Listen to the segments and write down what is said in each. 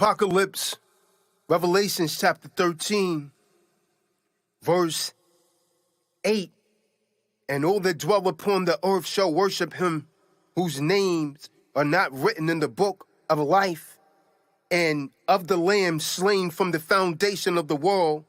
Apocalypse, Revelation chapter 13, verse 8. And all that dwell upon the earth shall worship him, whose names are not written in the book of life, and of the Lamb slain from the foundation of the world.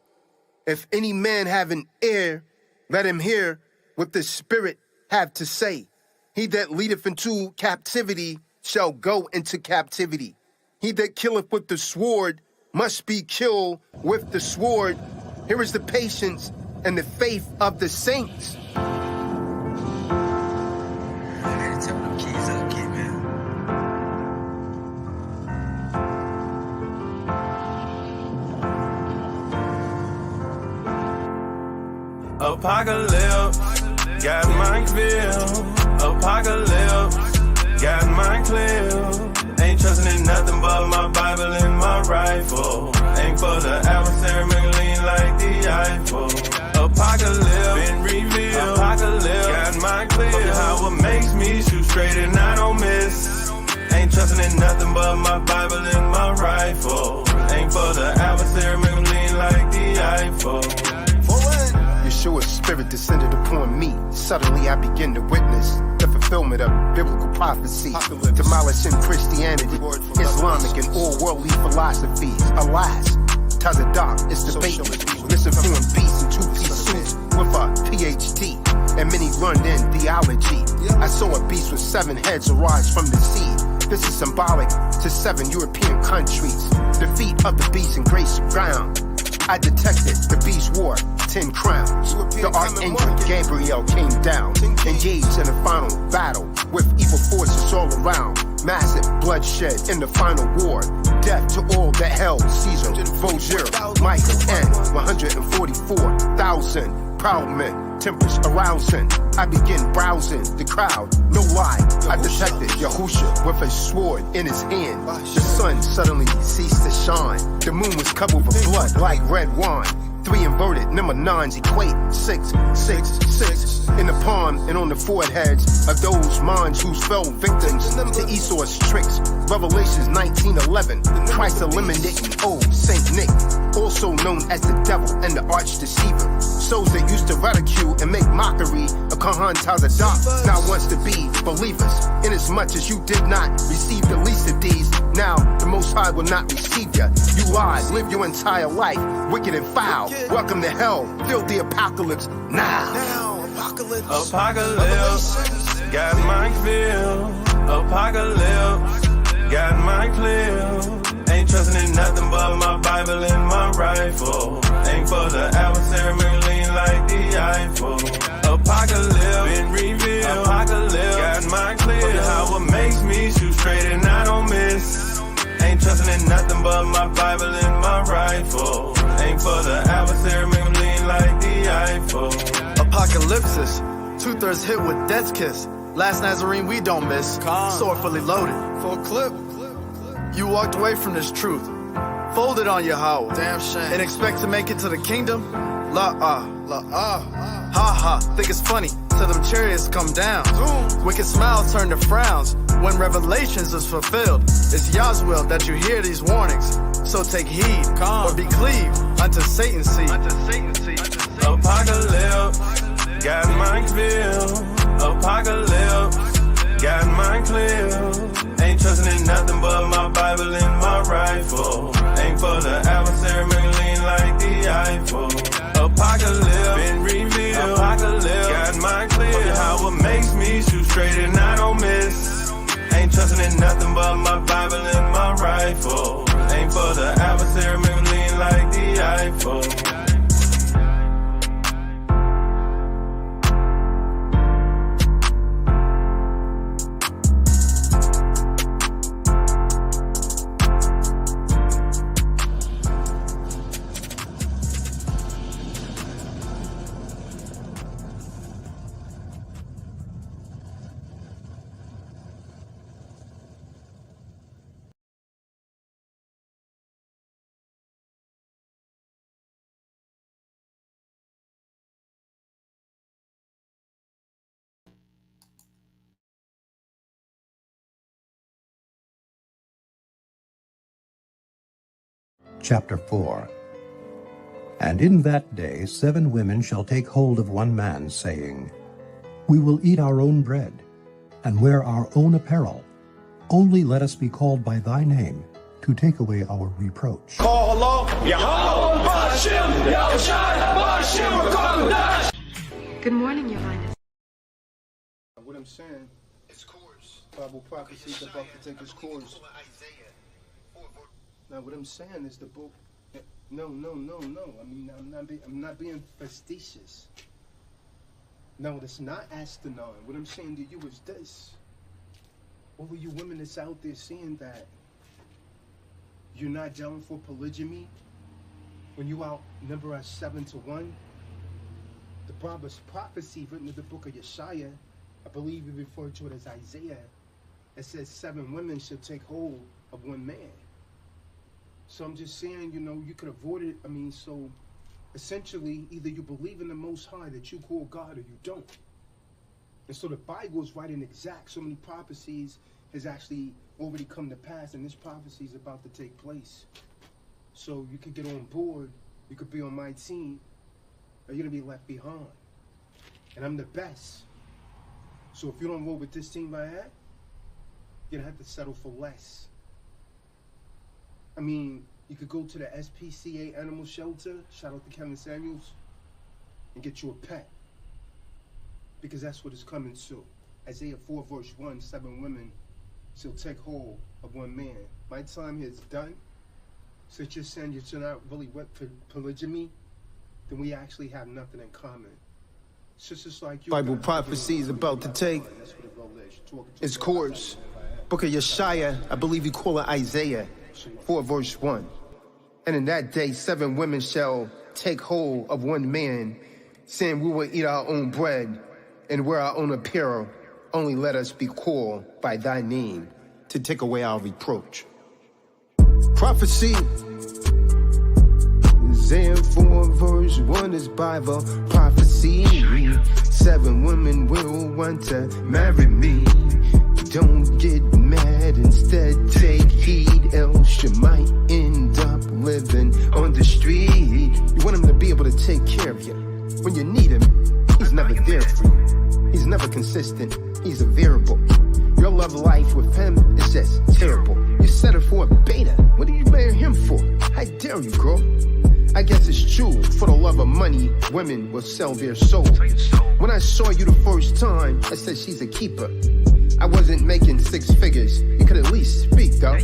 If any man have an ear, let him hear what the Spirit have to say. He that leadeth into captivity shall go into captivity. He that killeth with the sword must be killed with the sword. Here is the patience and the faith of the saints. I gotta tell them keys up, kid, man. Apocalypse, got mine clear. Apocalypse, got mine clear. Ain't trusting in nothing but my Bible and my rifle. Ain't for the adversary, make lean like the Eiffel. Apocalypse, been revealed. Apocalypse, got mine clear. How it makes me shoot straight and I don't miss. Ain't trusting in nothing but my Bible and my rifle. Ain't for the adversary, make lean like the Eiffel. Yeshua's spirit descended upon me. Suddenly I begin to witness the fulfillment of biblical prophecy, demolishing Christianity, Islamic, and all worldly philosophies. Alas, Tazadaq is debating misinformed beasts in two-piece suits with a PhD and many learned in theology. I saw a beast with 7 heads arise from the sea. This is symbolic to 7 European countries. The feet of the beast in grace ground. I detected the beast wore 10 crowns. The archangel Gabriel came down, engaged in a final battle with evil forces all around. Massive bloodshed in the final war. Death to all that held Caesar, Bozier, Michael, and 144,000 proud men. Tempers arousing. I begin browsing the crowd. No lie, I detected Yahusha with a sword in his hand. The sun suddenly ceased to shine. The moon was covered with blood like red wine. 3 inverted number 9s equate 6, 6, 6 in the palm and on the foreheads of those minds who fell victims to Esau's tricks. Revelations 19:11. Christ eliminating old Saint Nick, also known as the devil and the arch deceiver. Souls that used to ridicule and make mockery of Kahan Tazadaq now wants to be believers. Inasmuch as you did not receive the least of these, now the Most High will not receive you. You lied, live your entire life wicked and foul. Welcome to hell. Feel the apocalypse now. Apocalypse, got mine clear. Apocalypse, got mine clear. Ain't trusting in nothing but my Bible and my rifle. Ain't for the adversary, make lean like the Eiffel. Apocalypse, been revealed. Apocalypse, got mine clear. How it makes me shoot straight and I don't miss. Ain't trusting in nothing but my Bible and my rifle. Ain't for the adversary, make me lean like the Eiffel. Apocalypsis, 2/3 hit with death's kiss. Last Nazarene we don't miss. Sword fully loaded. Full clip. You walked away from this truth. Folded on your how. Damn shame. And expect to make it to the kingdom? Ha ha, think it's funny till them chariots come down. Wicked smiles turn to frowns when revelations is fulfilled. It's Yah's will that you hear these warnings. So take heed or be cleaved unto Satan's seed. Apocalypse, got mine clear. Apocalypse, got mine clear. Ain't trusting in nothing but my Bible and my rifle. Ain't for the adversary, make lean like the Eiffel. Apocalypse, been revealed. Apocalypse, got mine clear. How it makes me shoot straight and I don't miss. Ain't trusting in nothing but my Bible and my rifle. Ain't for the adversary, make lean like the Eiffel. chapter 4. And in that day 7 women shall take hold of one man, saying, We will eat our own bread, and wear our own apparel. Only let us be called by thy name, to take away our reproach. Good morning, Your Highness. What I'm saying, its course. Bible prophecy is about to take its course. Now, what I'm saying is the book. No. I mean, I'm not being facetious. No, it's not astronaut. What I'm saying to you is this. All of you women that's out there saying that you're not down for polygamy, when you outnumber us 7-1, the prophecy written in the book of Yeshaya, I believe we refer to it as Isaiah, it says 7 women shall take hold of one man. So I'm just saying, you could avoid it. I mean, so essentially, either you believe in the Most High that you call God or you don't. And so the Bible is writing exact. So many prophecies has actually already come to pass, and this prophecy is about to take place. So you could get on board, you could be on my team, or you're going to be left behind. And I'm the best. So if you don't roll with this team I have, you're going to have to settle for less. I mean, you could go to the SPCA animal shelter, shout out to Kevin Samuels, and get you a pet. Because that's what it's coming to. Isaiah 4 verse 1, 7 women shall take hold of one man. My time here is done. Since you're saying you're not really with polygamy, then we actually have nothing in common. Sisters like you. Bible prophecy is about to take its course. Book of Yeshaya, I believe you call it Isaiah 4 verse 1. And in that day 7 women shall take hold of one man, saying, We will eat our own bread and wear our own apparel. Only let us be called by thy name, to take away our reproach. Prophecy. Isaiah 4 verse 1 is Bible prophecy. 7 women will want to marry me. Don't get mad, instead take heed, else you might end up living on the street. You want him to be able to take care of you. When you need him, he's never there for you. He's never consistent, he's a variable. Your love life with him is just terrible. You settle for a beta, what do you marry him for? How dare you, girl? I guess it's true, for the love of money, women will sell their soul. When I saw you the first time, I said she's a keeper. I wasn't making 6 figures, you could at least speak though.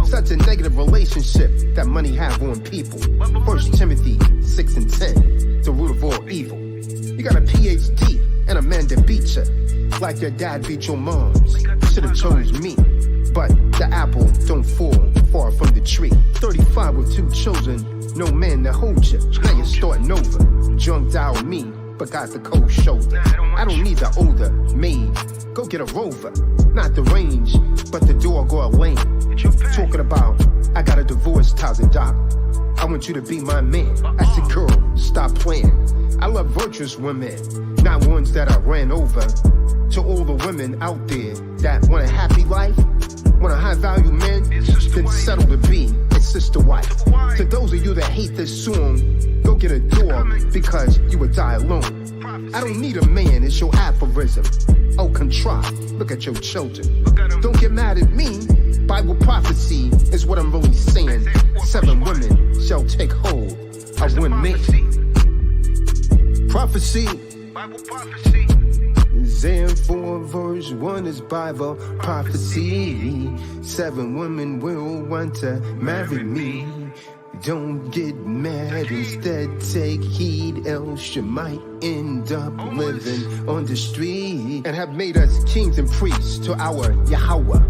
Such a negative relationship that money have on people. 1 Timothy 6 and 10, the root of all evil. You got a PhD and a man that beat you, like your dad beat your moms. Should've chose me, but the apple don't fall far from the tree. 35 with 2 children, no man to hold you. Now you're starting over, drunk dial me, but got the cold shoulder. I don't need the older maid, go get a Rover. Not the range, but the dog or a lane. Talking about, I got a divorce, Tazadaq. I want you to be my man. I said, girl, stop playing. I love virtuous women, not ones that I ran over. To all the women out there that want a happy life, want a high value man, then settle to be a sister wife. To those of you that hate this song, go get a dog because you would die alone. I don't need a man, it's your aphorism. Oh, contrive, look at your children. Don't get mad at me, Bible prophecy is what I'm really saying. 7 women shall take hold of one man. Prophecy. Bible prophecy. Isaiah 4 verse 1 is Bible prophecy. 7 women will want to marry me. Don't get mad, instead take heed, else you might end up living on the street. And have made us kings and priests to our Yahweh,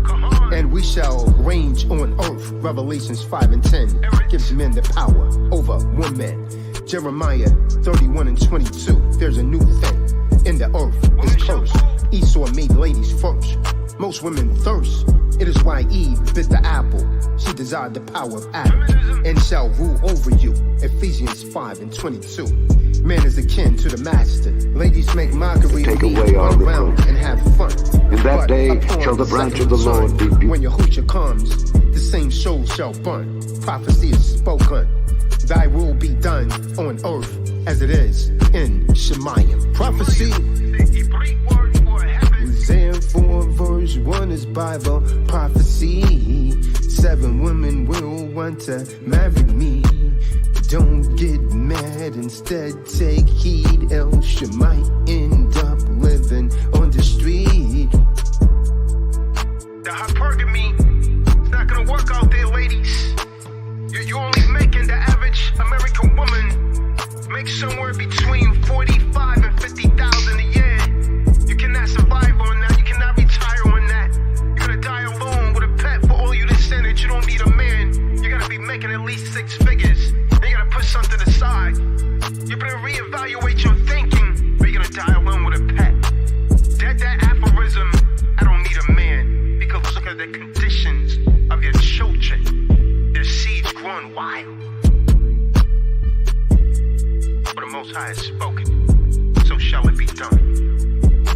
and we shall range on earth. Revelations 5 and 10 gives men the power over women. Jeremiah 31 and 22, there's a new thing in the earth, it's cursed. Esau made ladies first, Most women thirst. It is why Eve bit the apple. She desired the power of Adam and shall rule over you. Ephesians 5:22. Man is akin to the master. Ladies make mockery of me, run around and have fun. In that But day upon shall the the branch second of the Lord son, be beautiful. when Yahushua comes, the same soul shall burn. Prophecy is spoken. Thy will be done on earth as it is in Shemayim. Prophecy. Isaiah 4 verse 1 is Bible prophecy. 7 women will want to marry me. Don't get mad, instead take heed, else you might end up living on the street. The hypergamy, it's not gonna work out there, ladies. You're only making the average American woman make somewhere between 45 and 50,000 a year. You cannot survive on that. You cannot retire on that. You're gonna die alone with a pet for all you to say that you don't need a man. You're gonna be making at least 6 figures. And you gotta put something aside. You better reevaluate your thinking, or you're gonna die alone with a pet. That aphorism, I don't need a man, because look at the conditions of your children. Their seeds growing wild. For the Most High has spoken, so shall it be done.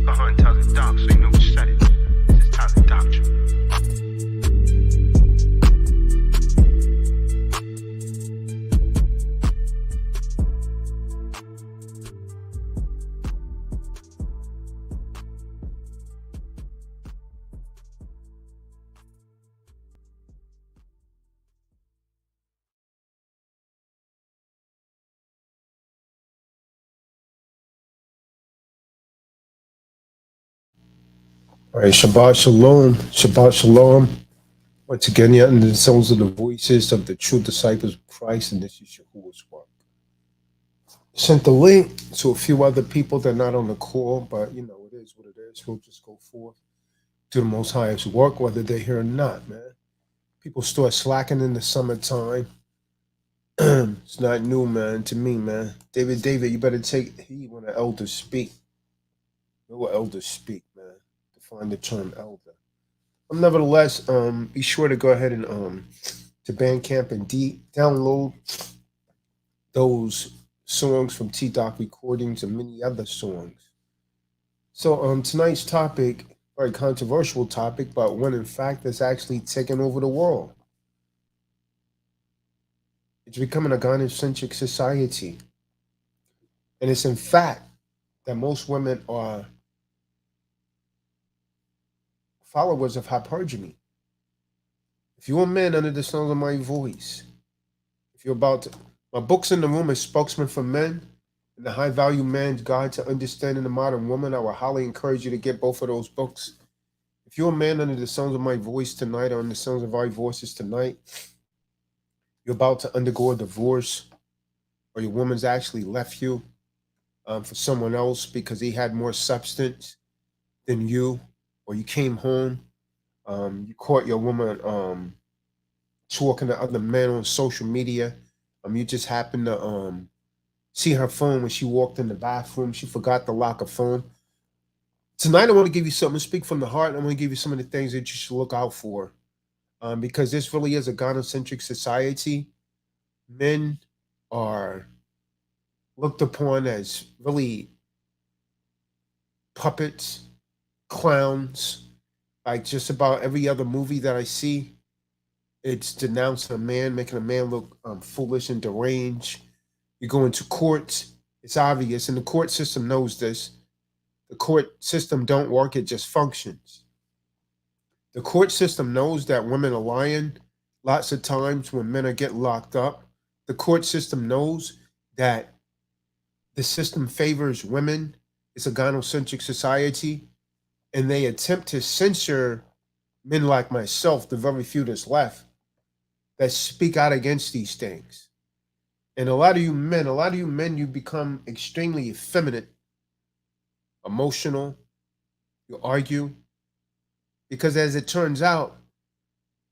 Go on, Tazadaq, so you know who said it. This is Tazadaq doctrine. All right, Shabbat Shalom, Shabbat Shalom. Once again, you're under the sounds of the voices of the true disciples of Christ, and this is Yahuwah's work. Sent the link to a few other people that are not on the call, but you know, it is what it is. We'll just go forth to the Most High's work, whether they're here or not, man. People start slacking in the summertime. It's not new, man, to me, man. David, you better take heed when the elders speak. Know what elders speak, man. Define the term elder. Nevertheless, be sure to go ahead and to Bandcamp and download those songs from Tazadaq recordings and many other songs. So tonight's topic, very controversial topic, but one in fact that's actually taken over the world. It's becoming a gynocentric society. And it's in fact that most women are followers of hypergamy. If you're a man under the sound of my voice, if you're about to, my book's in the room is Spokesman for Men and the High Value Man's Guide to Understanding the Modern Woman. I would highly encourage you to get both of those books. If you're a man under the sounds of my voice tonight, or under the sounds of our voices tonight, you're about to undergo a divorce, or your woman's actually left you for someone else because he had more substance than you, or you came home, you caught your woman talking to other men on social media. You just happened to see her phone when she walked in the bathroom. She forgot to lock her phone. Tonight, I want to give you something to speak from the heart. I want to give you some of the things that you should look out for, because this really is a gynocentric society. Men are looked upon as really puppets, clowns. Like just about every other movie that I see, it's denouncing a man, making a man look foolish and deranged. You go into courts, it's obvious, and the court system knows this. The court system don't work, it just functions. The court system knows that women are lying lots of times when men are getting locked up. The court system knows that the system favors women. It's a gynocentric society, and they attempt to censor men like myself, the very few that's left, that speak out against these things. And a lot of you men, you become extremely effeminate, emotional, you argue, because as it turns out,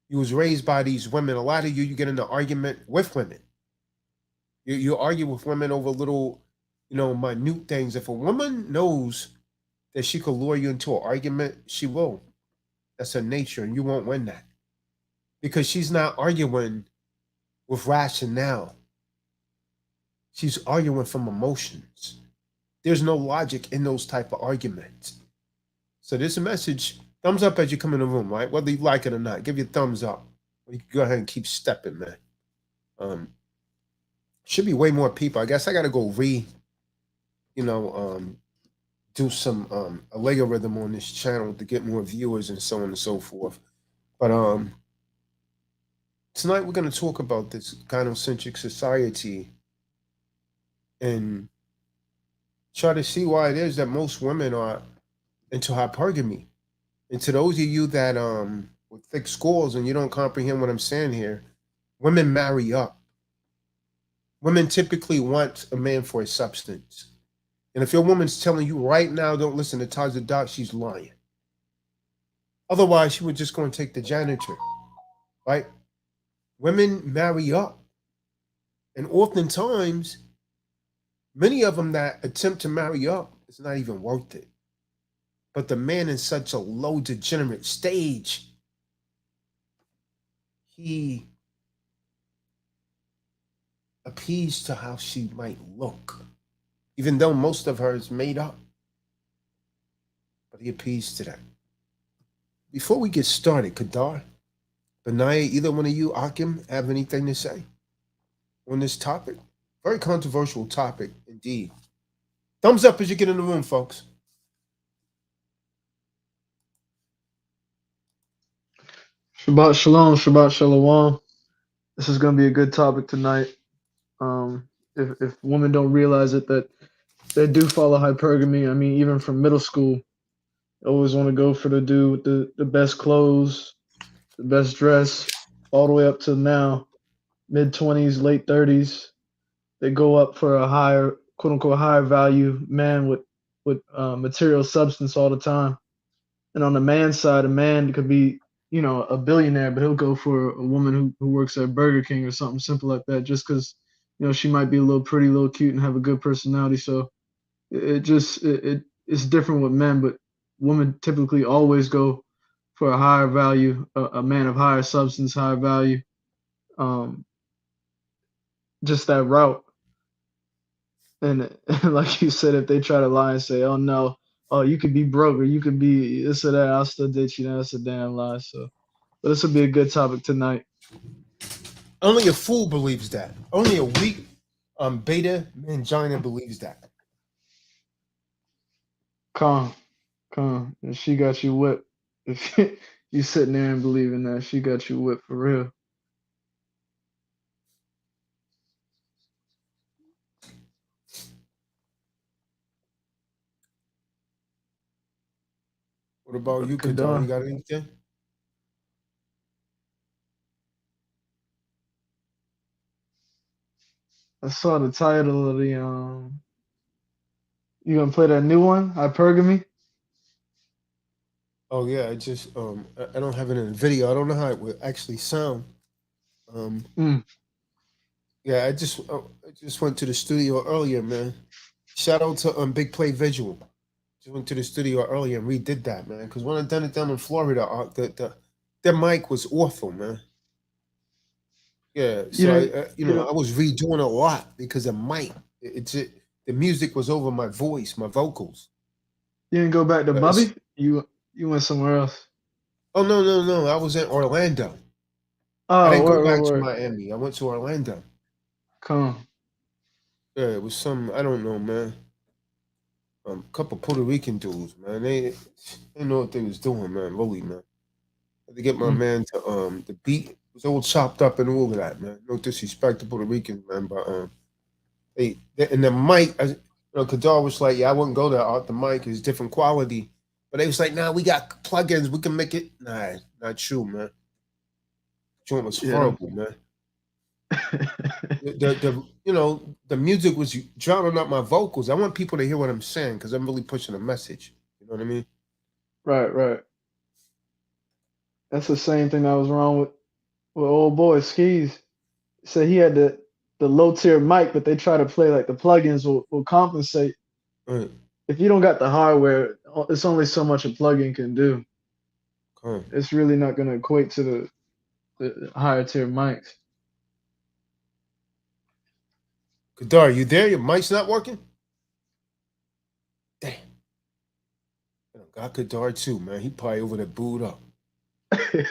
you was raised by these women. A lot of you get into argument with women. You argue with women over little, minute things. If a woman knows that she could lure you into an argument, she will. That's her nature, and you won't win that because she's not arguing with rationale. She's arguing from emotions. There's no logic in those type of arguments. So this message, thumbs up as you come in the room, right? Whether you like it or not, give your thumbs up. You can go ahead and keep stepping, man. Should be way more people. I guess I gotta go do some algorithm on this channel to get more viewers and so on and so forth. But tonight we're gonna talk about this gynocentric society and try to see why it is that most women are into hypergamy. And to those of you that with thick skulls and you don't comprehend what I'm saying here, women marry up. Women typically want a man for his substance. And if your woman's telling you right now, don't listen to Tazadaq, she's lying. Otherwise, she would just go and take the janitor, right? Women marry up. And oftentimes, many of them that attempt to marry up, it's not even worth it. But the man in such a low degenerate stage, he appeals to how she might look, even though most of her is made up. But he appeals to that. Before we get started, Kadar, Benaya, either one of you, Akim, have anything to say on this topic? Very controversial topic indeed. Thumbs up as you get in the room, folks. Shabbat shalom, Shabbat shalom. This is going to be a good topic tonight. If women don't realize it, that they do follow hypergamy. I mean, even from middle school, they always want to go for the dude with the best clothes, the best dress, all the way up to now, mid-20s, late 30s. They go up for a higher, quote unquote, higher value man with material substance all the time. And on the man's side, a man could be, a billionaire, but he'll go for a woman who works at Burger King or something simple like that, just because, she might be a little pretty, a little cute, and have a good personality. So it's different with men, but women typically always go for a higher value, a man of higher substance, higher value, just that route. And like you said, if they try to lie and say, "Oh no, oh you could be broke or you could be this or that," I'll still ditch you. That's a damn lie. So, but this will be a good topic tonight. Only a fool believes that. Only a weak beta mangina believes that. Calm. And she got you whipped. If you sitting there and believing that, she got you whipped for real. What about you, Kadar? You got anything? I saw the title of the You gonna play that new one, Hypergamy? Oh yeah, I just I don't have it in the video. I don't know how it would actually sound. Yeah, I just went to the studio earlier, man. Shout out to Big Play Visual. Just went to the studio earlier and redid that, man. Because when I done it down in Florida, their mic was awful, man. Yeah, so I was redoing a lot because the mic, the music was over my voice, my vocals. You didn't go back to Bubby? You went somewhere else? Oh no! I was in Orlando. Oh, I didn't go back to Miami. I went to Orlando. Come. Yeah, it was some, I don't know, man. A couple Puerto Rican dudes, man. They know what they was doing, man. Really, man. I had to get my man to the beat was all chopped up and all of that, man. No disrespect to Puerto Ricans, man, but they and the mic, Kadar was like, yeah, I wouldn't go there. The mic is different quality, but they was like, nah, we got plugins, we can make it. Nah, not true, man. Joint was horrible, man. The music was drowning out my vocals. I want people to hear what I'm saying because I'm really pushing a message. You know what I mean? Right. That's the same thing that was wrong with old boy Skis. Said he had the low tier mic, but they try to play like the plugins will compensate. Right. If you don't got the hardware, it's only so much a plugin can do. Come. it's really not going to equate to the higher tier mics. Kadar, you there? Your mic's not working? Damn. I got Kadar too, man. He probably over there booed up. Damn.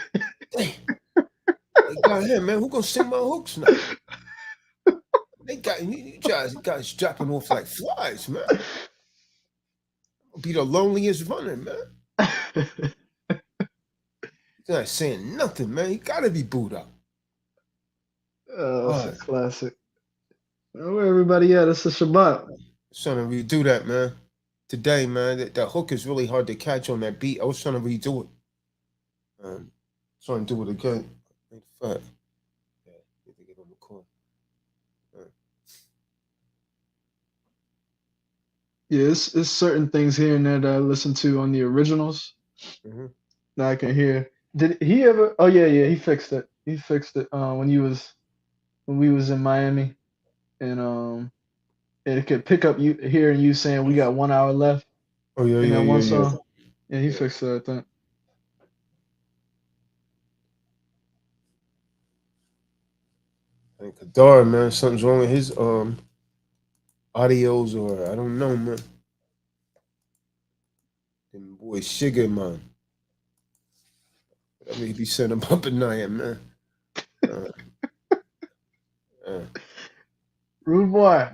They got him, man. Who gonna sing my hooks now? They got you guys dropping off like flies, man. I'll be the loneliest runner, man. He's not saying nothing, man. He gotta be booed up. Oh, that's a classic. Where everybody at? It's a Shabbat. Trying to redo that, man. Today, man, that hook is really hard to catch on that beat. I was trying to redo it. Trying to do it again. In fact, yeah, need to get on the call. Yeah, it's certain things here and there that I listen to on the originals that I can hear. Did he ever? Oh yeah, he fixed it. He fixed it when we was in Miami, and it could pick up you hearing you saying we got 1 hour left. Oh yeah, in yeah, that one yeah, song. Yeah, he fixed it, I think. I think Kadar, man, something's wrong with his audios, or I don't know, man. Them boy Sugar, man. Whatever he be setting up at night, man. Rude boy.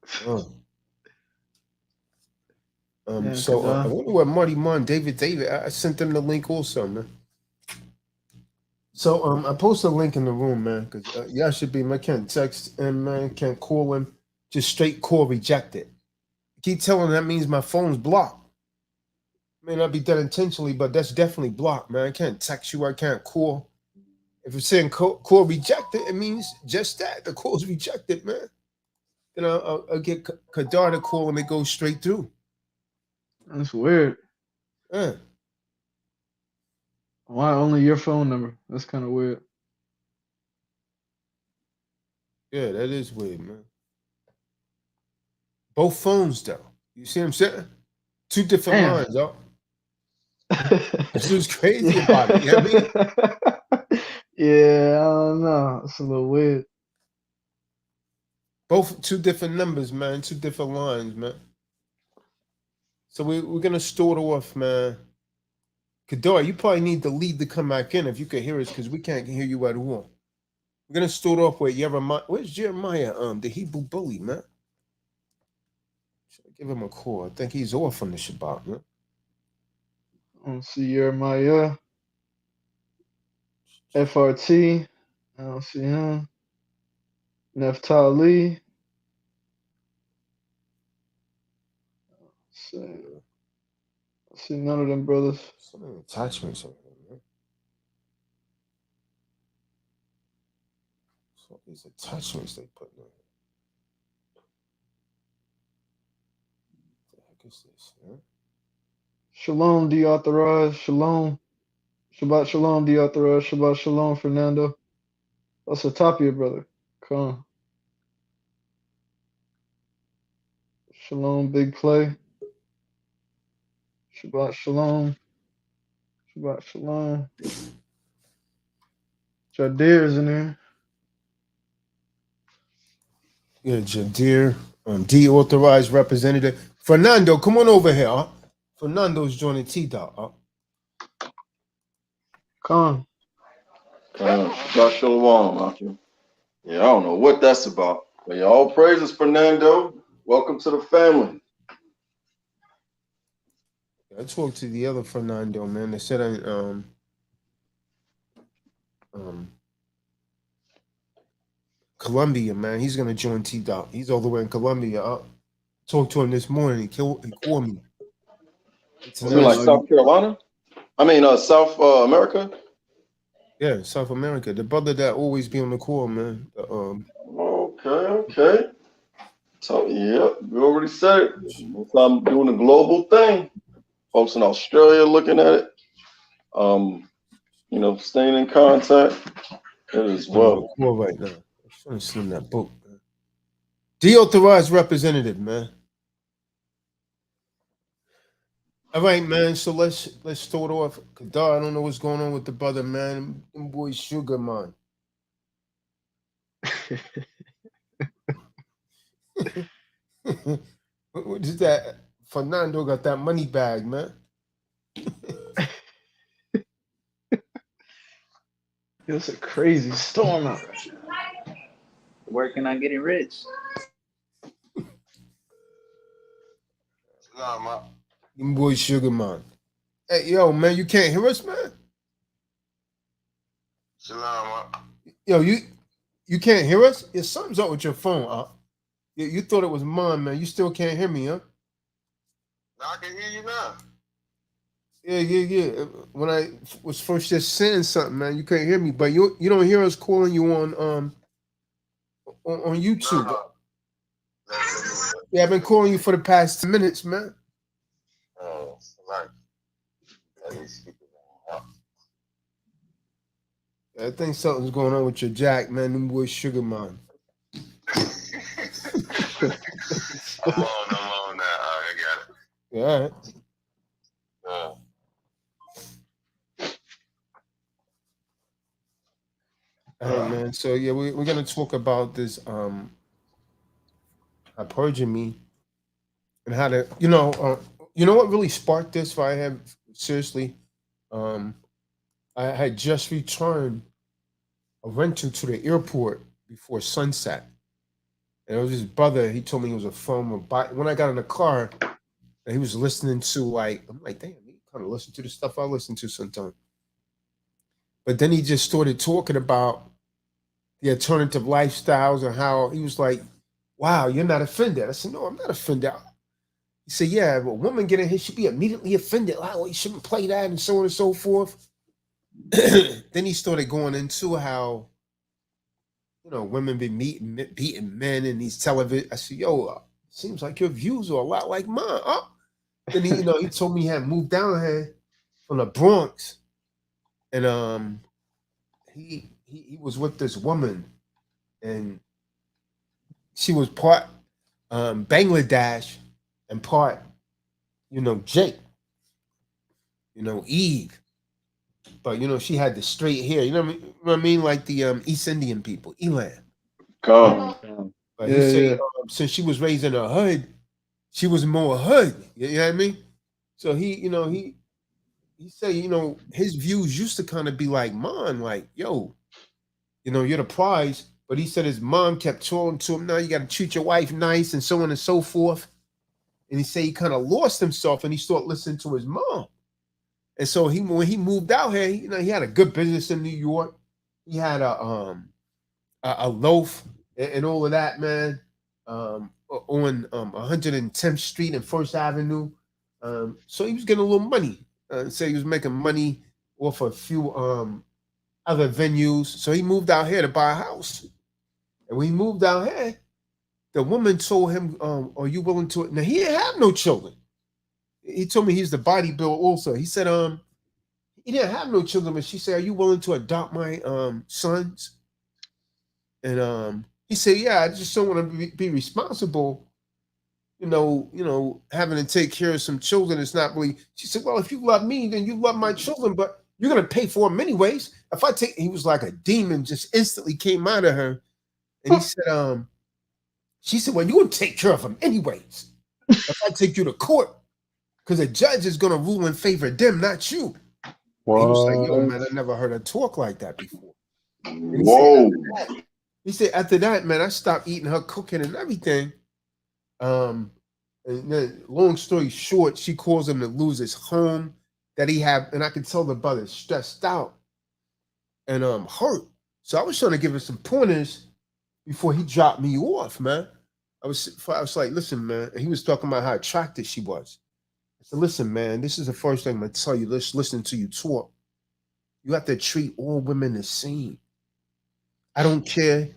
So I wonder where Marty Mon, David, I sent them the link also, man. So I posted a link in the room, man, because y'all should be, man, can't text him, man, can't call him, just straight call rejected. Keep telling him that means my phone's blocked. May not be done intentionally, but that's definitely blocked, man. I can't text you, I can't call. If it's saying call rejected, it means just that, the call's rejected, man. Then I'll get Kadar to call and it goes straight through. That's weird. Yeah. Why only your phone number? That's kind of weird. Yeah, that is weird, man. Both phones, though. You see what I'm saying? Two different lines, y'all. That's what's crazy about it. You know what I mean? Yeah, I don't know. It's a little weird. Both two different numbers, man. Two different lines, man. So we're going to start off, man. Kadar, you probably need the lead to come back in if you can hear us, because we can't hear you at all. We're going to start off with Jeremiah. Where's Jeremiah, the Hebrew bully, man? Should I give him a call? I think he's off on the Shabbat, man. I don't see Jeremiah. FRT. I don't see him. Neftali. I see none of them brothers. Some attachments over there, man. So these attachments they put in there. What the heck is this, man? Shalom, deauthorized. Shalom. Shabbat shalom, deauthorized. Shabbat shalom, Fernando. That's a Tapia, brother. Come on. Shalom, big play. Shabbat shalom. Shabbat shalom. Jadir's in there. Yeah, Jadir, deauthorized representative. Fernando, come on over here. Huh? Fernando's joining T-Dot. Huh? Come on. Shabbat shalom, Matthew. Yeah, I don't know what that's about. But yeah, all praises, Fernando. Welcome to the family. I talked to the other Fernando, man. They said Colombia, man. He's gonna join T-Dot. He's all the way in Colombia. I talked to him this morning. He called me. So like South Carolina? I mean, South America? Yeah, South America. The brother that always be on the call, man. Okay. So, yeah, we already said it. I'm doing a global thing. Folks in Australia looking at it. Staying in contact. It as well. Call right now. I'm trying to send that book, man. Deauthorized representative, man. All right, man. So let's start off. Kadar, I don't know what's going on with the brother, man. Them boys sugar, man. What is that? Fernando got that money bag, man. It's a crazy storm out there. Working on getting rich. Them boys sugar, man. Hey, yo, man, you can't hear us, man? Yo, you can't hear us? Yeah, something's up with your phone, huh? You thought it was mine, man. You still can't hear me, huh? I can hear you now. Yeah. When I was first just saying something, man, you couldn't hear me, but you don't hear us calling you on YouTube. No. Yeah, I've been calling you for the past 10 minutes, man. Oh, right. I think something's going on with your jack, man. Them boys sugar, man. I'm on now. I got it. Yeah, all right. All right, man. So yeah, we're gonna talk about this hypergamy and how to, you know what really sparked this. If I have seriously, I had just returned a rental to the airport before sunset, and it was his brother. He told me he was a former. When I got in the car, and he was listening to I'm like, damn, he kind of listen to the stuff I listen to sometimes. But then he just started talking about the alternative lifestyles and how he was like, wow, you're not offended. I said, no, I'm not offended. He said, yeah, but a woman getting hit should be immediately offended. Like, well, you shouldn't play that and so on and so forth. Then he started going into how, women be beating men in these television. I said, yo, seems like your views are a lot like mine. Huh? Then he told me he had moved down here from the Bronx. And he was with this woman, and she was part Bangladesh and part, Jake, Eve. But she had the straight hair. You know what I mean? Like the East Indian people, Elan. Come. But he said since she was raised in a hood, she was more hood. You know what I mean? So he said, his views used to kind of be like mine, like, yo, you're the prize. But he said his mom kept talking to him, now you got to treat your wife nice and so on and so forth. And he said he kind of lost himself and he started listening to his mom. And so when he moved out here, he had a good business in New York. He had a loaf and all of that, man, on 110th Street and First Avenue. So he was getting a little money. So he was making money off a few other venues. So he moved out here to buy a house. And when he moved out here, the woman told him, are you willing to? Now, he didn't have no children. He told me he's the bodybuilder also. He said, he didn't have no children, but she said, are you willing to adopt my sons? And he said, yeah, I just don't want to be responsible, having to take care of some children. It's not really. She said, well, if you love me, then you love my children, but you're going to pay for them anyways. He was like a demon, just instantly came out of her. And he said, she said, well, you're going to take care of them anyways. If I take you to court, because the judge is going to rule in favor of them, not you. He was like, yo, man, I never heard her talk like that before. Whoa. He said, after that, man, I stopped eating her cooking and everything. And then, long story short, she caused him to lose his home that he had. And I could tell the brother's stressed out and hurt. So I was trying to give him some pointers before he dropped me off, man. I was like, listen, man. And he was talking about how attractive she was. I said, listen, man, this is the first thing I'm going to tell you. Let's listen to you talk. You have to treat all women the same. I don't care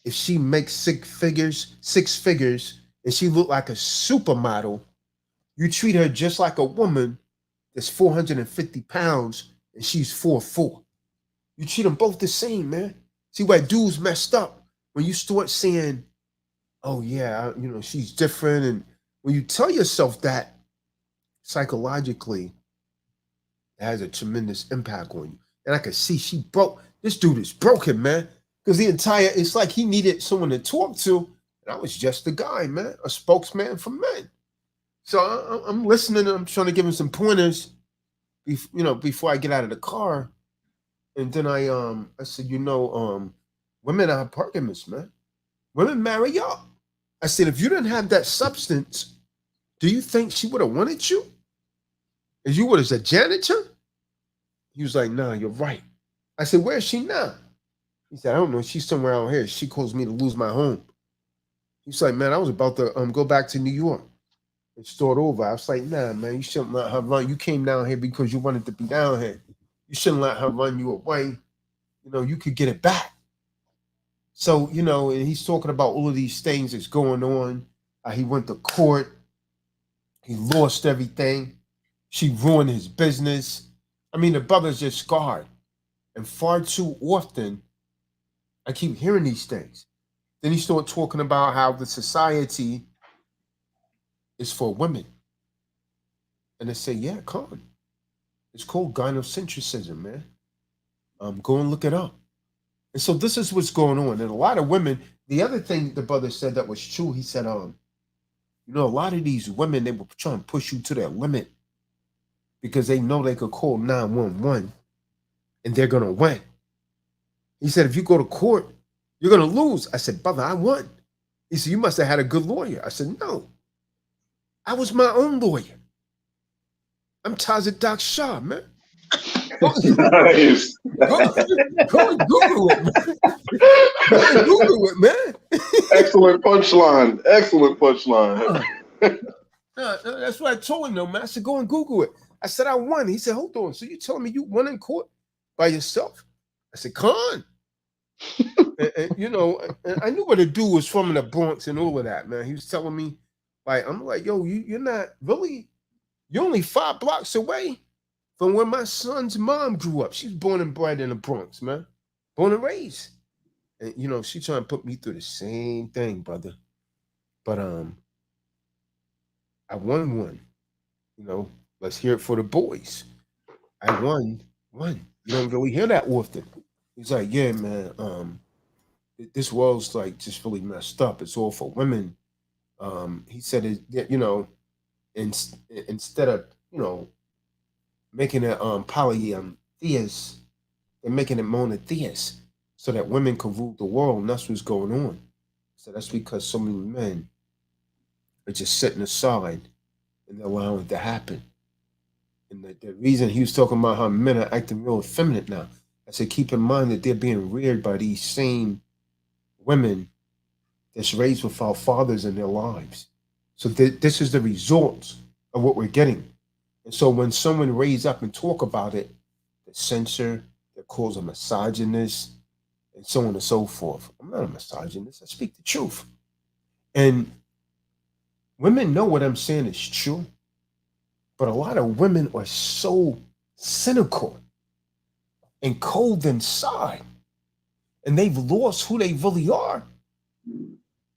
if she makes six figures, and she look like a supermodel. You treat her just like a woman that's 450 pounds and she's 4'4". You treat them both the same, man. See why dudes messed up when you start saying, oh yeah, she's different. And when you tell yourself that, psychologically, it has a tremendous impact on you. And I could see this dude is broken, man. Because it's like he needed someone to talk to. And I was just the guy, man, a spokesman for men. So I'm listening and I'm trying to give him some pointers, before I get out of the car. And then I said, women are hypergamous, man. Women marry up. I said, if you didn't have that substance, do you think she would have wanted you? If you were as a janitor? He was like, nah, you're right. I said, where is she now? He said, I don't know. She's somewhere out here. She caused me to lose my home. He's like, man, I was about to go back to New York and start over. I was like, nah, man, you shouldn't let her run. You came down here because you wanted to be down here. You shouldn't let her run you away. You could get it back. So, and he's talking about all of these things that's going on. He went to court. He lost everything. She ruined his business. I mean, the brother's just scarred. And far too often, I keep hearing these things. Then he started talking about how the society is for women. And they say, yeah, come on. It's called gynocentricism, man. Go and look it up. And so this is what's going on. And a lot of women, the other thing the brother said that was true, he said, a lot of these women, they were trying to push you to their limit because they know they could call 911 and they're going to win. He said, if you go to court, you're going to lose. I said, brother, I won. He said, you must have had a good lawyer. I said, no. I was my own lawyer. I'm Tazadaq Shah, man. Nice. Go and Google it, man. Go and Google it, man. Excellent punchline. Excellent punchline. No, that's what I told him, though, man. I said, go and Google it. I said, I won. He said, hold on. So you telling me you won in court by yourself? I said, Con. and I knew what the dude was from in the Bronx and all of that, man. He was telling me, I'm like, yo, you're not really, you're only 5 blocks away from where my son's mom grew up. She's born and bred in the Bronx, man. Born and raised. And, she trying to put me through the same thing, brother. But I won one. Let's hear it for the boys. I won. You don't really hear that often. He's like, yeah, man, this world's like just really messed up. It's all for women. He said, instead of, making it polytheist, they're making it monotheist so that women can rule the world, and that's what's going on. So that's because so many men are just sitting aside and they're allowing it to happen. And the reason he was talking about how men are acting real effeminate now, I said, keep in mind that they're being reared by these same women that's raised without fathers in their lives. So this is the result of what we're getting. And so when someone raise up and talk about it, they censor, they call them misogynist, and so on and so forth. I'm not a misogynist. I speak the truth. And women know what I'm saying is true, but a lot of women are so cynical and cold inside, and they've lost who they really are.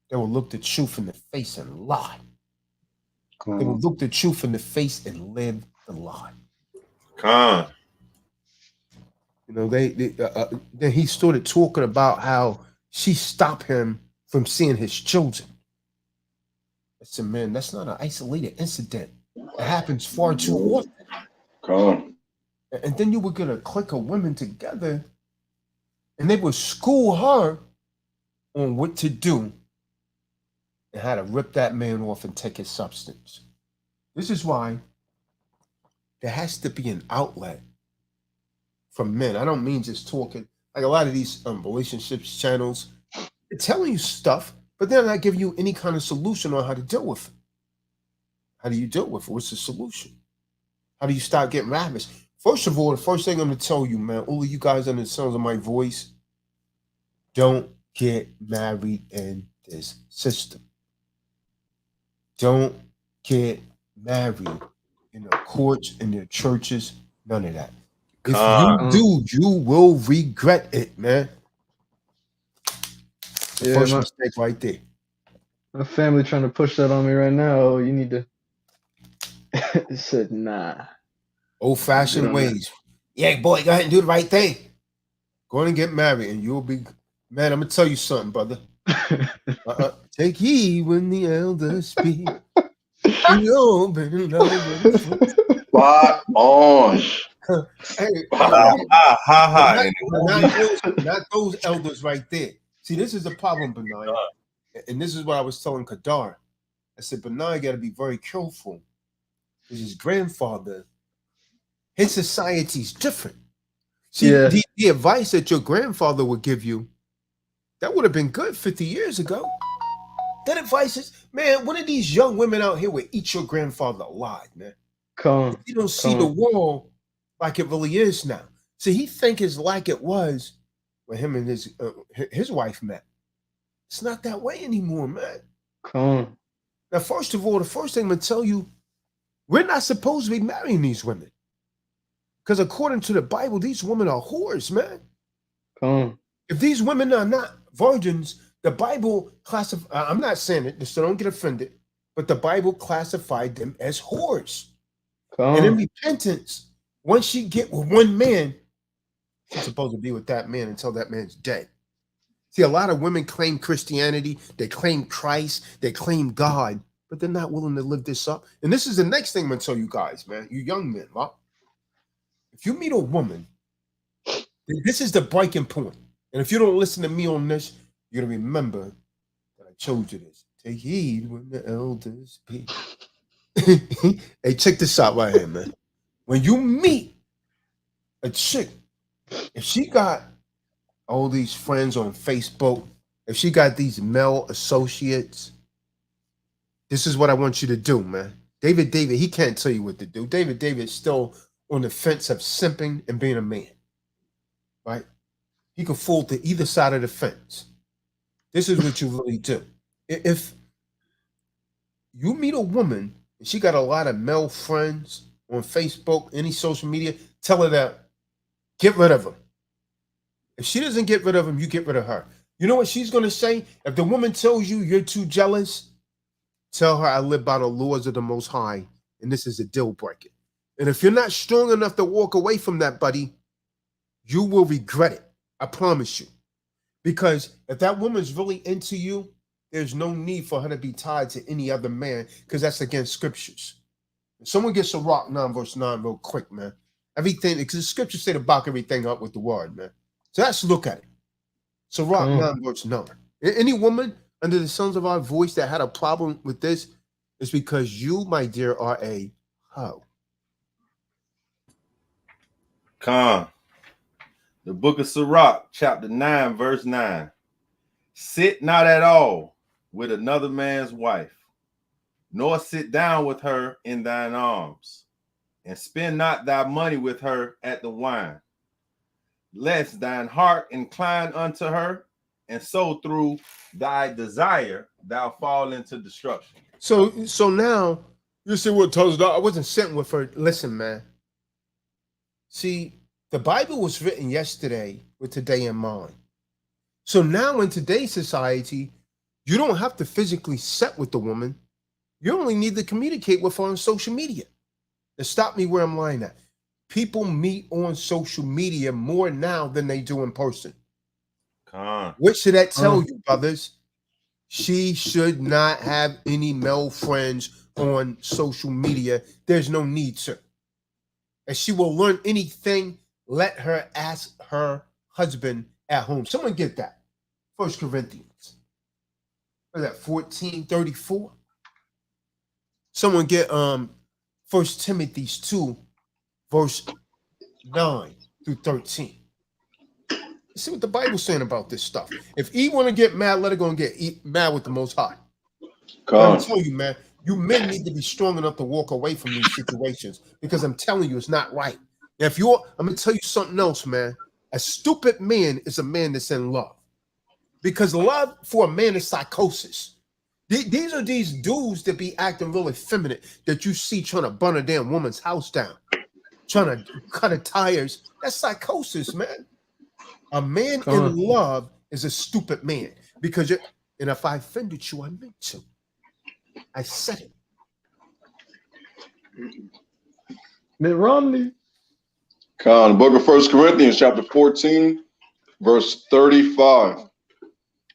They will look the truth in the face and lie. They will look the truth in the face and live the lie. Then he started talking about how she stopped him from seeing his children. I said, man, that's not an isolated incident. It happens far too often. And then you would get a clique of women together and they would school her on what to do and how to rip that man off and take his substance. This is why there has to be an outlet for men. I don't mean just talking. Like a lot of these relationships channels, they're telling you stuff, but they're not giving you any kind of solution on how to deal with it. How do you deal with it? What's the solution? How do you start getting ravished? First of all, the first thing I'm going to tell you, man, all of you guys under the sounds of my voice, don't get married in this system. Don't get married in the courts, in their churches, none of that. If you do, you will regret it, man. The first mistake right there. My family trying to push that on me right now. Oh, you need to It said nah. Old-fashioned ways. Yeah, boy, go ahead and do the right thing. Go on and get married, and you'll be. Man, I'm gonna tell you something, brother. Take heed when the elders speak. Spot on. Hey, not those elders right there. See, this is the problem, Benai. And this is what I was telling Kadar. I said, Benai got to be very careful because his grandfather, his society's different. See, the advice that your grandfather would give you, that would have been good 50 years ago. That advice is, man, one of these young women out here would eat your grandfather alive, man. You don't see the world like it really is now. See, he think it's like it was when him and his wife met. It's not that way anymore, man. Now, first of all, the first thing I'm going to tell you, we're not supposed to be marrying these women. Because according to the Bible, these women are whores, man. If these women are not virgins, the Bible classified, I'm not saying it, so don't get offended, but the Bible classified them as whores. And in repentance, once she get with one man, she's supposed to be with that man until that man's dead. See, a lot of women claim Christianity, they claim Christ, they claim God, but they're not willing to live this up. And this is the next thing I'm going to tell you guys, man, you young men, right? If you meet a woman, this is the breaking point. And if you don't listen to me on this, you're going to remember that I told you this. Take heed when the elders speak. Hey, check this out right here, man. When you meet a chick, if she got all these friends on Facebook, if she got these male associates, this is what I want you to do, man. David, he can't tell you what to do. David is still on the fence of simping and being a man, right? He could fall to either side of the fence. This is what you really do. If you meet a woman and she got a lot of male friends on Facebook, any social media, tell her that, get rid of them. If she doesn't get rid of them, you get rid of her. You know what she's going to say? If the woman tells you you're too jealous, tell her I live by the laws of the Most High, and this is a deal breaker. And if you're not strong enough to walk away from that, buddy, you will regret it. I promise you. Because if that woman's really into you, there's no need for her to be tied to any other man, because that's against scriptures. If someone gets a rock 9 verse 9 real quick, man. Everything, because the scriptures say to back everything up with the word, man. So let's look at it. So rock 9 verse 9. Any woman under the sounds of our voice that had a problem with this is because you, my dear, are a hoe. The book of Sirach, chapter 9, verse 9. Sit not at all with another man's wife, nor sit down with her in thine arms, and spend not thy money with her at the wine, lest thine heart incline unto her, and so through thy desire thou fall into destruction. So now you say, well, Tazadaq, I wasn't sitting with her. Listen, man. See, the Bible was written yesterday with today in mind. So now in today's society, you don't have to physically sit with the woman. You only need to communicate with her on social media. Now stop me where I'm lying at. People meet on social media more now than they do in person. What should that tell you, brothers? She should not have any male friends on social media. There's no need to. And she will learn anything. Let her ask her husband at home. Someone get that. 1 Corinthians. What is that? 14:34. Someone get 1 Timothy 2, verse 9 through 13. Let's see what the Bible's saying about this stuff. If Eve want to get mad, let her go and get mad with the Most High. I'm telling you, man, you men need to be strong enough to walk away from these situations, because I'm telling you, it's not right. Now, I'm gonna tell you something else, man. A stupid man is a man that's in love, because love for a man is psychosis. These are these dudes that be acting really feminine that you see trying to burn a damn woman's house down, trying to cut her tires. That's psychosis, man. A man in love is a stupid man, because and if I offended you, I meant to. I said it. Mitt Romney. The book of 1 Corinthians, chapter 14, verse 35.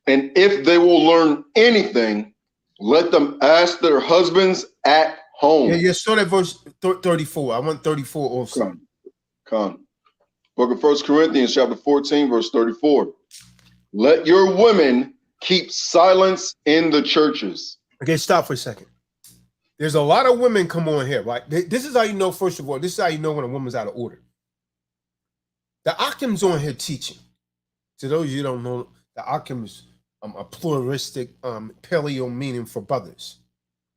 And if they will learn anything, let them ask their husbands at home. Yeah, start at verse 34. I want 34 also. Book of 1 Corinthians, chapter 14, verse 34. Let your women keep silence in the churches. Okay, stop for a second. There's a lot of women come on here, right? This is how you know, first of all, this is how you know when a woman's out of order. The Akim's on here teaching. To those of you who don't know, the Akim is a pluralistic paleo meaning for brothers,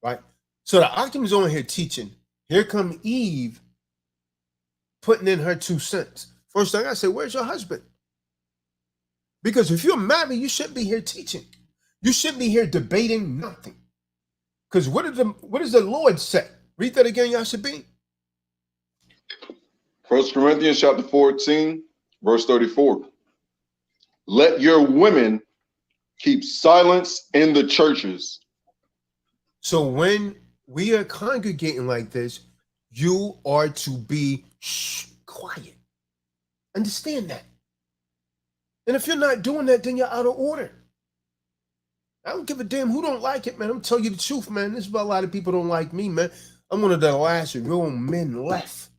right? So the Akim's on here teaching. Here come Eve putting in her 2 cents. First thing I say, where's your husband? Because if you're married, you shouldn't be here teaching. You shouldn't be here debating nothing. Because what does the Lord say? Read that again, Yashabin. 1 Corinthians chapter 14, verse 34. Let your women keep silence in the churches. So when we are congregating like this, you are to be quiet. Understand that. And if you're not doing that, then you're out of order. I don't give a damn who don't like it, man. I'm telling you the truth, man. This is why a lot of people don't like me, man. I'm one of the last real men left.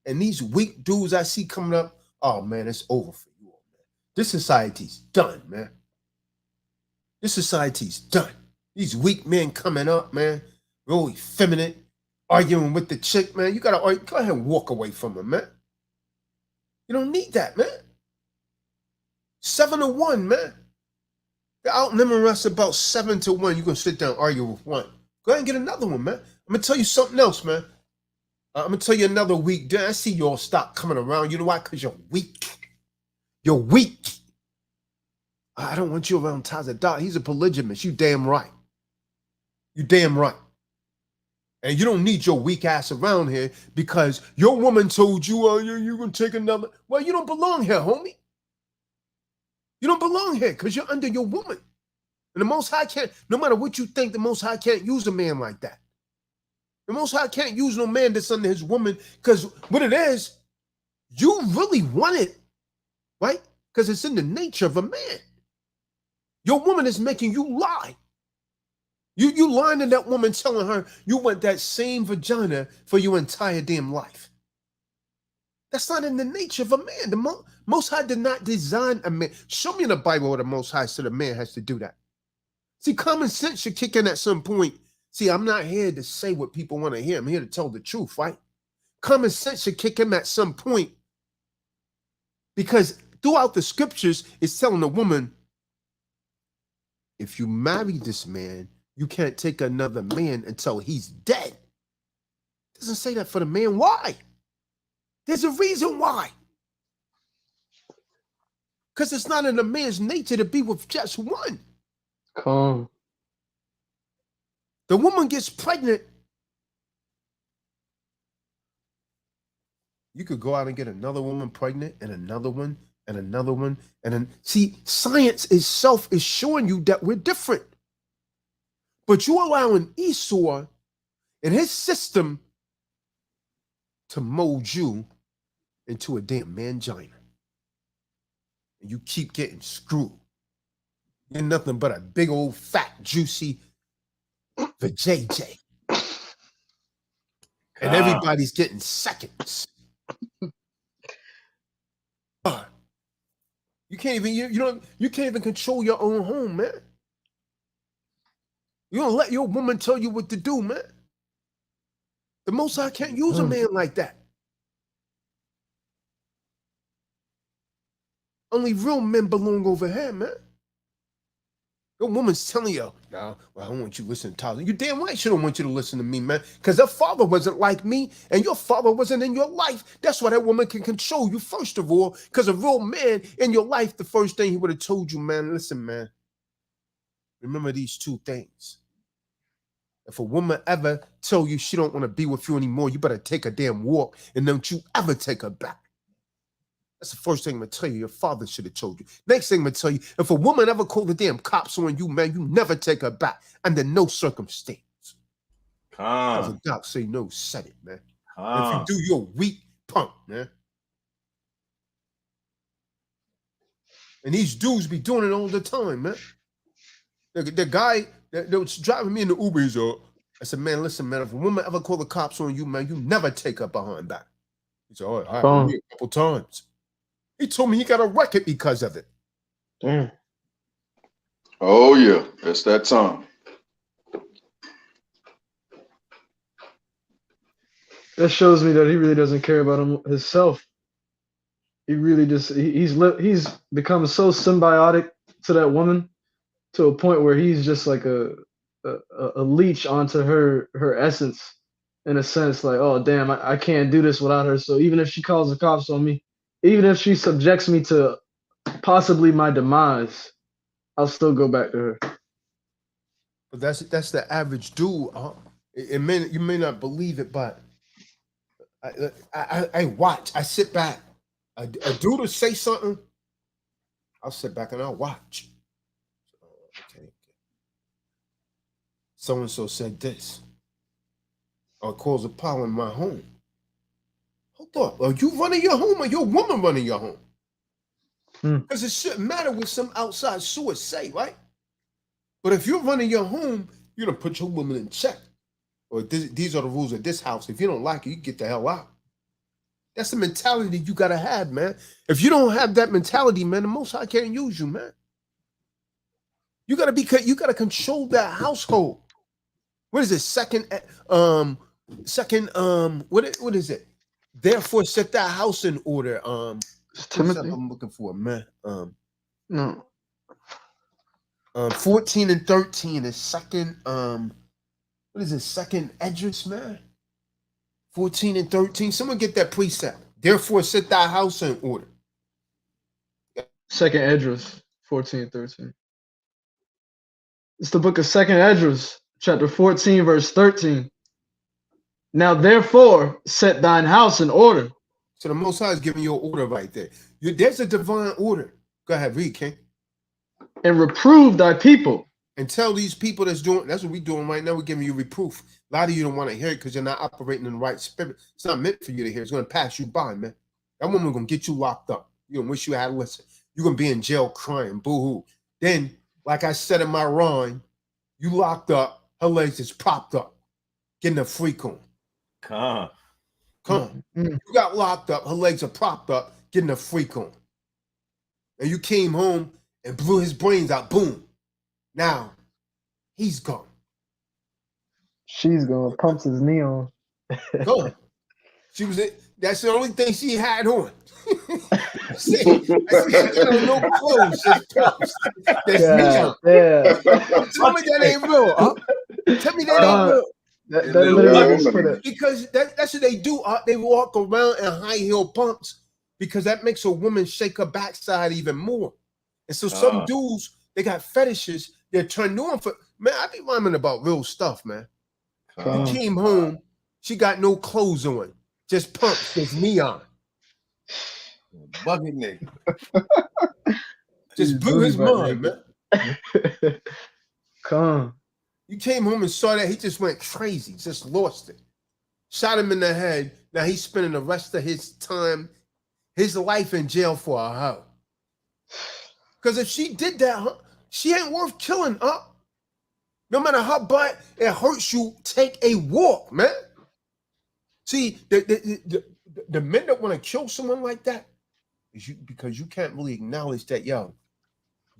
And these weak dudes I see coming up, oh, man, it's over for you all, man. This society's done, man. This society's done. These weak men coming up, man, real effeminate, arguing with the chick, man. You got to go ahead and walk away from her, man. You don't need that, man. 7-1, man. They're outnumbering us about 7-1. You're going to sit down and argue with one. Go ahead and get another one, man. I'm going to tell you something else, man. I'm going to tell you another weak day. I see you all stop coming around. You know why? Because you're weak. You're weak. I don't want you around Tazadaq. He's a polygamist. You damn right. You damn right. And you don't need your weak ass around here because your woman told you, oh, you're going to take another. Well, you don't belong here, homie. You don't belong here because you're under your woman. And the Most High can't, no matter what you think, the Most High can't use a man like that. The Most High can't use no man that's under his woman because what it is, you really want it, right? Because it's in the nature of a man. Your woman is making you lie. You lying to that woman telling her you want that same vagina for your entire damn life. That's not in the nature of a man. The Most High did not design a man. Show me in the Bible where the Most High said a man has to do that. See, common sense should kick in at some point. See, I'm not here to say what people want to hear. I'm here to tell the truth, right? Common sense should kick in at some point because throughout the scriptures, it's telling a woman, if you marry this man, you can't take another man until he's dead. It doesn't say that for the man. Why? There's a reason why. Because it's not in a man's nature to be with just one. Calm. The woman gets pregnant. You could go out and get another woman pregnant and another one and another one. And then, see, science itself is showing you that we're different. But you're allowing Esau and his system to mold you into a damn mangina. And you keep getting screwed. You're nothing but a big old fat, juicy vajayjay. And everybody's getting seconds. You can't even you can't even control your own home, man. You don't let your woman tell you what to do, man. The Most High can't use a man like that. Only real men belong over here, man. Your woman's telling you, no, well, I don't want you to listen to Tyler. You damn right she don't want you to listen to me, man. Because her father wasn't like me, and your father wasn't in your life. That's why that woman can control you, first of all. Because a real man in your life, the first thing he would have told you, man, listen, man, remember these two things. If a woman ever tell you she don't want to be with you anymore, you better take a damn walk and don't you ever take her back. That's the first thing I'm going to tell you. Your father should have told you. Next thing I'm going to tell you, if a woman ever called the damn cops on you, man, you never take her back under no circumstance. Tazadaq say no, said it, man. If you do, you're a weak punk, man. And these dudes be doing it all the time, man. The guy that was driving me in the Uber, he's I said, man, listen, man, if a woman ever call the cops on you, man, you never take her behind back. He said, oh, I heard me a couple times. He told me he got a record because of it. Damn. Oh, yeah. It's that time. That shows me that he really doesn't care about himself. He really just he's become so symbiotic to that woman to a point where he's just like a leech onto her essence, in a sense. Like, oh damn, I can't do this without her. So even if she calls the cops on me, even if she subjects me to possibly my demise, I'll still go back to her. But that's the average dude. You may not believe it, but I watch. I sit back. A dude will say something. I'll sit back and I'll watch. Okay. So and so said this. Or calls a power in my home. Hold up. Are you running your home or your woman running your home? Because it shouldn't matter what some outside source say, right? But if you're running your home, you're gonna put your woman in check. Or these are the rules of this house. If you don't like it, you get the hell out. That's the mentality you gotta have, man. If you don't have that mentality, man, the Most High can't use you, man. You gotta control that household. What is it? What is it? Therefore, set that house in order. Timothy. I'm looking for, man. No. 14 and 13 is second. What is it? Second Edris, man. 14 and 13. Someone get that precept. Therefore, set thy house in order. Second Edris, 14 and 13. It's the book of Second Edris, chapter 14, verse 13. Now, therefore, set thine house in order. So the Most High is giving you an order right there. There's a divine order. Go ahead, read, King. And reprove thy people. And tell these people that's what we're doing right now. We're giving you reproof. A lot of you don't want to hear it because you're not operating in the right spirit. It's not meant for you to hear. It's going to pass you by, man. That woman going to get you locked up. You're going to wish you had listened. You're going to be in jail crying, boo-hoo. Then, like I said in my rhyme, you locked up, her legs is propped up, getting a freak on. Come on. You got locked up, her legs are propped up, getting a freak on. And you came home and blew his brains out, boom. Now, he's gone. She's gone, pumps his knee on. Gone. That's the only thing she had on. See, no clothes, just pumps. That's neon. Yeah. Tell me that ain't real, huh? Tell me that ain't real. That literally is for that. Because that's what they do. They walk around in high heel pumps because that makes a woman shake her backside even more. And so some dudes, they got fetishes. They're turned on for, man, I be rhyming about real stuff, man. He came home, she got no clothes on, just pumps, just neon. Bugging nigga. Just blew his mind, man. Come. You came home and saw that, he just went crazy, just lost it. Shot him in the head. Now he's spending the rest of his time, his life in jail for a hoe. Because if she did that, she ain't worth killing, huh? No matter how bad it hurts you, take a walk, man. See, the men that want to kill someone like that is because you can't really acknowledge that, yo,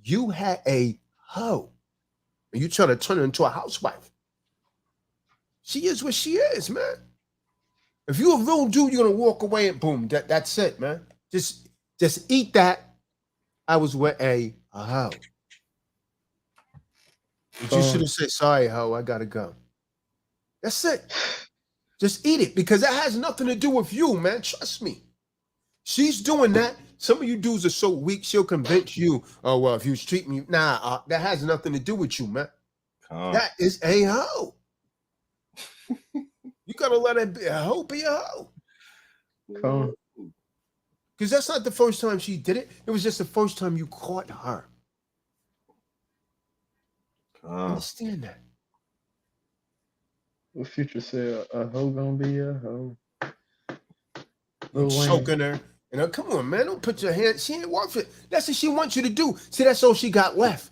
you had a hoe. And you trying to turn her into a housewife. She is what she is, man. If you're a real dude, you're gonna walk away and boom, that's it, man. Just eat that. I was with a hoe. But you should have said, sorry, hoe, I gotta go. That's it. Just eat it because that has nothing to do with you, man. Trust me. She's doing that. Some of you dudes are so weak, she'll convince you, oh, well, if you treat me, nah, that has nothing to do with you, man. That is a hoe. You gotta let it be a hoe, be a hoe. Because that's not the first time she did it. It was just the first time you caught her. Understand that. What Future say? A hoe gonna be a hoe. You choking her. And come on, man, don't put your hand. She ain't worth it. That's what she wants you to do. See, that's all she got left.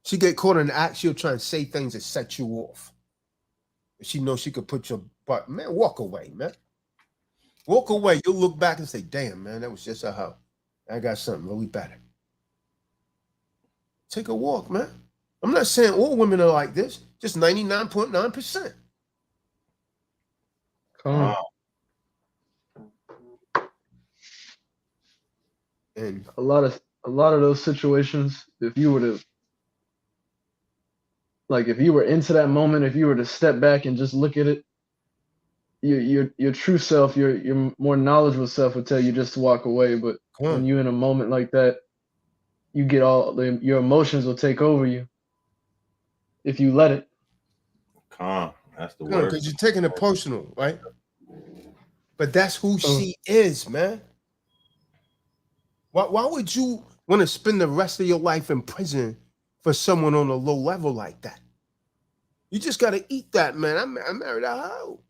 She get caught in the act. She'll try and say things that set you off. She knows she could put your butt. Man, walk away, man. Walk away. You'll look back and say, damn, man, that was just a hoe. I got something really better. Take a walk, man. I'm not saying all women are like this. Just 99.9%. Come on. And A lot of those situations, if you were into that moment, if you were to step back and just look at it, your true self, your more knowledgeable self would tell you just to walk away. But when you're in a moment like that, you get your emotions will take over you if you let it. That's the word. Because you're taking it personal, right? But that's who she is, man. Why would you want to spend the rest of your life in prison for someone on a low level like that? You just got to eat that, man. I married a hoe.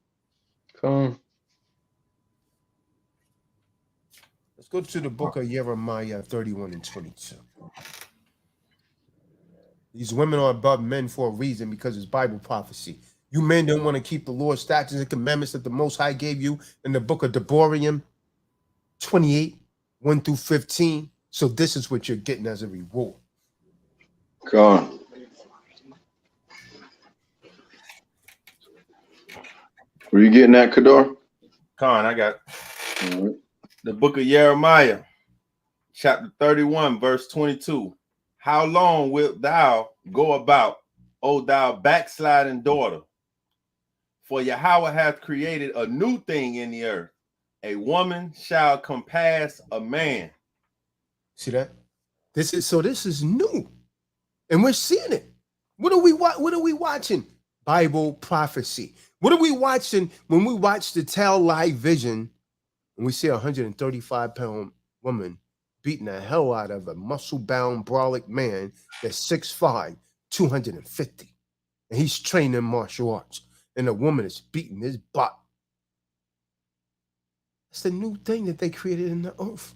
Let's go to the book of Jeremiah 31 and 22. These women are above men for a reason, because it's Bible prophecy. You men don't want to keep the Lord's statutes and commandments that the Most High gave you in the book of Deborim 28, 1 through 15. So this is what you're getting as a reward. Con. Were you getting that, Kadar? Con, I got the book of Jeremiah, chapter 31, verse 22. How long wilt thou go about, O thou backsliding daughter? For Yahweh hath created a new thing in the earth. A woman shall compass a man. See that? This is new. And we're seeing it. What are we watching? Bible prophecy. What are we watching when we watch the Tell Live Vision and we see a 135-pound woman beating the hell out of a muscle-bound, brolic man that's 6'5", 250. And he's trained in martial arts. And the woman is beating his butt. It's the new thing that they created in the earth.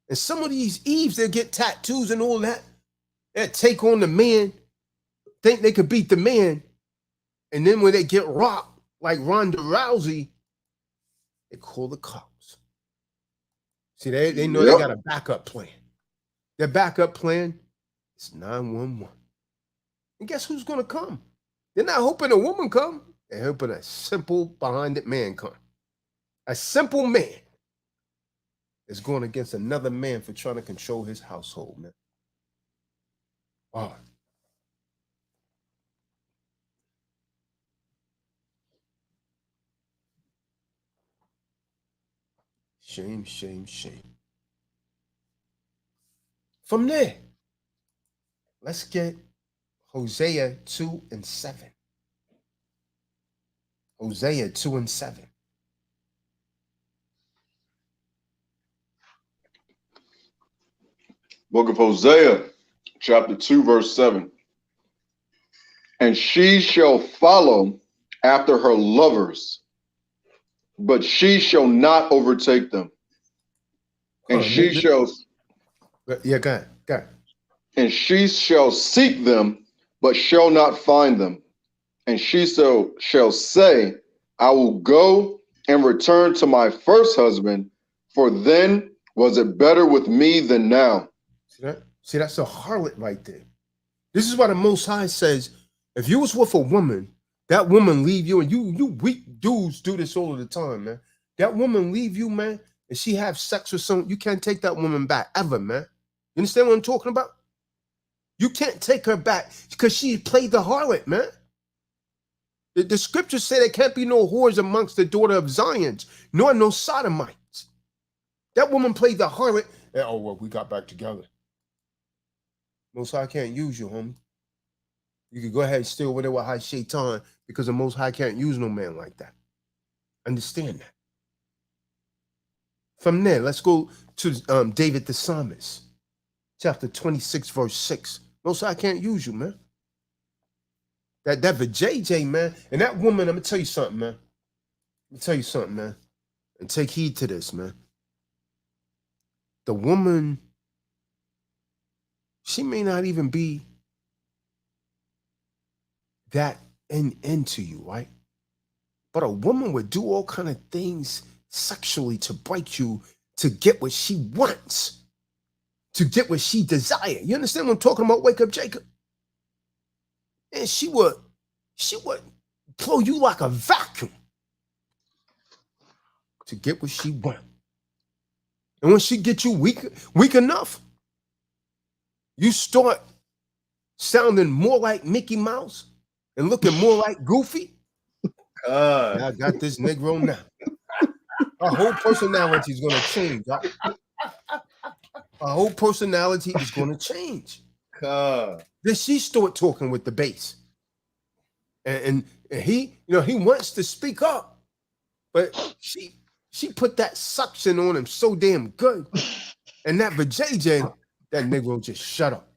And some of these Eves, they'll get tattoos and all that. They'll take on the man, think they could beat the man. And then when they get rocked, like Ronda Rousey, they call the cops. See, they know they got a backup plan. Their backup plan is 911. And guess who's going to come? They're not hoping a woman come. They're hoping a simple, behind-it man come. A simple man is going against another man for trying to control his household, man. Wow. Shame, shame, shame. From there, let's get Hosea 2 and 7. Hosea 2 and 7. Book of Hosea, chapter 2, verse 7. And she shall follow after her lovers, but she shall not overtake them. And she shall... Yeah, go ahead. And she shall seek them, but shall not find them. And she shall say, I will go and return to my first husband, for then was it better with me than now. See that? See, that's a harlot right there. This is why the Most High says, if you was with a woman, that woman leave you, and you weak dudes do this all of the time, man. That woman leave you, man, and she have sex with someone, you can't take that woman back ever, man. You understand what I'm talking about? You can't take her back because she played the harlot, man. The scriptures say there can't be no whores amongst the daughter of Zions, nor no sodomites. That woman played the harlot, and oh, well, we got back together. Most High can't use you, homie. You could go ahead and stay over there with High Shaitan because the Most High can't use no man like that. Understand that. From there, let's go to David the Psalmist, chapter 26, verse 6. Most High can't use you, man. That JJ, man. And that woman, I'm gonna tell you something, man. And take heed to this, man. The woman, she may not even be that into you, right? But a woman would do all kind of things sexually to break you to get what she wants, to get what she desires. You understand what I'm talking about? Wake up, Jacob. And she would blow you like a vacuum to get what she wants. And when she gets you weak enough, you start sounding more like Mickey Mouse and looking more like Goofy. I got this Negro now. Our whole personality is going to change. Our whole personality is going to change. Then she start talking with the bass. And he, he wants to speak up, but she put that suction on him so damn good. And that JJ, that Negro just shut up.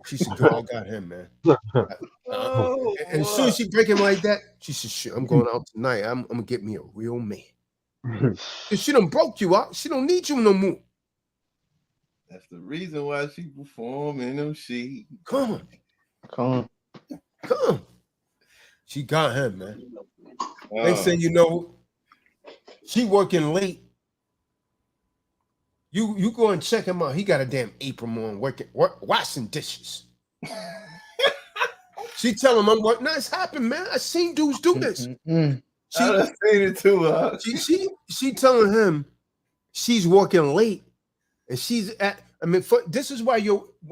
She said, "Girl, I got him, man." And as soon as she break him like that, she said, "Shit, I'm going out tonight. I'm gonna get me a real man." Cause she done broke you out. She don't need you no more. That's the reason why she perform in them sheets. Come on. She got him, man. They say, she working late. You go and check him out. He got a damn apron on, washing dishes. She tell him I'm working. Now it's happened, man. I seen dudes do this. I seen it too. Huh? She telling him she's working late, and she's at. I mean, this is why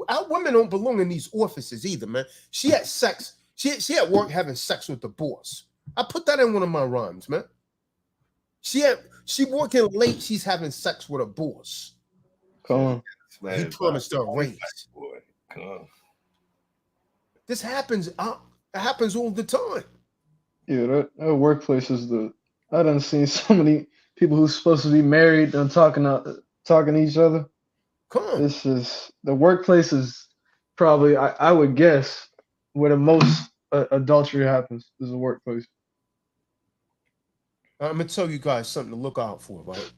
our women don't belong in these offices either, man. She had sex. She at work having sex with the boss. I put that in one of my rhymes, man. She working late. She's having sex with a boss. Come on. He promised her a raise. Come on. This happens. It happens all the time. Yeah, that workplace is I done seen so many people who's supposed to be married and talking to each other. Come on. This is the workplace is probably I would guess where the most adultery happens is the workplace. I'm gonna tell you guys something to look out for, right?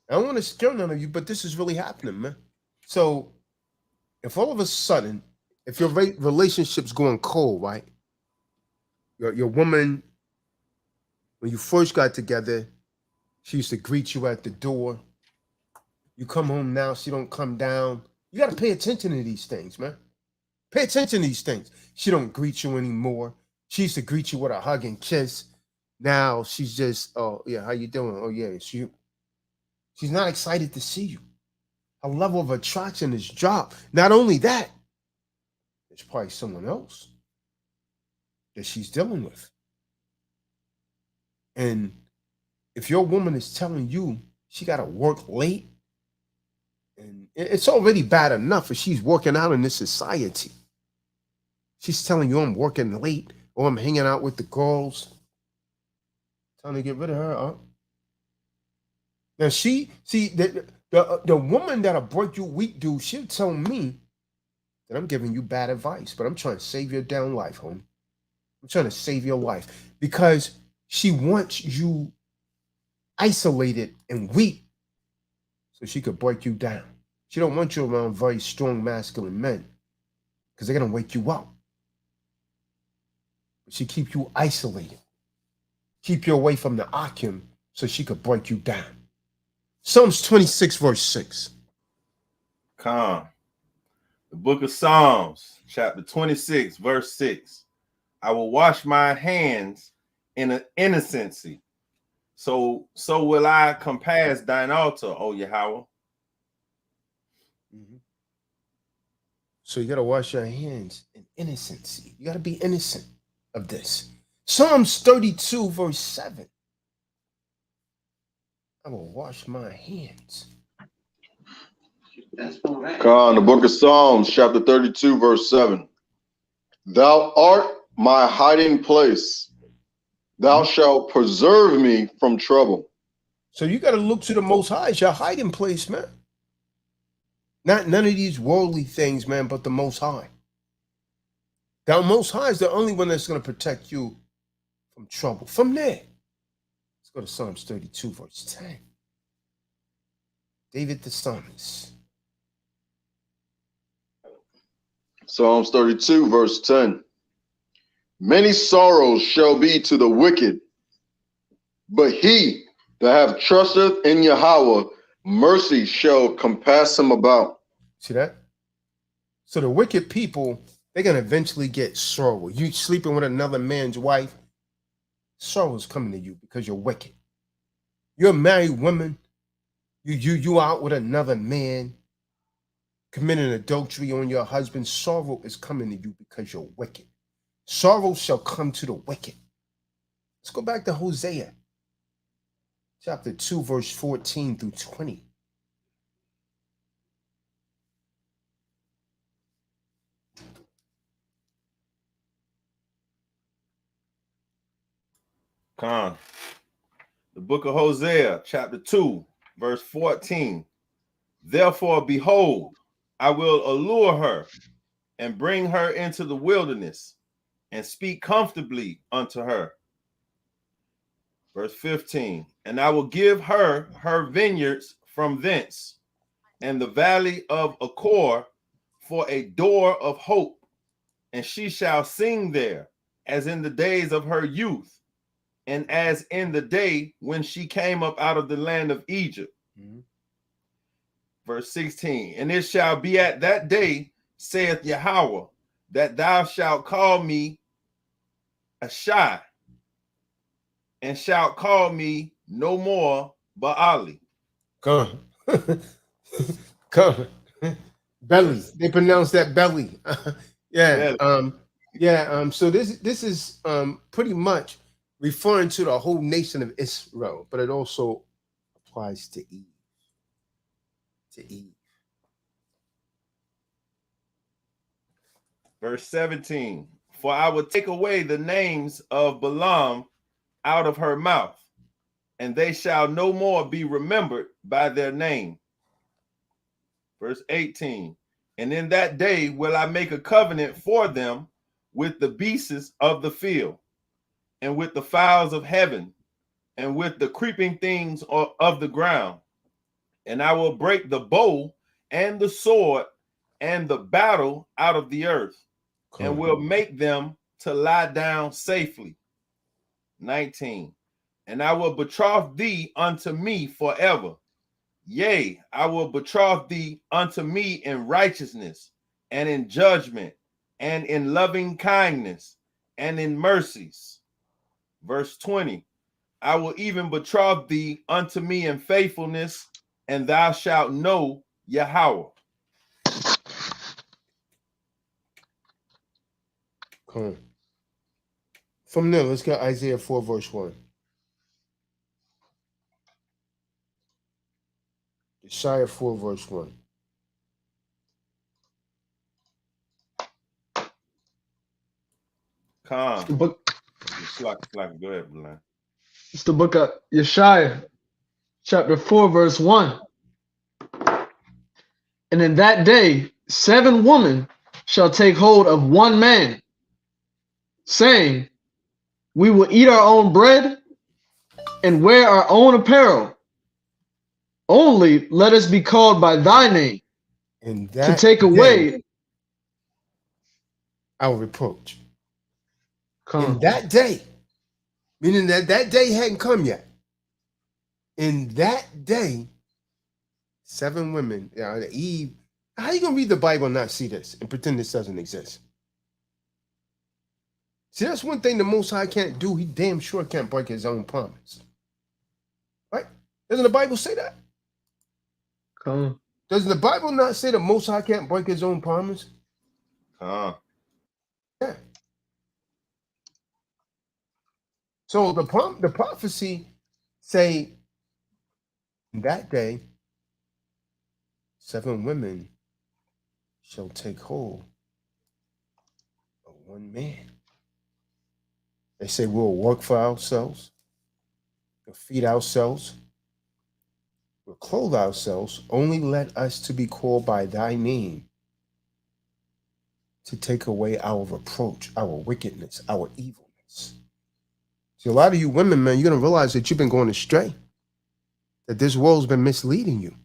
I don't want to scare none of you, but this is really happening, man. So, if all of a sudden, if your relationship's going cold, right? Your woman, when you first got together, she used to greet you at the door. You come home now, she don't come down. You got to pay attention to these things, man. Pay attention to these things. She don't greet you anymore. She used to greet you with a hug and kiss. Now she's just, "Oh yeah, how you doing? Oh yeah, it's you." She's not excited to see you. Her level of attraction is dropped. Not only that, there's probably someone else that she's dealing with. And if your woman is telling you she got to work late, and it's already bad enough if she's working out in this society. She's telling you I'm working late or I'm hanging out with the girls. Time to get rid of her, huh? Now the woman that'll break you weak, dude, she'll tell me that I'm giving you bad advice, but I'm trying to save your damn life, homie. I'm trying to save your life because she wants you isolated and weak so she could break you down. She don't want you around very strong masculine men because they're gonna wake you up. But she keep you isolated, keep you away from the Akim so she could break you down. Psalms 26 verse 6. Come. The book of Psalms, chapter 26, verse 6. I will wash my hands in innocency. So will I compass thine altar, O Yahweh. Mm-hmm. So you got to wash your hands in innocency. You got to be innocent of this. Psalms 32, verse 7. I will wash my hands. Con, the book of Psalms, chapter 32, verse 7. Thou art my hiding place. Thou shalt preserve me from trouble. So you got to look to the Most High as your hiding place, man. Not none of these worldly things, man, but the Most High. Thou Most High is the only one that's going to protect you from trouble. From there, let's go to Psalms 32, verse 10. David the psalmist. Psalms 32, verse 10. Many sorrows shall be to the wicked, but he that have trusteth in Yahweh, mercy shall compass him about. See that? So the wicked people, they're going to eventually get sorrow. You sleeping with another man's wife, sorrow is coming to you because you're wicked. You're a married woman. You out with another man, committing adultery on your husband. Sorrow is coming to you because you're wicked. Sorrow shall come to the wicked. Let's go back to Hosea, chapter 2, verse 14 through 20. Con. The book of Hosea, chapter 2, verse 14. Therefore, behold, I will allure her and bring her into the wilderness and speak comfortably unto her. Verse 15. And I will give her her vineyards from thence, and the valley of Achor for a door of hope, and she shall sing there as in the days of her youth, and as in the day when she came up out of the land of Egypt. Verse 16, and it shall be at that day, saith Yahweh, that thou shalt call me Ashai, and shalt call me no more Baali. Come. Come. Belly. They pronounce that belly. Yeah. Belly. So this is pretty much referring to the whole nation of Israel, but it also applies to Eve. Verse 17, for I will take away the names of Balaam out of her mouth, and they shall no more be remembered by their name. Verse 18, and in that day will I make a covenant for them with the beasts of the field, and with the fowls of heaven, and with the creeping things of the ground. And I will break the bow and the sword and the battle out of the earth, and will make them to lie down safely. 19. And I will betroth thee unto me forever. Yea, I will betroth thee unto me in righteousness, and in judgment, and in loving kindness, and in mercies. Verse 20. I will even betroth thee unto me in faithfulness, and thou shalt know Yahweh. Come. From there, let's get Isaiah 4, verse 1. Isaiah 4, verse 1. Come. The book, Go ahead, Blan. it's the book of Yeshaya, chapter 4, verse 1. And in that day, 7 women shall take hold of one man, saying, we will eat our own bread and wear our own apparel. Only let us be called by thy name, And to that take away our reproach. Come. In that day, meaning that day hadn't come yet. In that day, 7 women, Eve. How you gonna read the Bible and not see this and pretend this doesn't exist? See, that's one thing the Most High can't do. He damn sure can't break his own promise. Right? Doesn't the Bible say that? Come. Doesn't the Bible not say the Most High can't break his own promise? Yeah. So the prophecy say, in that day, 7 women shall take hold of one man. They say we'll work for ourselves, we'll feed ourselves, we'll clothe ourselves. Only let us to be called by thy name. to take away our reproach, our wickedness, our evilness. See, a lot of you women, man, you're going to realize that you've been going astray, that this world's been misleading you.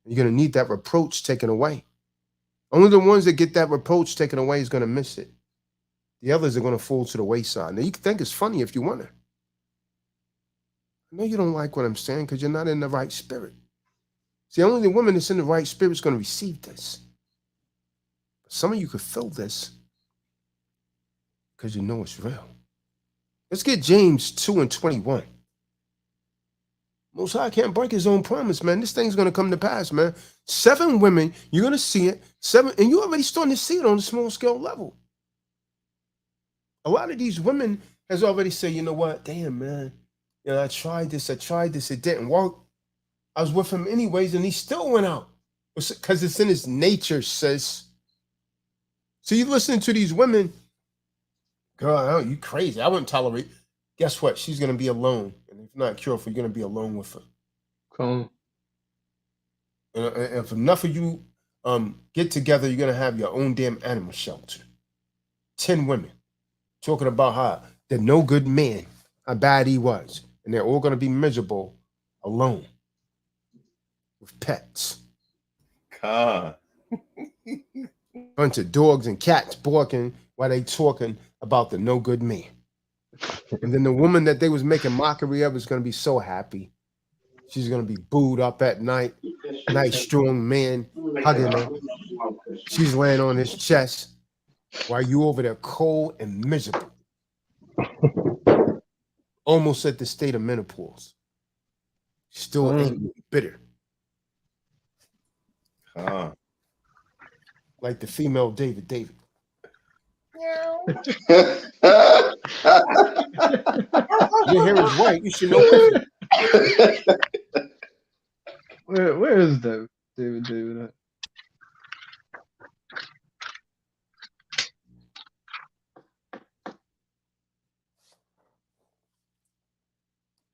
You're going to need that reproach taken away. Only the ones that get that reproach taken away is going to miss it. The others are going to fall to the wayside. Now, you can think it's funny if you want to. I know you don't like what I'm saying because you're not in the right spirit. See, only the woman that's in the right spirit is going to receive this. Some of you could feel this because you know it's real. Let's get James 2:21. Most High can't break his own promise, man. This thing's going to come to pass, man. 7 women, you're going to see it. 7, and you're already starting to see it on a small scale level. A lot of these women has already said, you know what? Damn, man. You know, I tried this, it didn't work. I was with him anyways, and he still went out. Because it's in his nature, sis. So you listening to these women, girl, you crazy. I wouldn't tolerate. Guess what? She's going to be alone. And if not careful, you're going to be alone with her. Come. And if enough of you get together, you're going to have your own damn animal shelter. 10 women talking about how they're no good man, how bad he was. And they're all going to be miserable alone with pets. God. Bunch of dogs and cats barking while they talking about the no good man. And then the woman that they was making mockery of is going to be so happy. She's going to be booed up at night. Nice, strong man hugging her. She's laying on his chest while you over there cold and miserable. Almost at the state of menopause. Still angry, bitter. Like the female David. Your hair is white. You should know better. Where is that David at?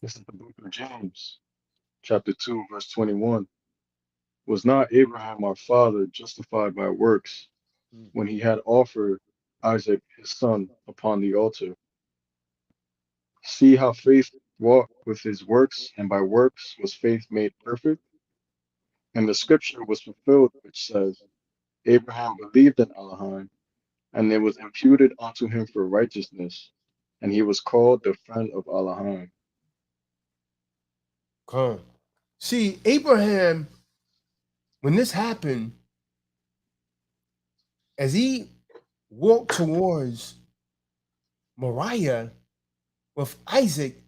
This is the book of James, chapter 2, verse 21. Was not Abraham our father justified by works when he had offered Isaac his son upon the altar? See how faith wrought with his works, and by works was faith made perfect. And the scripture was fulfilled, which says, Abraham believed in Elohim, and it was imputed unto him for righteousness, and he was called the friend of Elohim. See, Abraham, when this happened, as he walked towards Moriah with Isaac,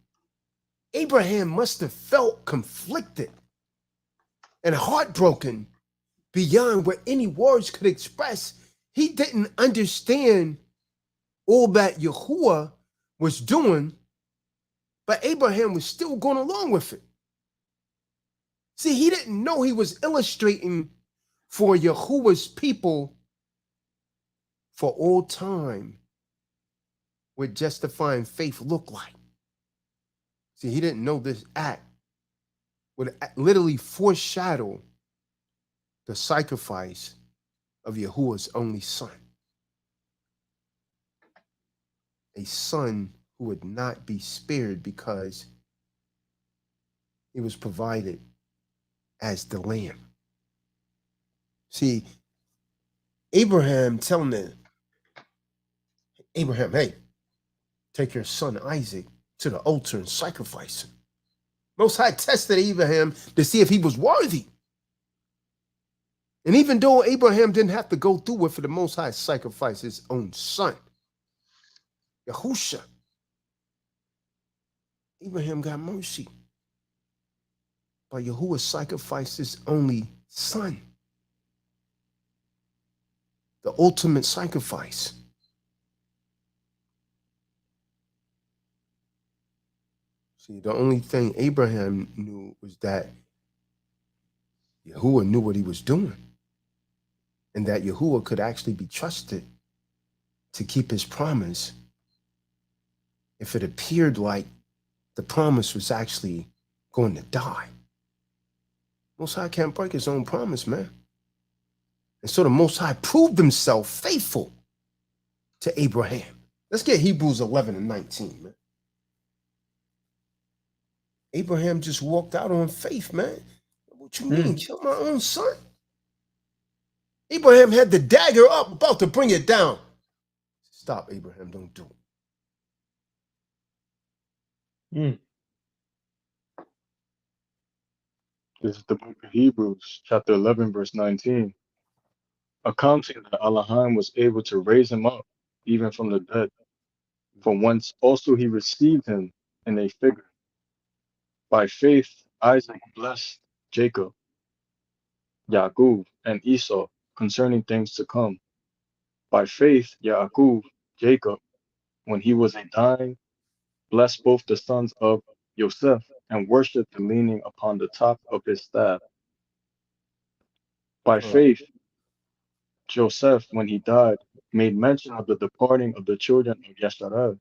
Abraham must have felt conflicted and heartbroken beyond what any words could express. He didn't understand all that Yahuwah was doing, but Abraham was still going along with it. See, he didn't know he was illustrating for Yahuwah's people for all time what justifying faith looked like. See, he didn't know this act would literally foreshadow the sacrifice of Yahuwah's only son. A son who would not be spared because he was provided as the lamb. See, Abraham telling them, Abraham, hey, take your son Isaac to the altar and sacrifice him. Most High tested Abraham to see if he was worthy. And even though Abraham didn't have to go through with it, the Most High sacrificed his own son, Yahusha. Abraham got mercy. But Yahuwah sacrificed his only son. The ultimate sacrifice. See, the only thing Abraham knew was that Yahuwah knew what he was doing. And that Yahuwah could actually be trusted to keep his promise if it appeared like the promise was actually going to die. Most High can't break his own promise, man. And so the Most High proved himself faithful to Abraham. Let's get Hebrews 11 and 19, man. Abraham just walked out on faith, man. What you mean? Kill my own son? Abraham had the dagger up, about to bring it down. Stop, Abraham. Don't do it. This is the book of Hebrews, chapter 11, verse 19. Accounting that Elohim was able to raise him up, even from the dead, from whence also he received him in a figure. By faith, Isaac blessed Jacob, Yaakov, and Esau concerning things to come. By faith, Yaakov, Jacob, when he was a dying, blessed both the sons of Joseph and worshipped the leaning upon the top of his staff. By faith, Joseph, when he died, made mention of the departing of the children of Yasharal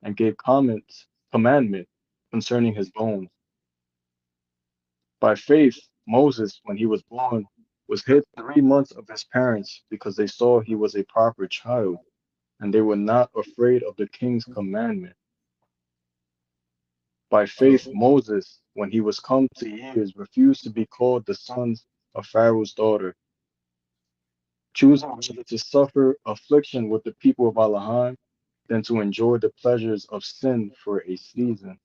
and gave commandment concerning his bones. By faith, Moses, when he was born, was hid 3 months of his parents because they saw he was a proper child, and they were not afraid of the king's commandment. By faith, Moses, when he was come to years, refused to be called the son of Pharaoh's daughter, choosing rather to suffer affliction with the people of Elohim than to enjoy the pleasures of sin for a season.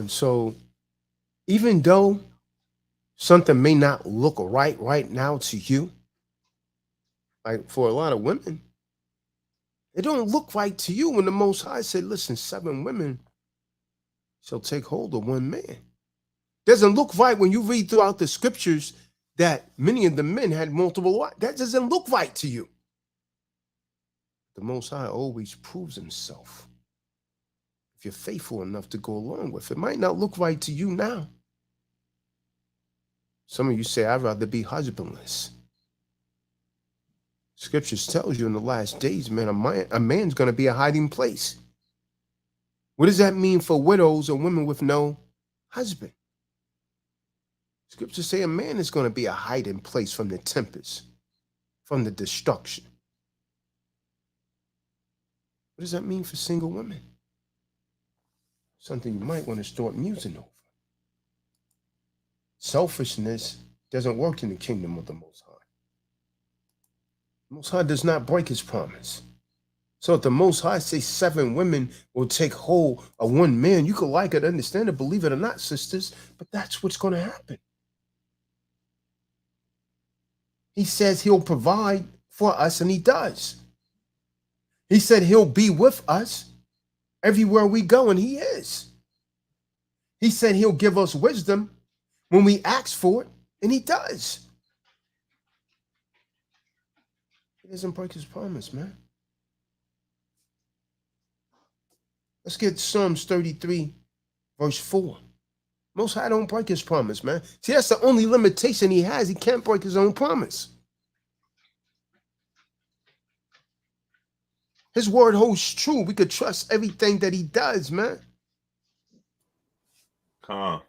So even though something may not look right now to you, like for a lot of women, it don't look right to you when the Most High said, listen, 7 women shall take hold of 1 man. Doesn't look right when you read throughout the scriptures that many of the men had multiple wives. That doesn't look right to you. The Most High always proves himself if you're faithful enough to go along with it. It might not look right to you now. Some of you say, I'd rather be husbandless. Scriptures tells you in the last days, man, a man's going to be a hiding place. What does that mean for widows or women with no husband? Scriptures say a man is going to be a hiding place from the tempest, from the destruction. What does that mean for single women? Something you might want to start musing over. Selfishness doesn't work in the kingdom of the Most High. The Most High does not break his promise. So if the Most High says 7 women will take hold of 1 man, you could like it, understand it, believe it or not, sisters, but that's what's going to happen. He says he'll provide for us, and he does. He said he'll be with us everywhere we go, and he is. He said he'll give us wisdom when we ask for it, and he does. He doesn't break his promise, man. Let's get Psalms 33, verse 4. Most High don't break his promise, man. See, that's the only limitation he has. He can't break his own promise. His word holds true. We could trust everything that he does, man. Come.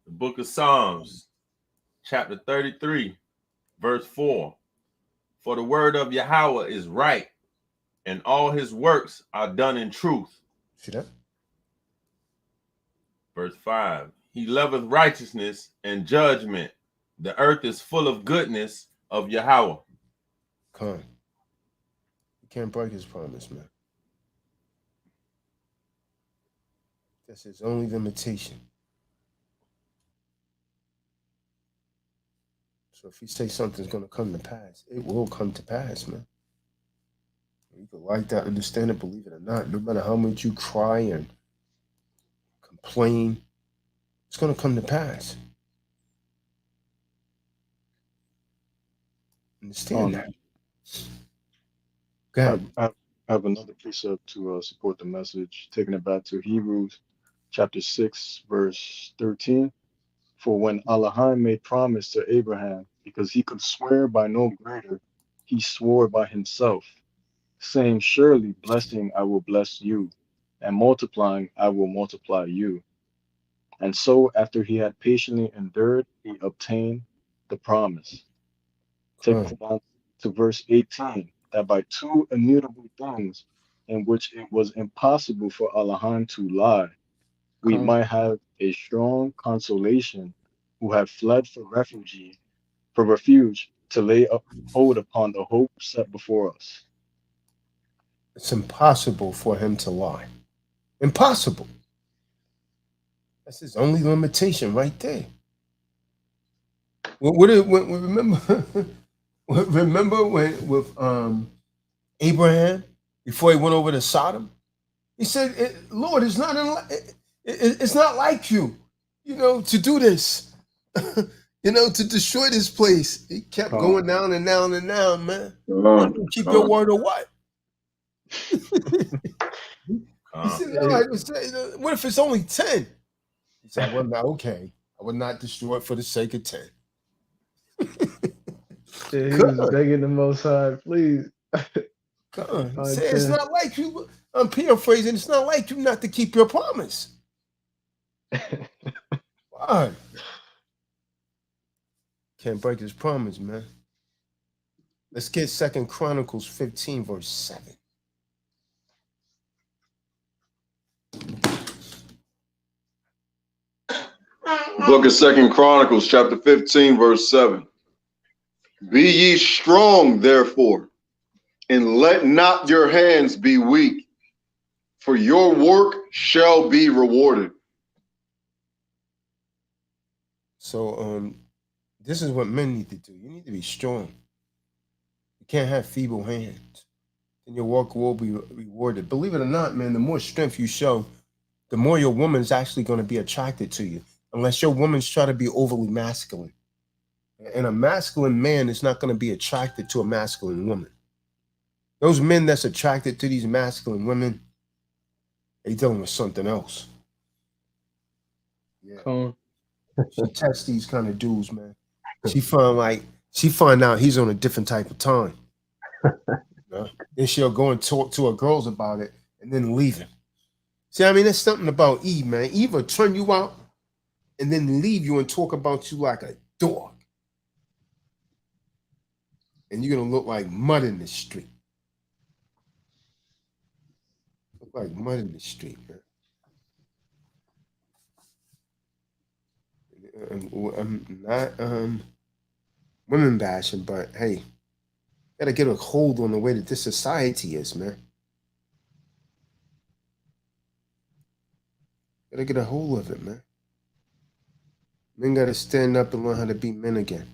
The book of Psalms, chapter 33, verse 4. For the word of Yahweh is right, and all his works are done in truth. See that? Verse 5. He loveth righteousness and judgment. The earth is full of goodness of Yahweh. Come. He can't break his promise, man. That's his only limitation. So if he says something's going to come to pass, it will come to pass, man. You can like that, understand it, believe it or not. No matter how much you cry and complain, it's going to come to pass. Understand that. Go ahead. I have another precept to support the message, taking it back to Hebrews chapter 6, verse 13. For when Elohim made promise to Abraham, because he could swear by no greater, he swore by himself, saying, surely blessing I will bless you, and multiplying I will multiply you. And so after he had patiently endured, he obtained the promise. Take it down to verse 18, that by two immutable things in which it was impossible for Allahan to lie, we might have a strong consolation who have fled for refuge to lay up hold upon the hope set before us. It's impossible for him to lie. Impossible. That's his only limitation right there. Remember, remember when with Abraham before he went over to Sodom, he said, "Lord, it's not like you, to do this, to destroy this place." He kept going down and down and down, man. Keep your word or what? He said, "No, what if it's only 10?" He said, "Well, not okay. I would not destroy it for the sake of 10." Yeah, he was begging the Most High, please. Say, it's not like you. I'm paraphrasing. It's not like you not to keep your promise. Why? Can't break his promise, man. Let's get 2 Chronicles 15, verse 7. Book of 2 Chronicles, chapter 15, verse 7. Be ye strong, therefore, and let not your hands be weak, for your work shall be rewarded. So, this is what men need to do. You need to be strong. You can't have feeble hands, and your work will be rewarded. Believe it or not, man, the more strength you show, the more your woman's actually going to be attracted to you, unless your woman's try to be overly masculine. And a masculine man is not going to be attracted to a masculine woman. Those men that's attracted to these masculine women, they dealing with something else. Yeah. She tests these kind of dudes, man. She find out he's on a different type of time. Then she'll go and talk to her girls about it and then leave him. See, I mean, there's something about Eve, man. Eve will turn you out and then leave you and talk about you like a dog. And you're going to look like mud in the street. Look like mud in the street, man. I'm not women bashing, but hey, gotta get a hold on the way that this society is, man. Gotta get a hold of it, man. Men gotta stand up and learn how to be men again.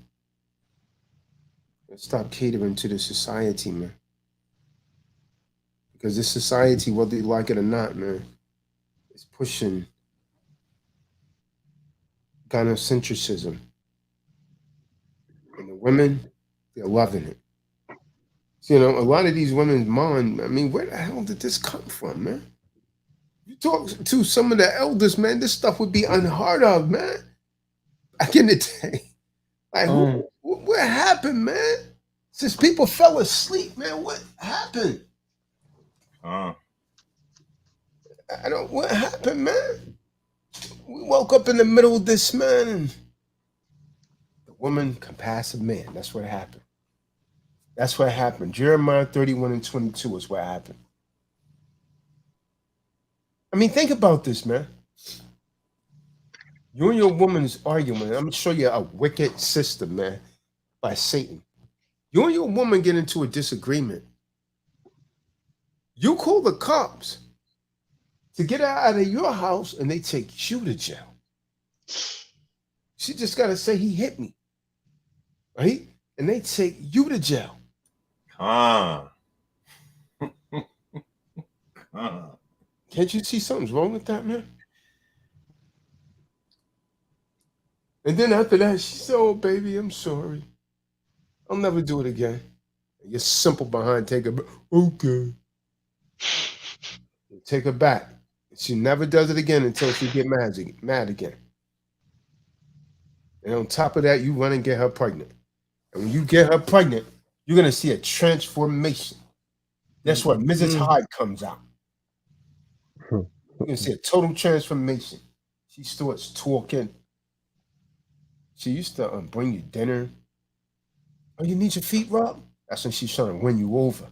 Stop catering to the society, man. Because this society, whether you like it or not, man, is pushing gynocentrism. And the women, they're loving it. So, a lot of these women's mind, I mean, where the hell did this come from, man? You talk to some of the elders, man, this stuff would be unheard of, man. Back in the day. Like, what happened, man? Since people fell asleep, man, what happened? What happened, man? We woke up in the middle of this, man, and the woman compassive man. That's what happened. That's what happened. Jeremiah 31 and 22 is what happened. I mean, think about this, man. You and your woman's arguing. I'm going to show you a wicked system, man, by Satan. You and your woman get into a disagreement. You call the cops to get her out of your house, and they take you to jail. She just got to say, he hit me. Right? And they take you to jail. Can't you see something's wrong with that, man? And then after that, she said, "Oh, baby, I'm sorry. I'll never do it again." And you're simple behind, take her back. Okay. Take her back. She never does it again until she get mad again. And on top of that, you run and get her pregnant. And when you get her pregnant, you're going to see a transformation. That's where Mrs. Hyde comes out. You're going to see a total transformation. She starts talking. She used to bring you dinner. Oh, you need your feet rubbed? That's when she's trying to win you over.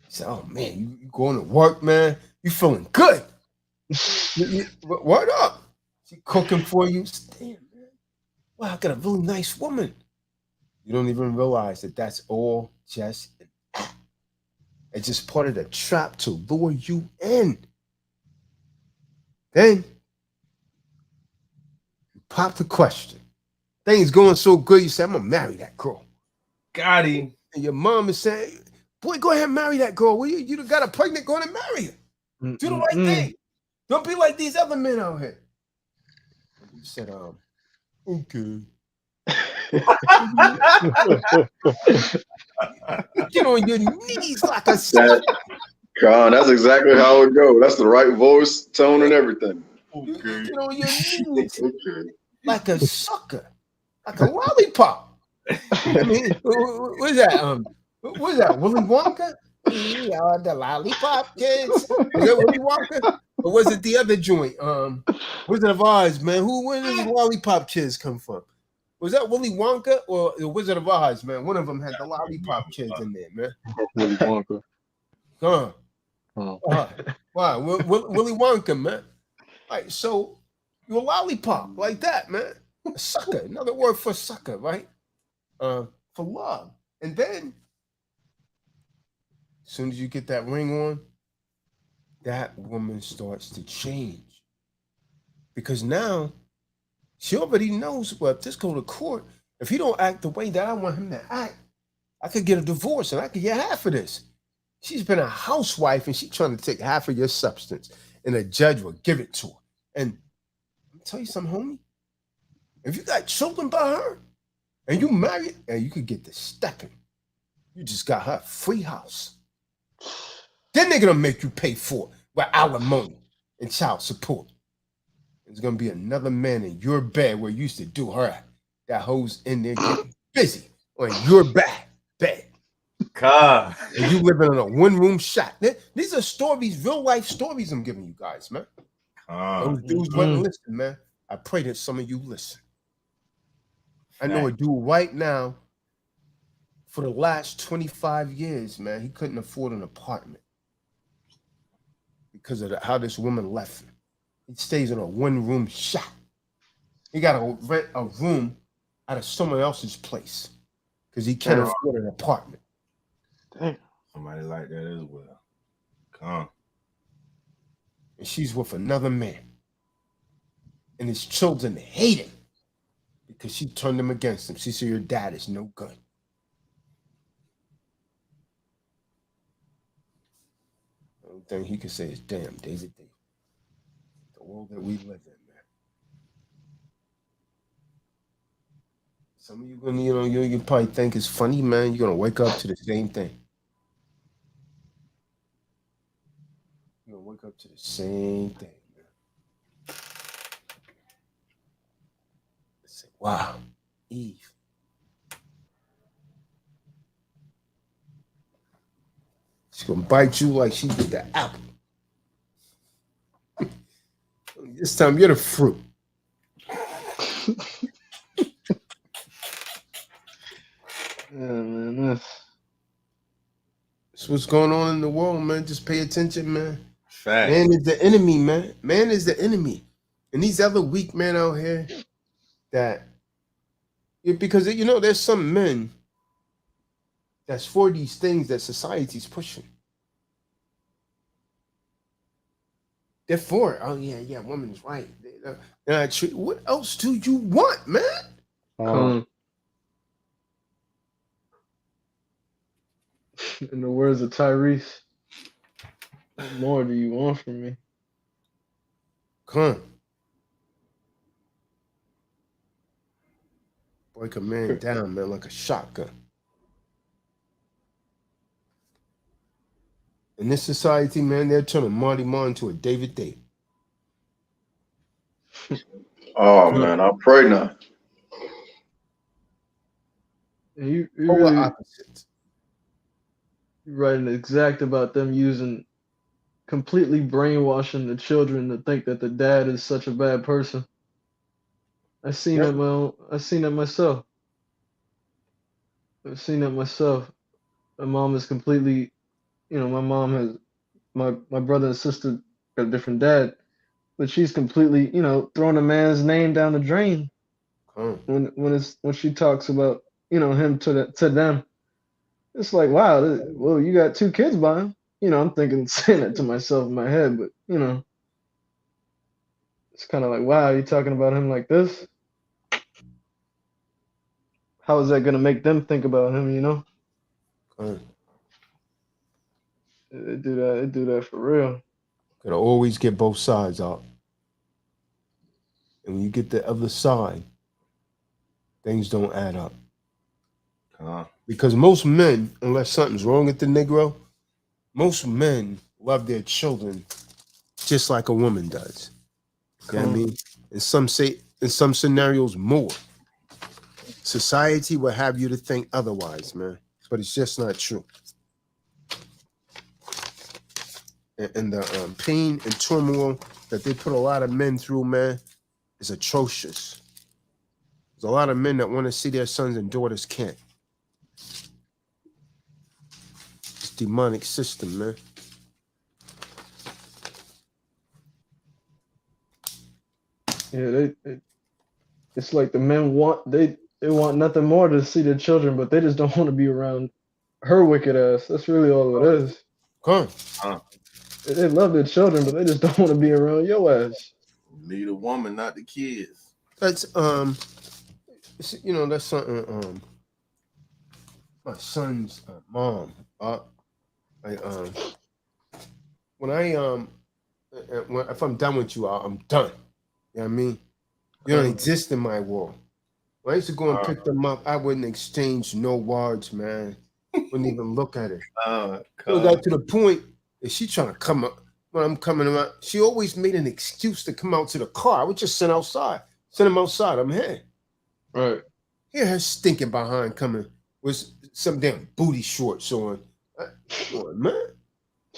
She said, oh, man, you going to work, man. You feeling good. Word up. She cooking for you. Damn, man. Wow, I got a really nice woman. You don't even realize that that's all just an act. It's just part of the trap to lure you in. Then you pop the question. Things going so good, you say, I'm gonna marry that girl. Got him. And your mom is saying, boy, go ahead and marry that girl. Well, you got a pregnant, go and marry her. Do the right thing. Don't be like these other men out here. You said, okay. Get on your knees like a sucker. Con, that's exactly how it goes. That's the right voice, tone, and everything. You get on your knees like a sucker, like a lollipop. I mean, what's that? What's that? Willy Wonka? Yeah, the lollipop kids. Was that Willy Wonka? Or was it the other joint? Wizard of Oz, man. Where did the lollipop kids come from? Was that Willy Wonka or the Wizard of Oz, man? One of them had the lollipop kids in there, man. Willy Wonka. Wow, Willy Wonka, man. Right, so you're a lollipop like that, man. A sucker, another word for sucker, right? For love. And then, as soon as you get that ring on, that woman starts to change. Because now, she already knows, well, if this go to court, if he don't act the way that I want him to act, I could get a divorce and I could get half of this. She's been a housewife and she's trying to take half of your substance, and a judge will give it to her. And I'll tell you something, homie. If you got children by her and you married, and you could get the stepping. You just got her free house. Then they're gonna make you pay for it with alimony and child support. There's gonna be another man in your bed where you used to do her at. That hoe's in there getting busy on your bed. God. And you living in a one-room shack. These are stories, real life stories I'm giving you guys, man. Those dudes wouldn't listen, man. I pray that some of you listen. I know a dude right now, for the last 25 years, man, he couldn't afford an apartment because of how this woman left him. He stays in a one-room shack. He got to rent a room out of someone else's place because he can't afford an apartment. Damn. Somebody like that as well. Come. And she's with another man. And his children hate him because she turned them against him. She said, your dad is no good. The only thing he could say is, damn, David. The world that we live in, man. Some of you gonna, you probably think it's funny, man. You're gonna wake up to the same thing. You're gonna wake up to the same thing, man. Say, wow, Eve. She's gonna bite you like she did the apple. This time you're the fruit. Yeah, man. That's what's going on in the world, man. Just pay attention, man. Fact. Man is the enemy, man. Man is the enemy. And these other weak men out here that, because, there's some men that's for these things that society's pushing. They're for it. Oh, yeah, woman is right. What else do you want, man? In the words of Tyrese, what more do you want from me? Come. Break a man down, man, like a shotgun. In this society, man, they're turning Marty Marr into a David Day. Oh, man, I pray not. You Polar really, opposites. you're writing exact about them using, completely brainwashing the children to think that the dad is such a bad person. I seen Yep. that I seen that myself. I've seen that myself. My mom is completely, my mom has my brother and sister got a different dad, but she's completely, throwing a man's name down the drain when she talks about, him to them. It's like, wow, well, you got 2 kids by him. I'm thinking saying that to myself in my head, but it's kind of like, wow, you talking about him like this? How is that gonna make them think about him? They do that. They do that for real. Gotta always get both sides out. And when you get the other side, things don't add up. Because most men, unless something's wrong with the Negro, most men love their children just like a woman does. You know what I mean? In some scenarios, more. Society will have you to think otherwise, man. But it's just not true. And the pain and turmoil that they put a lot of men through, man, is atrocious. There's a lot of men that want to see their sons and daughters can't. It's a demonic system, man. Yeah, it's like the men they want nothing more to see their children, but they just don't want to be around her wicked ass. That's really all it is. They love their children, but they just don't want to be around your ass. Need a woman, not the kids. That's that's something my son's mom. If I'm done with you, I'm done. You know what I mean? You don't exist in my world. When I used to go and pick them up, I wouldn't exchange no words, man. Wouldn't even look at it. It got to the point that she trying to come up when I'm coming around. She always made an excuse to come out to the car. I would just send him outside. I'm here. Right. Hear her stinking behind coming with some damn booty shorts on. Come on, man.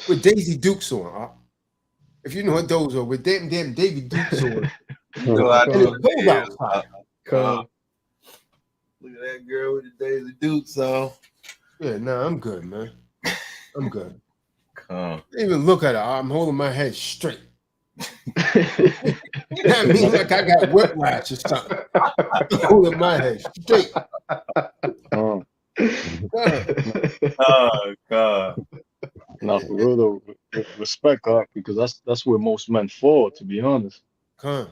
With Daisy Dukes on. If you know what those are, with damn Davy Dukes on. And it's cold outside. Look at that girl with the Daisy Dukes on. Yeah, I'm good, man. I'm good. Don't even look at her. I'm holding my head straight. That means like I got whiplash or something. I'm holding my head straight. Oh God. Now for real though, respect God, because that's where most men fall, to be honest. Yep.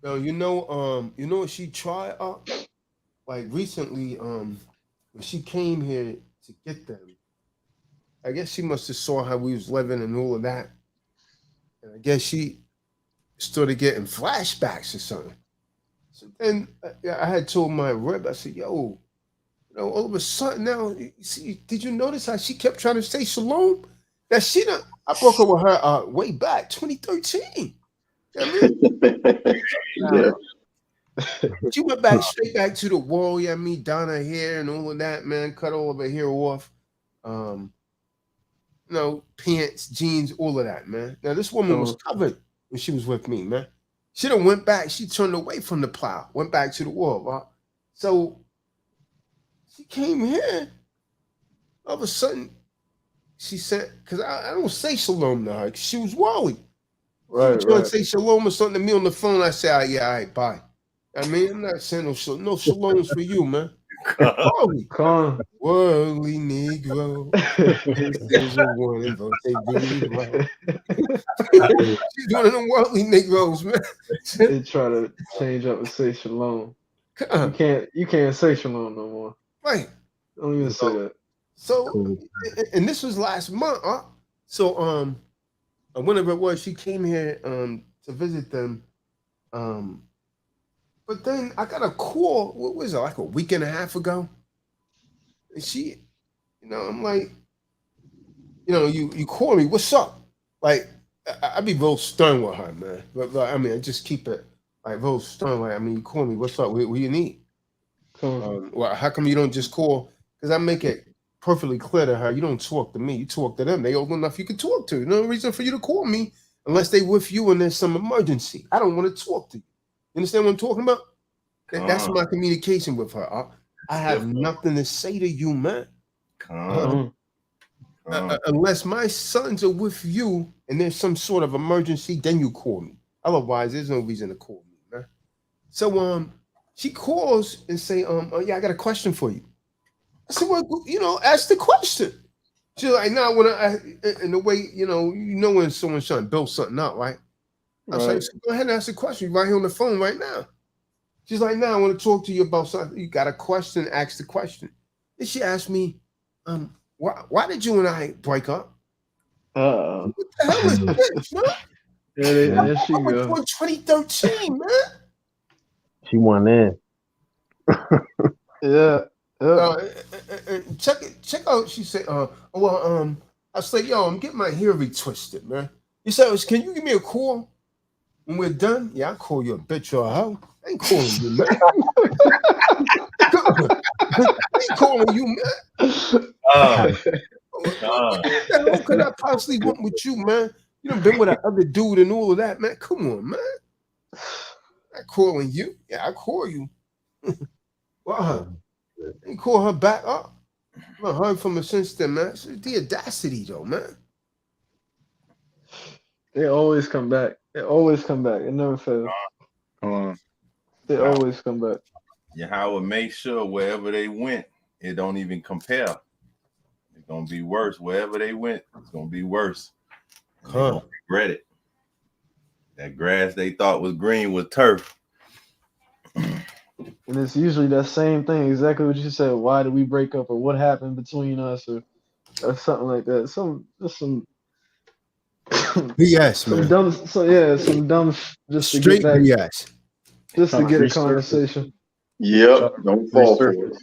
Now you know what she tried like recently, when she came here to get them. I guess she must have saw how we was living and all of that. And I guess she started getting flashbacks or something. So then I had told my rep, I said, yo, all of a sudden now, you see, did you notice how she kept trying to say shalom? That I broke up with her way back, 2013. You know what I mean? She went straight back to the wall, you know what I mean? Down her hair and all of that, man. Cut all of her hair off. Pants, jeans, all of that, man. Now, this woman was covered when she was with me, man. She done went back. She turned away from the plow, went back to the wall. So she came here. All of a sudden, she said, because I don't say shalom to her, because she was worried. Right. She trying to say shalom or something to me on the phone. I say, all right, bye. I mean, I'm not saying no shaloms for you, man. Worldly Negro. She's one of them worldly Negroes, man. They try to change up and say shalom. You can't say shalom no more. Right. Don't even say that. So, and this was last month. So, whenever it was, she came here to visit them. But then I got a call. What was it, like a week and a half ago? And she, I'm like, you call me. What's up? Like, I be real stern with her, man. But I mean, I just keep it like real stern. Like, I mean, you call me. What's up? What you need? Well, how come you don't just call? Because I make it perfectly clear to her. You don't talk to me. You talk to them. They old enough you can talk to. No reason for you to call me unless they with you and there's some emergency. I don't want to talk to you. You understand what I'm talking about? That's my communication with her. I have nothing to say to you, man. Unless my sons are with you and there's some sort of emergency, then you call me. Otherwise, there's no reason to call me, man. So she calls and say, oh, yeah, I got a question for you. I said, well, ask the question. She's like, nah, in the way, when someone's trying to build something out, right? I was like, so go ahead and ask the question. You're right here on the phone right now. She's like, nah, I want to talk to you about something. You got a question, ask the question. And she asked me, why did you and I break up? What the hell is this, man? There she goes. 2013, man. She went in. Check out. She said, I was like, yo, I'm getting my hair retwisted, man. He said, can you give me a call when we're done? Yeah, I'll call you a bitch or a hoe. I ain't calling you, man. I ain't calling you, man. What the hell could I possibly want with you, man? You done been with that other dude and all of that, man. Come on, man. I'm calling you. Yeah, I call you. Wow. I ain't call her back up. I heard from her since then, man. It's the audacity, though, man. They always come back. They always come back. It never fails. They always come back. Yahweh make sure wherever they went, it don't even compare. It's gonna be worse. Wherever they went, it's gonna be worse. They gonna regret it. That grass they thought was green was turf. And it's usually that same thing, exactly what you said. Why did we break up, or what happened between us, or something like that. Some BS, man. Some dumb just straight to get back, BS. Just to get a conversation. Yep, don't fall for it.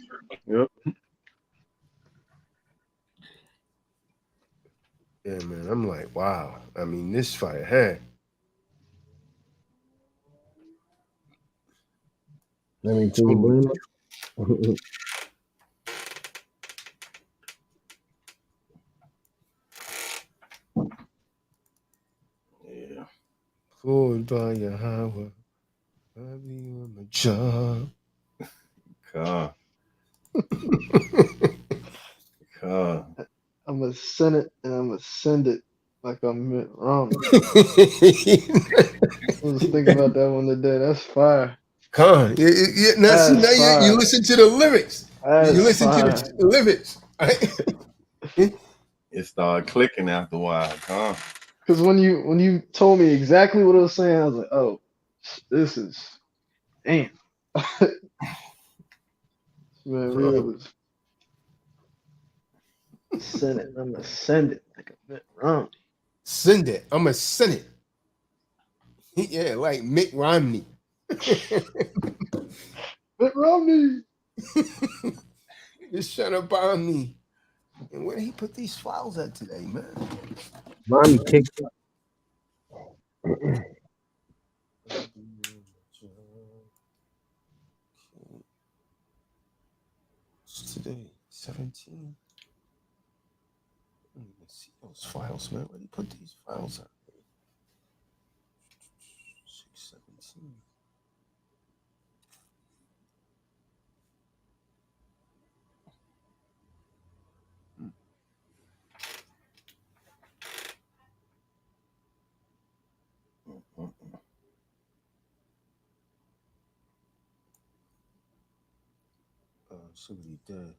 Yep. Yeah, man. I'm like, wow. I mean, this fire had. Let me tell you, Yeah. Called by Yahweh. I'll be on the job. I'm gonna send it and I'm gonna send it like I'm Mitt Romney. I was thinking about that one today. That's fire. Now you listen to the lyrics. You listen to the lyrics. It started clicking after a while, Because when you told me exactly what I was saying, I was like, oh, this is damn. Man, really was send it. I'm gonna send it like a Mitt Romney. Send it. I'm gonna send it. Yeah, like Mitt Romney. Mitt Romney. Just trying to bomb me. And where did he put these files at today, man? Mommy kicked up. What's today? 17. I don't even see those files, man. Where did he put these files at? 617. Somebody dead.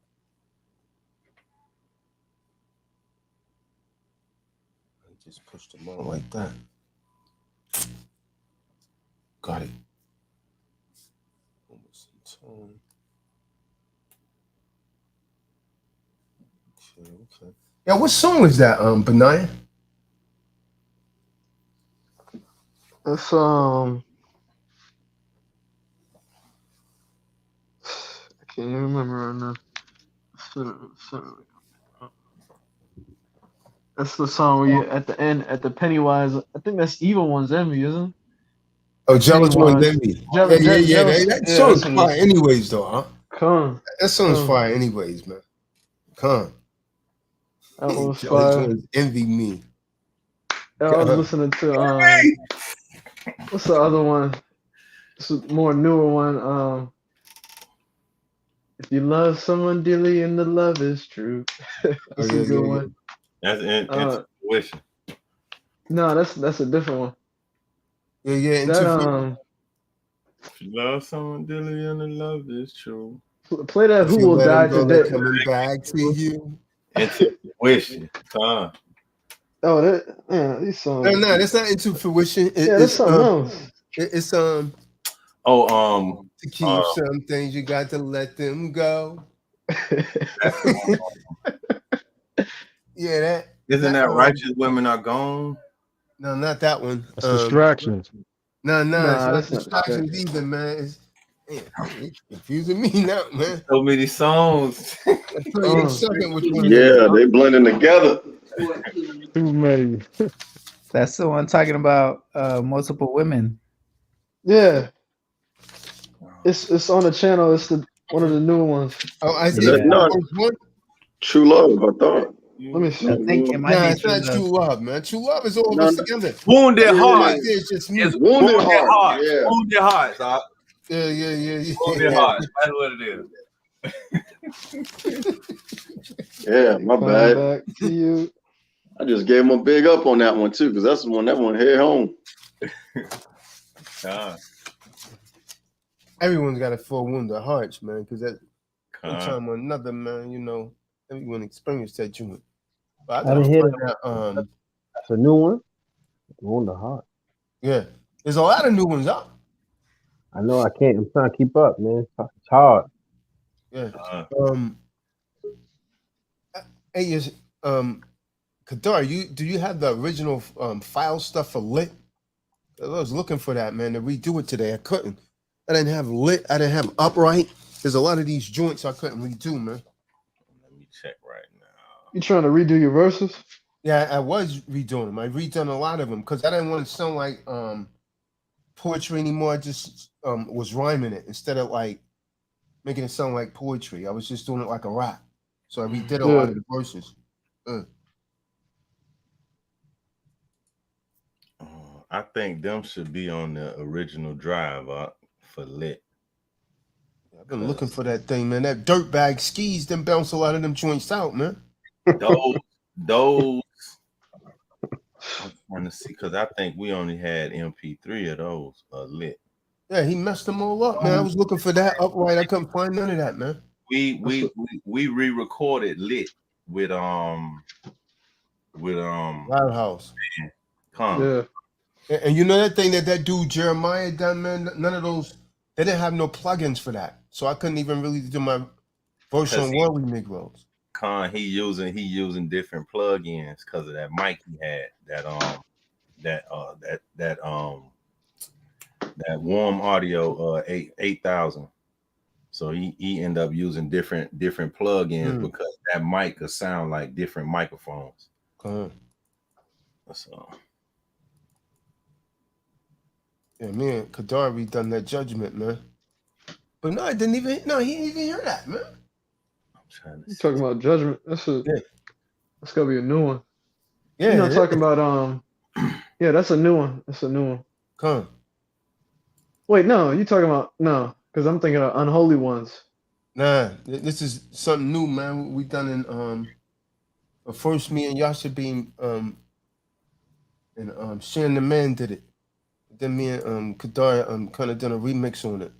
I just pushed them on like that. Got it. Almost in tone. Okay. Yeah, what song is that, Benaiah? That's I can't even remember right now. That's the song where you at the end, at the Pennywise. I think that's Evil One's Envy, isn't it? Oh, Jealous One's Envy. Yeah. That song's fire anyways, though, huh? That song's fire anyways, man. That was Jealous fire. Ones envy me. I was listening to what's the other one? It's a more newer one. If you love someone dearly and the love is true. That's a good one. That's intuition. No, that's a different one. Yeah. That If you love someone dearly and the love is true. play that. If Who you will let die them go, they're today? coming back to you. Intuition. Oh, that yeah. These songs. No, that's not into fruition. Yeah, that's something else. It's to keep some things you got to let them go. Yeah, that isn't that righteous women are gone? No, not that one. That's distractions. No, Nah, it's that's not not distractions either, man. It's confusing me now, man. So many songs. I'll tell you in a second which one. Yeah, they blending together. Too many. That's the one talking about multiple women. Yeah. It's on the channel. It's one of the new ones. Oh, I see. No, True Love, I thought. Let me see. I think it might be it's not True Love, man. True Love is all of us together. Wounded Heart. It's just me. It's Wounded Heart. Yeah. Wounded Heart, dog. Yeah. Wounded Heart. That's what it is. Yeah, my bad. Back to you. I just gave him a big up on that one too, because that's the one that one hit home. Everyone's got a full wounded hearts, man, because that one time or another, man, everyone experienced that joint. But I didn't hear that. That's a new one. Wounded Heart. Yeah, there's a lot of new ones out. I know I can't. I'm trying to keep up, man. It's hard. Yeah. Hey, Kadar, do you have the original file stuff for Lit? I was looking for that, man, to redo it today. I couldn't. I didn't have Lit. I didn't have Upright. There's a lot of these joints I couldn't redo, man. Let me check right now. You trying to redo your verses? Yeah, I was redoing them. I redone a lot of them because I didn't want to sound like poetry anymore. I just was rhyming it instead of like making it sound like poetry. I was just doing it like a rap. So I redid a lot of the verses. I think them should be on the original drive for Lit. I've been looking for that thing, man. That dirtbag skis them bounce a lot of them joints out, man. Those. I'm trying to see because I think we only had MP3 of those Lit. Yeah, he messed them all up, man. I was looking for that Upright. I couldn't find none of that, man. We re-recorded Lit with Loud House. Yeah. And you know that thing that dude Jeremiah done, man. None of those. They didn't have no plugins for that, so I couldn't even really do my verse on Worldly Negroes. He using different plugins because of that mic he had that warm audio 8000. So he ended up using different plugins because that mic could sound like different microphones. So yeah, me and Kadar redone that Judgment, man. But no, he didn't even hear that, man. You talking about Judgment? That's gotta be a new one. Yeah, you're not talking about yeah, that's a new one. That's a new one. Wait, no, you talking about because I'm thinking of Unholy Ones. Nah, this is something new, man. We done in first me and Yasha Beam and Shan the Man did it. Then me and Kadar kind of done a remix on it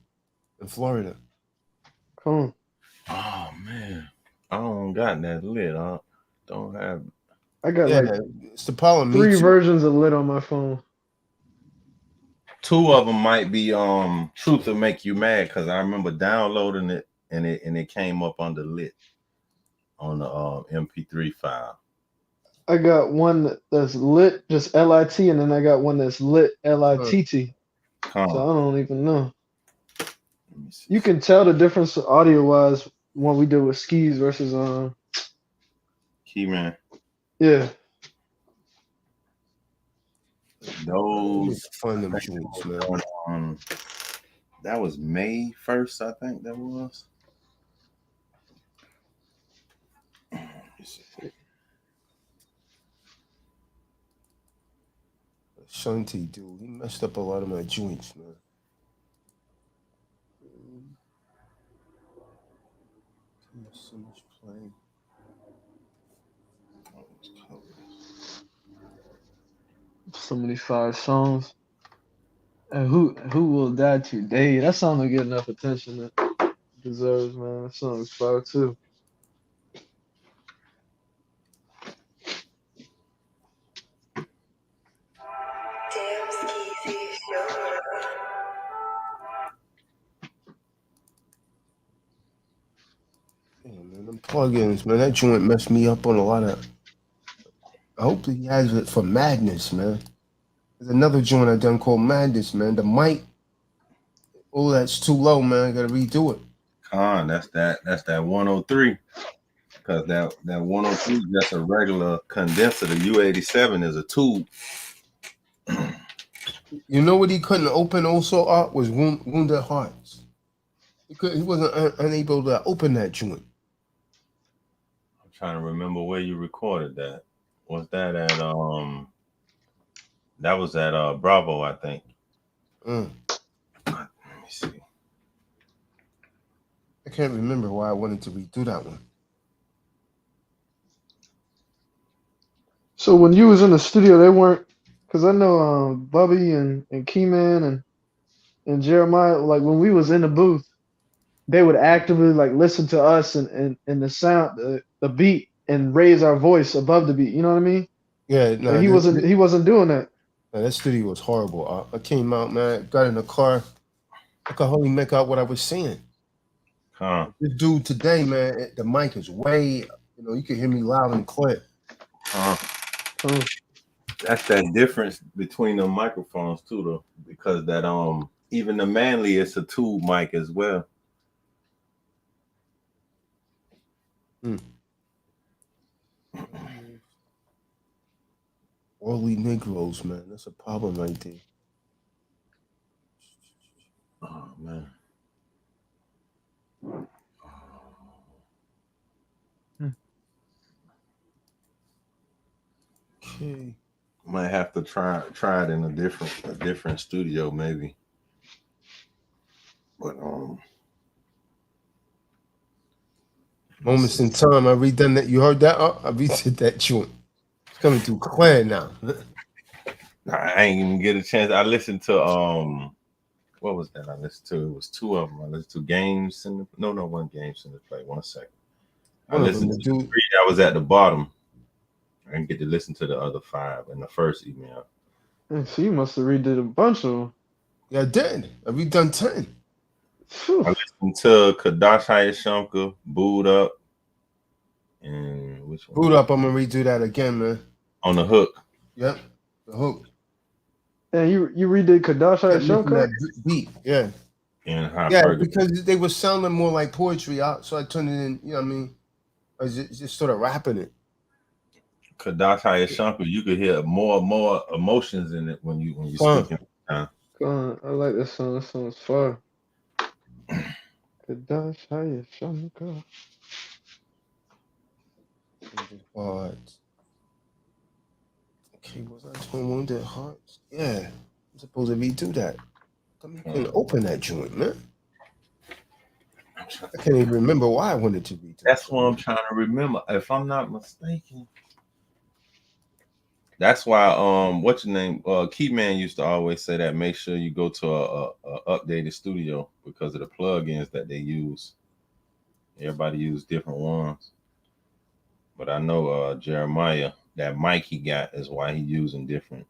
in Florida. Cool. Oh man, I don't got that Lit. I don't have. I got it's the problem. 3 versions of Lit on my phone. 2 of them might be Truth Will Make You Mad because I remember downloading it and it came up under Lit on the MP3 file. I got one that's Lit, just L-I-T, and then I got one that's Lit, L-I-T-T. So I don't even know. You can tell the difference audio-wise when we do with Skis versus Keyman. Yeah. Those find them joints, man. That was May 1st, I think that was. Shanti, dude, he messed up a lot of my joints, man. So much playing. So many fire songs. And who will die today? That song don't get enough attention that it deserves, man. That song is fire too. Yeah, man, them plugins, man, that joint messed me up on a lot of. I hope that he has it for Madness, man. There's another joint I done called Madness, man. The mic, oh, that's too low, man. I gotta redo it. Con, that's that 103. Because that 103 is just a regular condenser. The U87 is a tube. You know what he couldn't open also, Art, was Wounded Hearts. He wasn't unable to open that joint. I'm trying to remember where you recorded that. Was that at that was at Bravo, I think. Let me see. I can't remember why I wanted to redo that one. So when you was in the studio, they weren't, because I know Bubby and Keyman and Jeremiah, like when we was in the booth, they would actively like listen to us and the sound, the beat, and raise our voice above the beat. You know what I mean? Yeah, no, Like he wasn't doing that. That studio was horrible. I came out, man, got in the car. I could hardly make out what I was saying. This dude today, man, the mic is way, you can hear me loud and clear. That's that difference between the microphones too, though, because that even the Manly is a tube mic as well. Early Negroes, man, that's a problem right there. Oh man. Okay. Might have to try it in a different studio maybe. But Moments in Time, I redone that. You heard that? I redid that joint. It's coming through clear now. I ain't even get a chance. I listened to what was that I listened to? It was two of them. I listened to Games in the one Games in the Play. 1 second. I listened to 3 that was at the bottom. I didn't get to listen to the other 5 in the first email. So you must have redid a bunch of them. Yeah, I did. I redone 10. I listened to Kadash Hayashamka, Booed Up, and which one? Boot Up, I'm gonna redo that again, man. On the Hook. Yep, the Hook. Yeah, you redid Kadash Hayashamka? Beat, yeah. And yeah, because they were sounding more like poetry out, so I turned it in, you know what I mean? I was just sort of rapping it. Kadash Hayashamka, you could hear more emotions in it when you speaking. I like that song. That song's fire. Kadash Hayashamka. Hearts. Okay, was I doing Wounded Hearts? Yeah, I'm supposed to redo that. Come here and open that joint, man. I can't even remember why I wanted to redo. That's what I'm trying to remember. If I'm not mistaken. That's why what's your name? Keyman used to always say that make sure you go to a updated studio because of the plugins that they use. Everybody use different ones. But I know Jeremiah, that mic he got is why he using different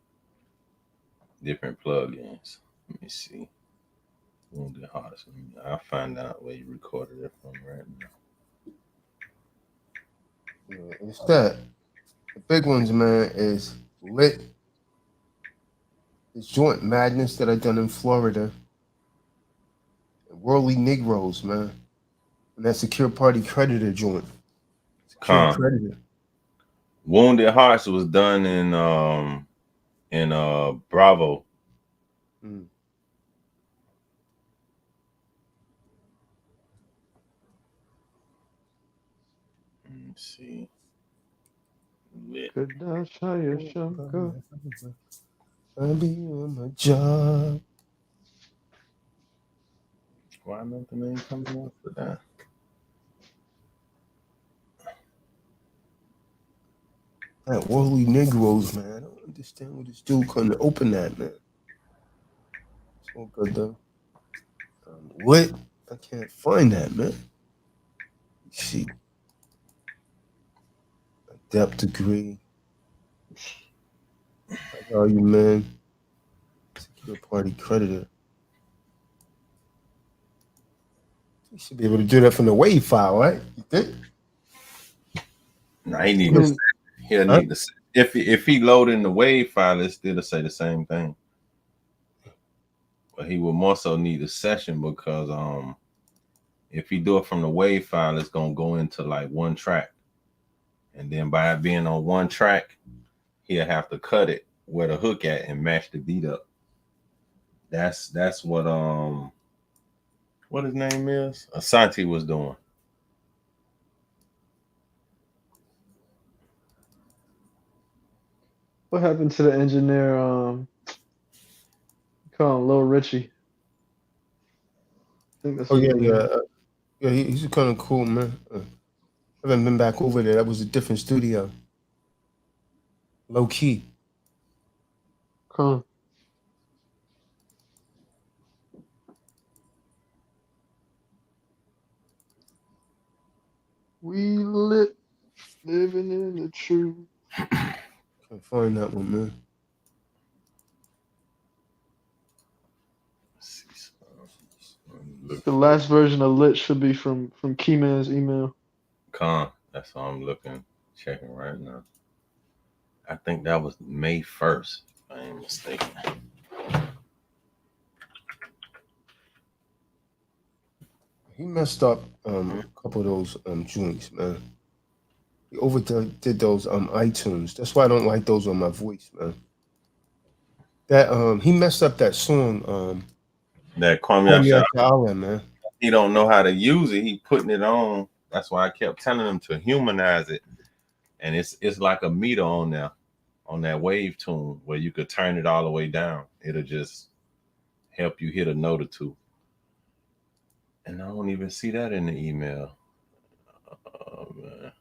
plugins. Let me see. Wounded Hearts. I'll find out where you recorded it from right now. It's that. The big ones, man, is Lit. This joint Madness that I done in Florida. And Worldly Negroes, man. And that Secure Party Creditor joint. Secure Creditor. Wounded Hearts was done in Bravo. Let's see. Lit. Kadash Hayashamka. I'll be on my job. Why nothing ain't coming up for that? That worldly Negroes, man. I don't understand what this dude couldn't open that, man. It's all good though. What? I can't find that, man. Let's see. A depth degree. How are you, man? Secure party creditor. You should be able to do that from the WAV file, right? You think? No, he need to. He'll need to. If he load in the WAV file, it's still to say the same thing. But he will more so need a session because if he do it from the WAV file, it's gonna go into like one track, and then by it being on one track, he'll have to cut it where the hook at and match the beat up. That's what his name is? Asante was doing. What happened to the engineer? Call him Lil Richie. I think that's yeah. He's kind of cool, man. I haven't been back over there. That was a different studio. Low key. Cool. We lit, living in the truth. Can't find that one, man. The last version of lit should be from Keyman's email. That's all I'm checking right now. I think that was May 1st, if I ain't mistaken. He messed up a couple of those joints, man. He overdid those iTunes. That's why I don't like those on my voice, man. That he messed up that song. That Kwame Island, man. He don't know how to use it. He putting it on. That's why I kept telling him to humanize it. And it's like a meter on there, on that wave tune where you could turn it all the way down. It'll just help you hit a note or two. And I don't even see that in the email. Oh, man.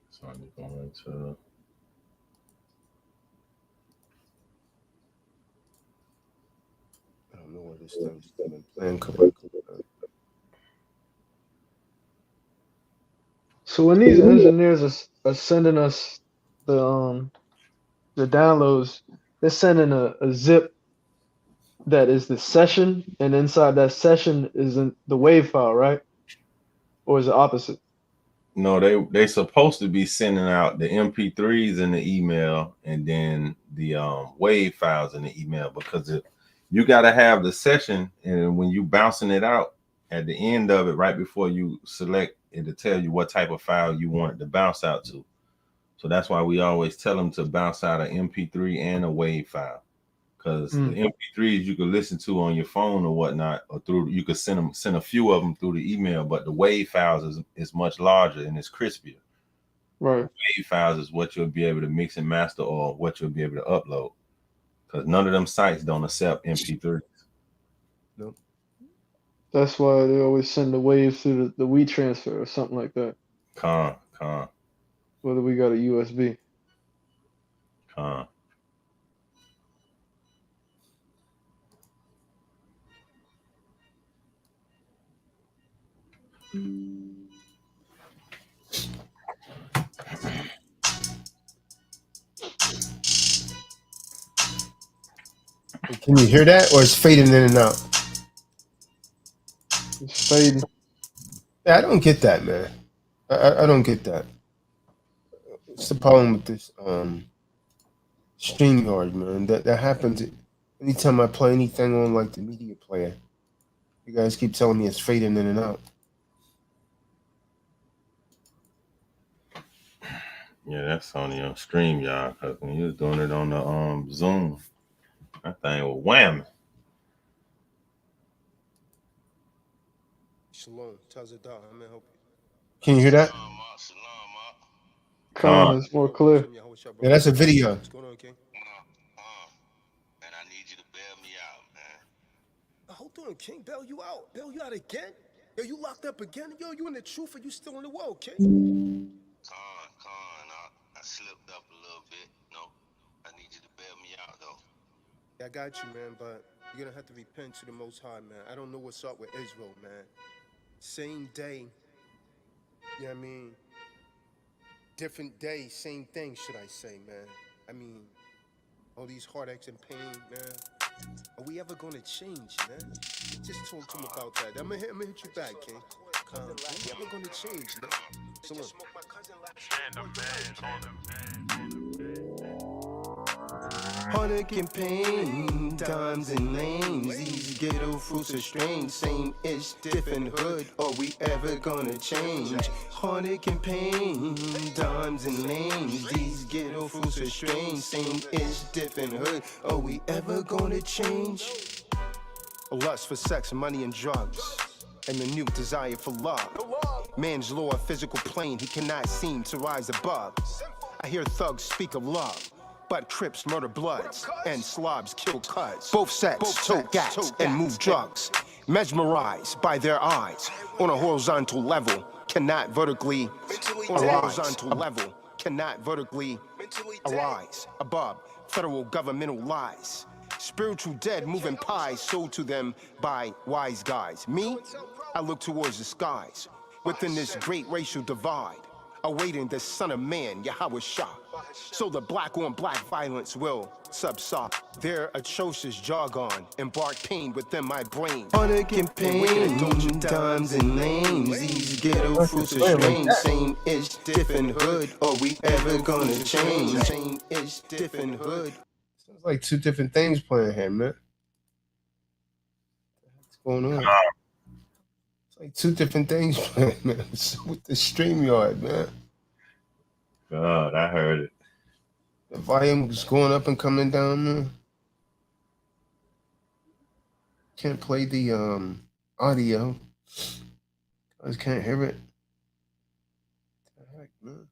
So I'm going to. I don't know where this thing's been playing correctly. So when these engineers are sending us the downloads, they're sending a zip that is the session, and inside that session is the WAV file, right? Or is it opposite? No, they supposed to be sending out the MP3s in the email and then the WAV files in the email, because you got to have the session, and when you bouncing it out at the end of it, right before you select, it'll tell you what type of file you want it to bounce out to. So that's why we always tell them to bounce out an MP3 and a WAV file, because the MP3s you can listen to on your phone or whatnot, or through you could send a few of them through the email, but the WAV files is much larger and it's crispier. Right. WAV files is what you'll be able to mix and master, or what you'll be able to upload, because none of them sites don't accept MP3s. Nope. That's why they always send the wave through the WeTransfer or something like that. Con. Whether we got a USB. Con. Can you hear that, or it's fading in and out? It's fading. Yeah, I don't get that, man. I don't get that. What's the problem with this StreamYard, man? That happens anytime I play anything on like the media player. You guys keep telling me it's fading in and out. Yeah, that's only on stream, y'all. Because when you was doing it on the Zoom, that thing was whamming. Shalom, Tazadaq, how may I help you? Can you hear that? Con is more clear. Yeah, that's a video. Man, I need you to bail me out, man. Hold on, King. Bail you out. Bail you out again? Yo, you locked up again? Yo, you in the truth or you still in the world, King? I slipped up a little bit. No, I need you to bail me out, though. Yeah, I got you, man, but you're gonna have to repent to the Most High, man. I don't know what's up with Israel, man. Same day, you know what I mean? Different day, same thing, should I say, man. I mean, all these heartaches and pain, man. Are we ever gonna change, man? Just talk to him about that. I'm gonna hit you back, King. Are we ever gonna change, man? So look. Heartache and pain, times and names. These ghetto fruits are strange. Same ish, different hood. Are we ever gonna change? Heartache and pain, times and names. These ghetto fruits are strange. Same ish, different hood. Are we ever gonna change? A lust for sex, money, and drugs. And the new desire for love. Man's lower physical plane, he cannot seem to rise above. I hear thugs speak of love. But Crips murder bloods, and slobs kill cuds. Both sets tote gats and move drugs. Mesmerized by their eyes, on a horizontal level, cannot vertically arise. Above federal governmental lies. Spiritual dead moving pies sold to them by wise guys. Me, I look towards the skies. Within this great racial divide, awaiting the Son of Man, Yahweh Shah. So the black on black violence will subside. Their atrocious jargon embark pain within my brain. Heartache and pain, times and names. These ghetto fruits are strange. Same ish, different hood. Are we ever gonna change? Same ish, different hood. Sounds like two different things playing here, man. What's going on? It's like two different things playing, man. What's up with the StreamYard, man? God, I heard it. The volume was going up and coming down, man. Can't play the audio. I just can't hear it. What the heck, man?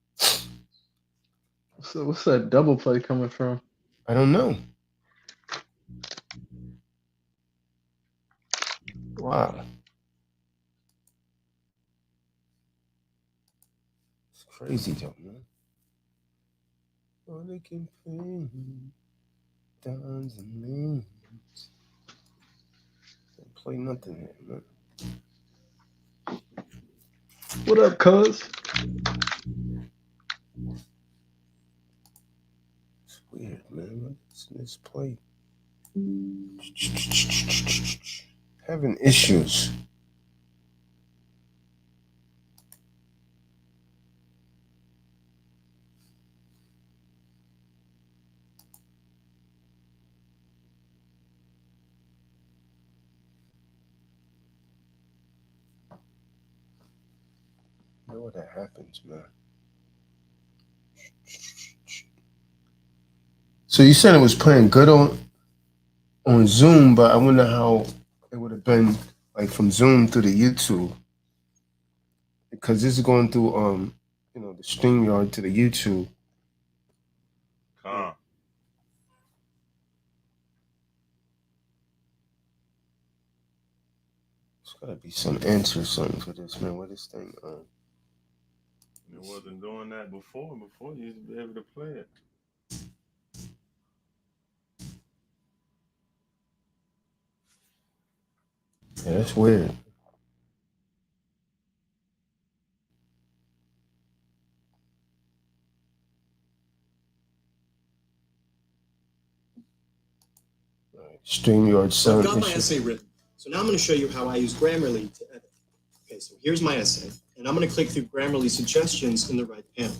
So what's that double play coming from? I don't know. Wow. It's crazy, though, man. Heartache and pain, downs and names. Can't play nothing here, man. What up, cuz? It's weird, man. Let's play. Having issues. You know what that happens, man. So you said it was playing good on Zoom, but I wonder how it would have been like from Zoom to the YouTube, because this is going through the StreamYard to the YouTube. Calm. There's gotta be some answer or something for this, man. What this thing? It wasn't doing that before. Before you used to be able to play it. Yeah, that's weird. StreamYard So I've got sound my issue. essay written. So now I'm going to show you how I use Grammarly to edit. Okay, so here's my essay, and I'm going to click through Grammarly suggestions in the right panel.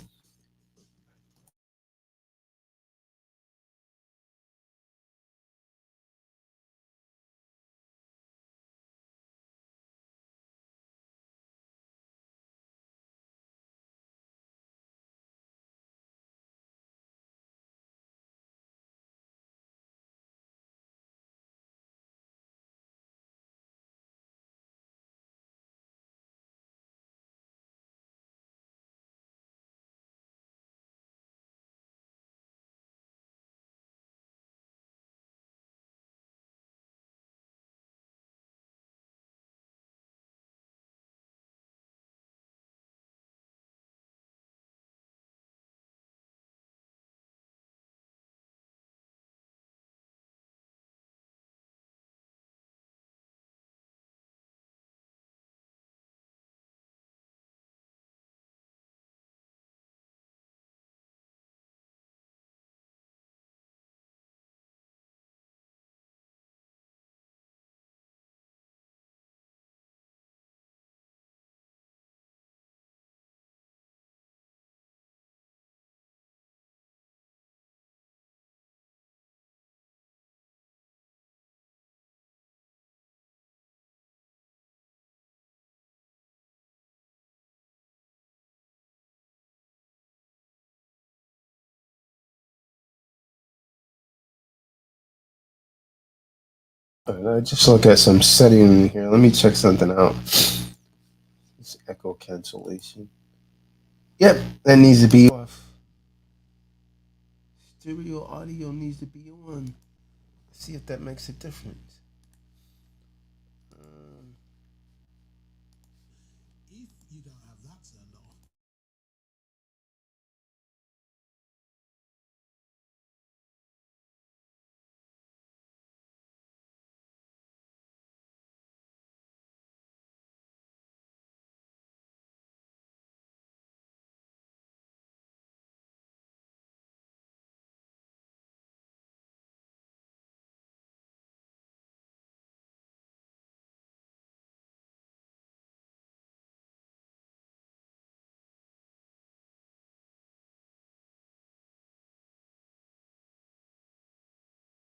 I just look at some setting here. Let me check something out. It's echo cancellation. Yep, that needs to be off. Stereo audio needs to be on. See if that makes a difference.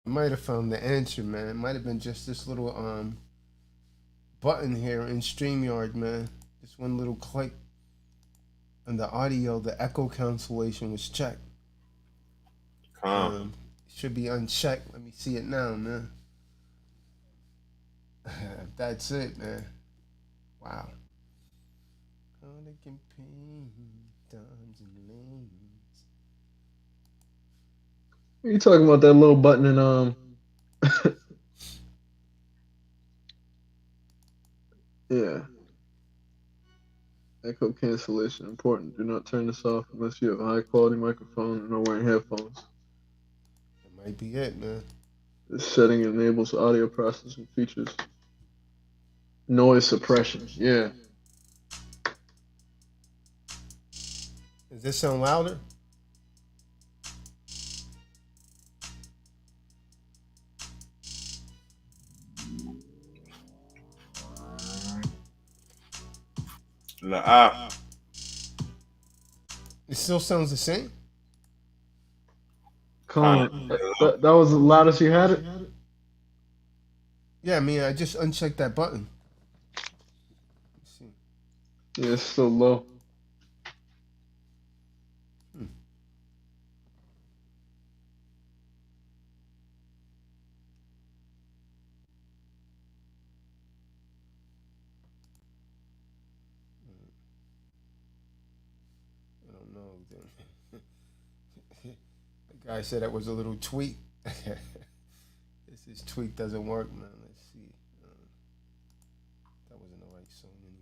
I might have found the answer, man. It might have been just this little button here in StreamYard, man. Just one little click on the audio. The echo cancellation was checked. It should be unchecked. Let me see it now, man. That's it, man. Wow. You talking about that little button in yeah. Echo cancellation important. Do not turn this off unless you have a high quality microphone and are wearing headphones. That might be it, man. This setting enables audio processing features. Noise suppression. Yeah. Does this sound louder? It still sounds the same? That was the loudest you had it? Yeah, I mean, I just unchecked that button. Let's see. Yeah, it's still low. I don't know. The guy said that was a little tweak. This tweak doesn't work, man. Let's see. That wasn't the right song anyways.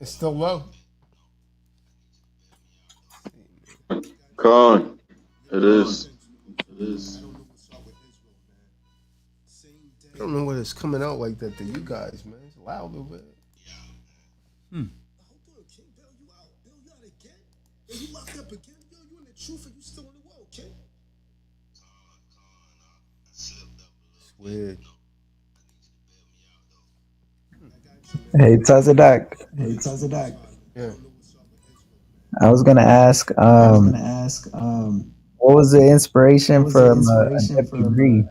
It's still low. Con, it is. It is. I don't know what it's coming out like that to you guys, man. It's loud a little bit. It's weird. Hey Tazadaq. Yeah. I was gonna ask, what was the inspiration from a degree?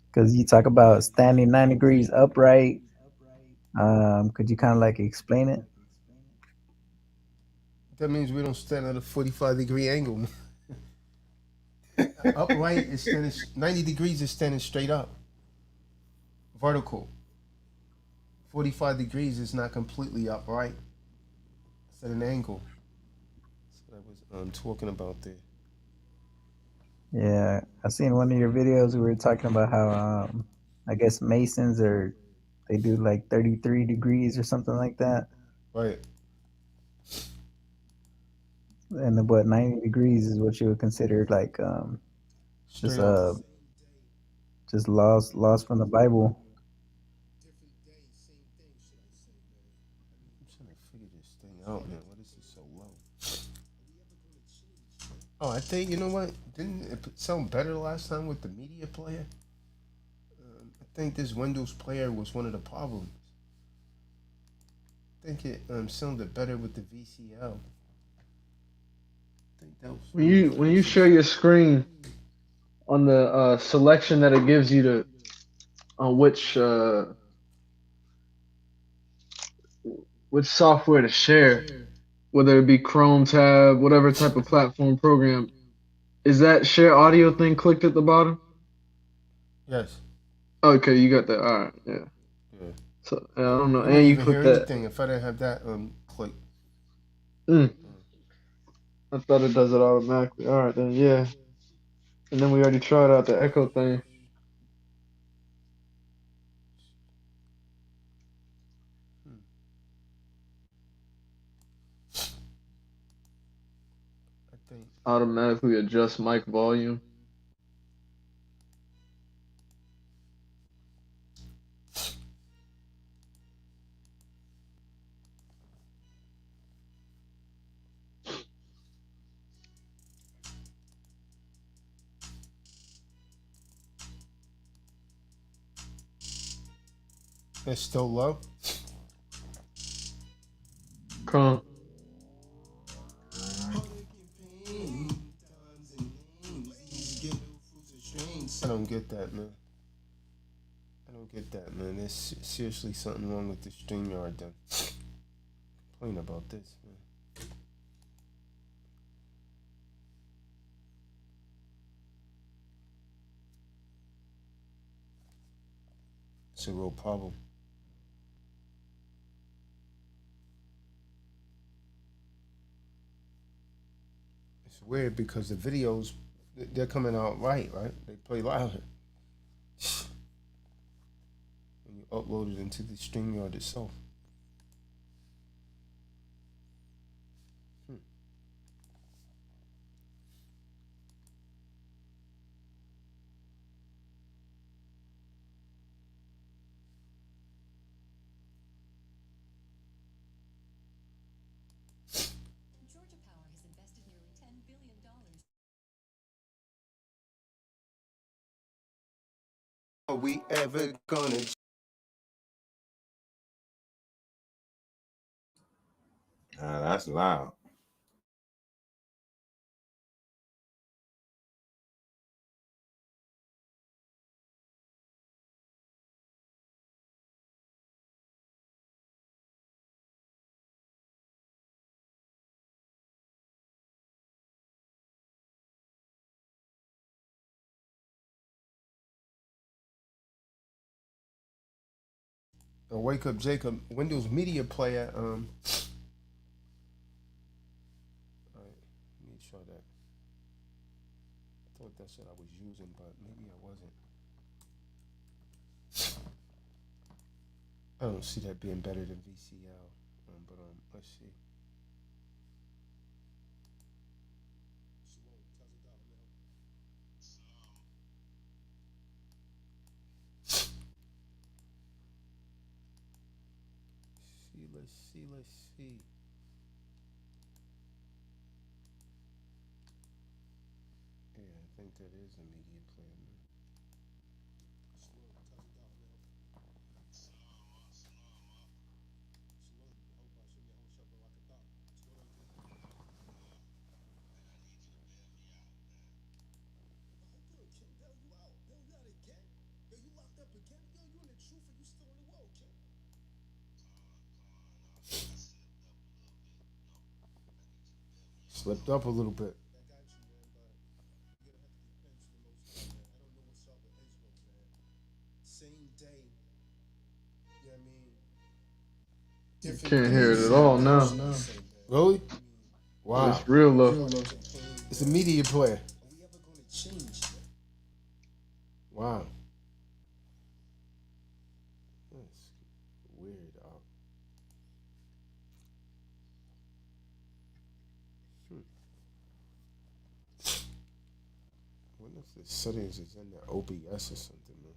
Because you talk about standing 9 degrees upright. Could you kind of like explain it? That means we don't stand at a 45-degree angle. Upright is standing 90 degrees is standing straight up. Vertical. 45 degrees is not completely upright. It's at an angle. That's what I was talking about there. Yeah, I seen one of your videos. We were talking about how I guess Masons they do like 33 degrees or something like that. Right. And what 90 degrees is what you would consider like just just lost from the Bible. I'm trying to figure this thing out, man. What is this so low? Oh, I think, you know what? Didn't it sound better last time with the media player? I think this Windows player was one of the problems. I think it sounded better with the VCL. I think that was When you share your screen on the selection that it gives you to on which software to share, whether it be Chrome tab, whatever type of platform program, is that share audio thing clicked at the bottom? Yes. Okay, you got that. All right, yeah. Yeah. So I don't know, You and wouldn't you even click hear that. anything if I didn't have that click. I thought it does it automatically. All right, then yeah. And then we already tried out the echo thing. I think Automatically adjust mic volume. it's still low. Come. I don't get that, man. I don't get that, man. There's seriously something wrong with the StreamYard then. Complain about this, man. It's a real problem. It's weird because the videos, they're coming out right? They play louder. When you upload it into the StreamYard itself. Are we ever gonna? That's loud. Wake Up Jacob, Windows Media Player. All right, let me try that. I thought that's what I was using, but maybe I wasn't. I don't see that being better than VCL, but let's see. Let's see. Yeah, I think that is a media player, man. Slipped up a little bit. You can't hear it at all now. Really? Wow. It's real low. It's a media player. Wow. That's weird. I wonder if the settings is in the OBS or something, man.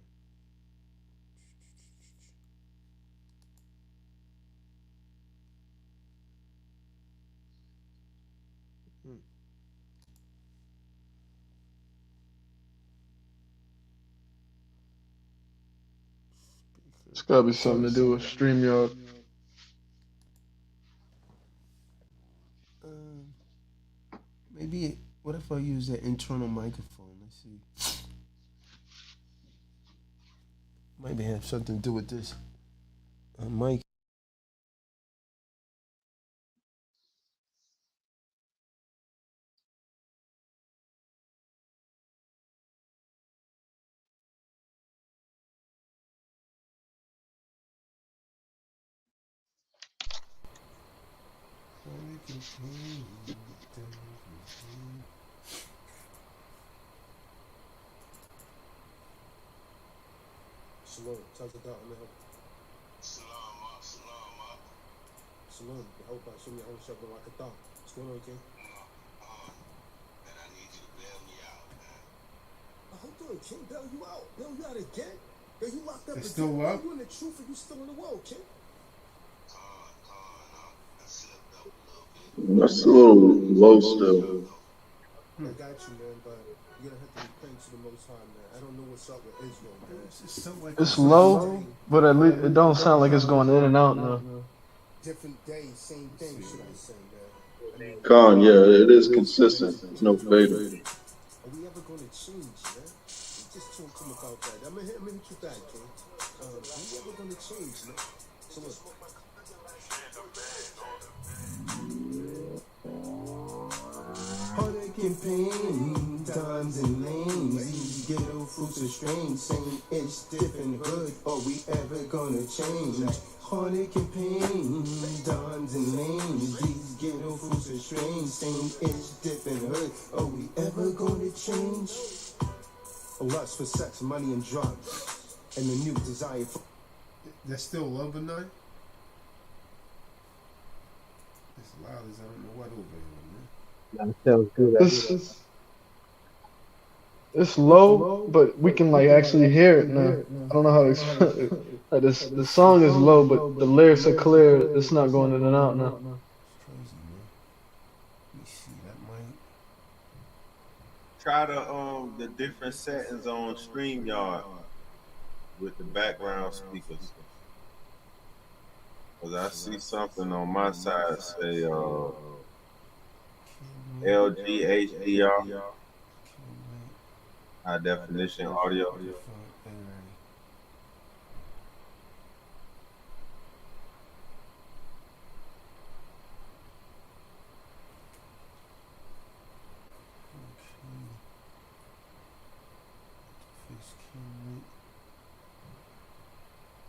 It's gotta be something to do with StreamYard. Maybe. What if I use that internal microphone? Let's see. Maybe have something to do with this mic. Shalom, Tazadaq, man. Shalom, I hope I show me how to like a thought. What's going on, King? And I need you to bail me out, man. Hold on, King, bail you out. Bail you out again? Yo, you locked up It's again. still up? You in the truth or you still in the world, King? I slipped up a little bit. That's a little low still. I got you, man, but you're gonna have to repent to the Most High, man. I don't know what's up with Israel, man. It's low, but at least it don't sound like it's going in and out now. Different day, same thing, should I say, man? Khan, yeah, it is consistent. There's no fading. Are we ever gonna change, man? Just talk to him about that. I'm gonna hit you back, King. Are we ever gonna change, man? So look. Heartache and pain, times and lanes, these ghetto fruits are strange, saying it's different hood, are we ever gonna change? Heartache and pain, dimes and lanes, these ghetto fruits are strange, saying it's different hood, are we ever gonna change? A lust for sex, money and drugs, and the new desire for... That's still love or not? It's loud as I don't know what over here, man. That sounds good. It's low, but we can like actually hear it now. I don't know how to explain it. The song is low, but the lyrics are clear. It's not going in and out now. Try the different settings on StreamYard with the background speakers. Cause I see something on my side say LG HDR, high definition audio.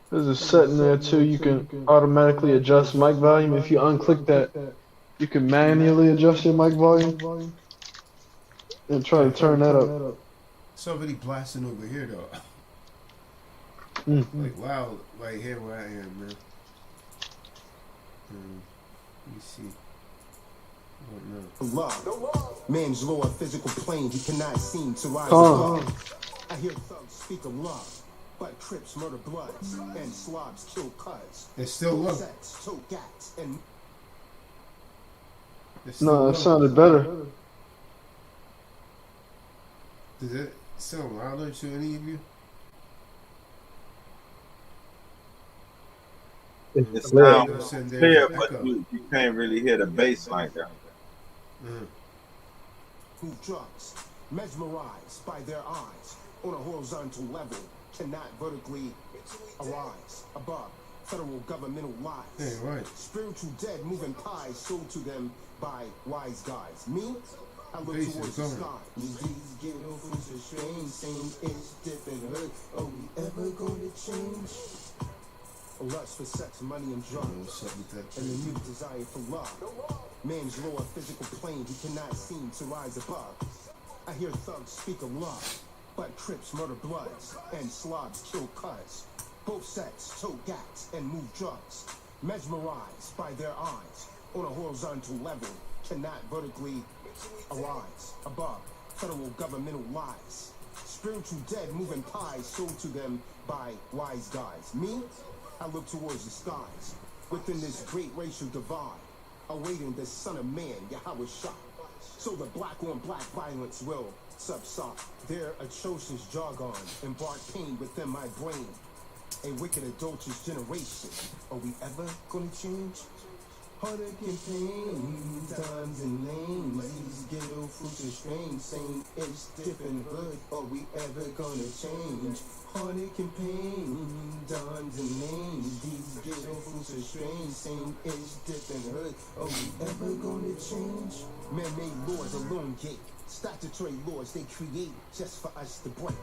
There's a setting there too. You can automatically adjust mic volume. If you unclick that, you can manually adjust your mic volume and try to turn that up. Somebody blasting over here though. Like wow, right here where I am, man. Let me see. Love. Man's lower physical plane, he cannot seem to rise above. I hear thugs speak of love. But Crips murder bloods and slobs kill cuz. It's still low. Sex, tote gats, and No, that sounded better. Does it sound louder to any of you? It sounds clear, but you can't really hear the bass like that. Who drugs, mesmerized by their eyes on a horizontal level, cannot vertically arise above federal governmental lies. Hey, right. Spiritual dead moving pies sold to them by wise guys. Me, I look towards the sky. These ghetto fools are strange, saying it's different hood. Are we ever gonna change? A lust for sex, money, and drugs, and a new desire for love. Man's lower physical plane, he cannot seem to rise above. I hear thugs speak of love. But Crips murder bloods, and slobs kill cuz. Both sets tote gats and move drugs. Mesmerized by their eyes, on a horizontal level, cannot vertically arise above federal governmental lies. Spiritual dead moving pies sold to them by wise guys. Me, I look towards the skies. Within this great racial divide, awaiting the son of man, Yahweh Shah. So the black on black violence will subside. Their atrocious jargon embark pain within my brain. A wicked adulterous generation. Are we ever gonna change? Heartache and pain, times and names. These ghetto fruits are strange. Same age, different hood. Are we ever gonna change? Heartache and pain, dimes and names. These ghetto fruits are strange. Same age, different hood. Are we ever gonna change? Man-made laws alone gate. Statutory laws they create just for us to break.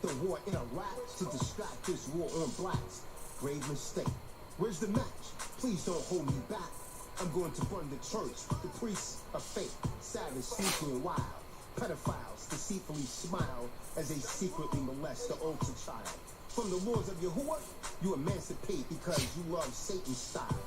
The war in Iraq to distract this war on blacks. Grave mistake. Where's the match? Please don't hold me back. I'm going to burn the church. The priests are fake, savage, sneaky, and wild. Pedophiles deceitfully smile as they secretly molest the ultra child. From the laws of Yahuwah, you emancipate because you love Satan's style.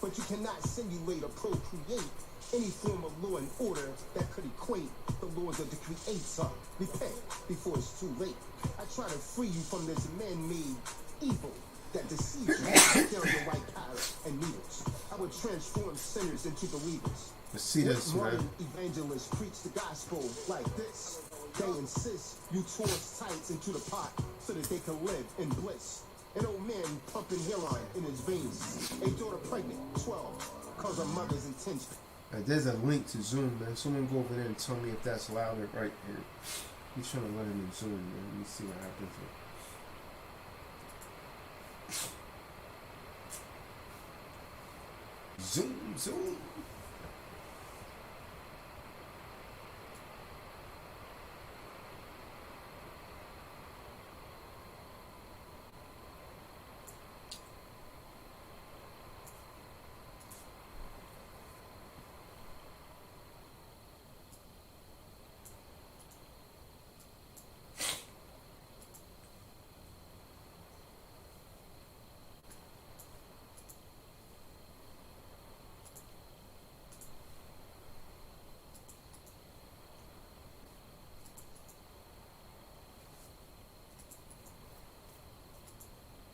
But you cannot simulate or procreate any form of law and order that could equate the laws of the Creator. Repent before it's too late. I try to free you from this man-made evil that deceives you down your right path and needles. I would transform sinners into believers. Let's see this, man. Modern evangelists preach the gospel like this. They insist you toss tights into the pot so that they can live in bliss. An old man pumping heroin in his veins. A daughter pregnant, 12, cause her mother's intention. There's a link to Zoom, man. Someone go over there and tell me if that's louder right here. He's trying to let him in Zoom, man. Let me see what happens here. Zoom.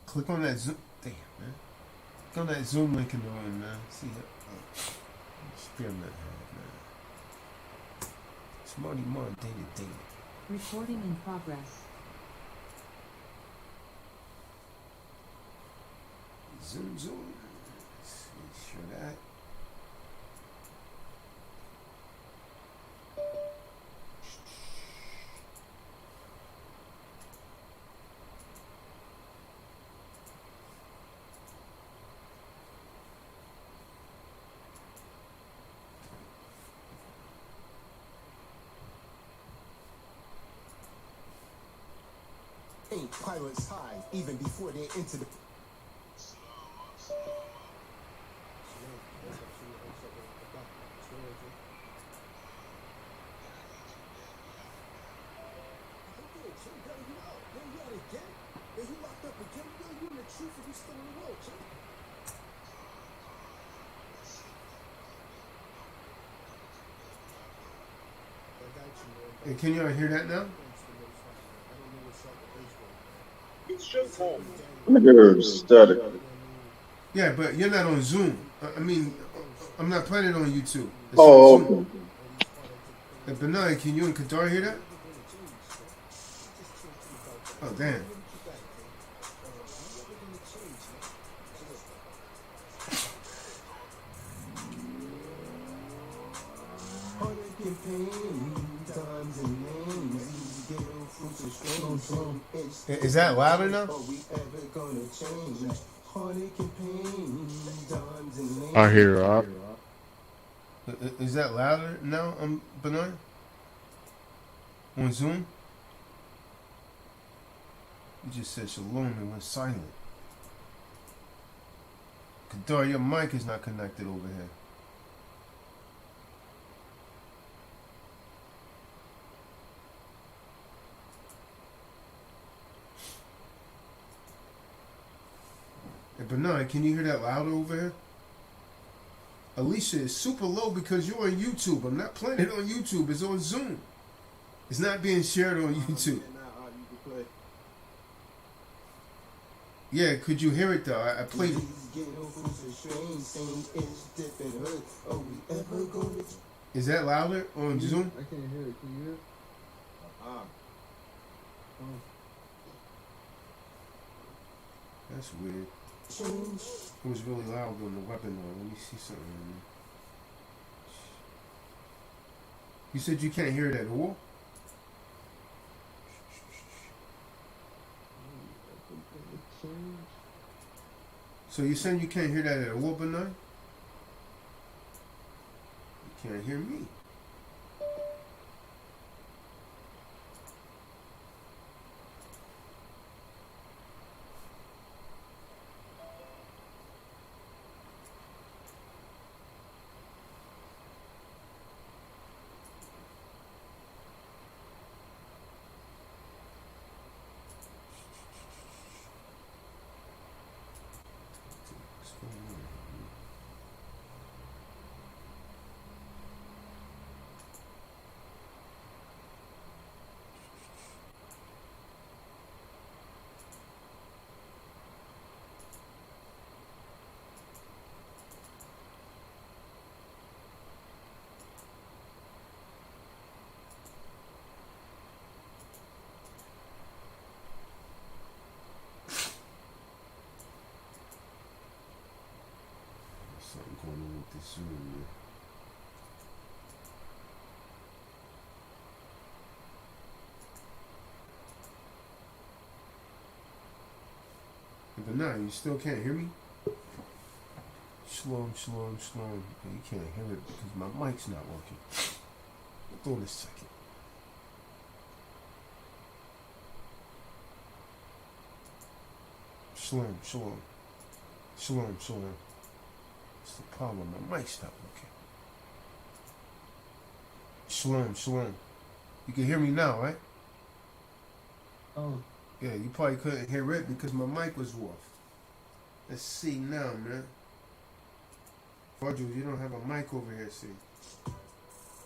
Click on that Zoom. Damn, man. Click on that Zoom link in the room, man. See that? Experiment, man. Smarty Mon, dated. Recording in progress. Zoom. Make sure that. Ain't pirates high even before they enter the. Hey, can y'all hear that now? There's static. Yeah, but you're not on Zoom. I mean, I'm not playing it on YouTube. It's Oh, on Zoom. okay. Hey, Benai, can you and Qatar hear that? Oh, damn. Is that louder now? I hear it. Is that louder now, Benai? On Zoom? You just said shalom and went silent. Kadar, your mic is not connected over here. Hey, Benai, can you hear that louder over here? Alicia, it's super low because you're on YouTube. I'm not playing it on YouTube. It's on Zoom. It's not being shared on YouTube. Yeah, could you hear it though? I played it. Is that louder on Zoom? I can't hear it. Can you hear it? That's weird. It was really loud on the webinar. Let me see something. You said you can't hear it at all? So you're saying you can't hear that at all, Benai? You can't hear me. Something going on with this Zoom, man. But now you still can't hear me? Slow. You can't hear it because my mic's not working. Hold on a second. Shalom. It's the problem. My mic's not working. Shalom. You can hear me now, right? Oh. Yeah, you probably couldn't hear it because my mic was off. Let's see now, man. Virgil, you don't have a mic over here, see.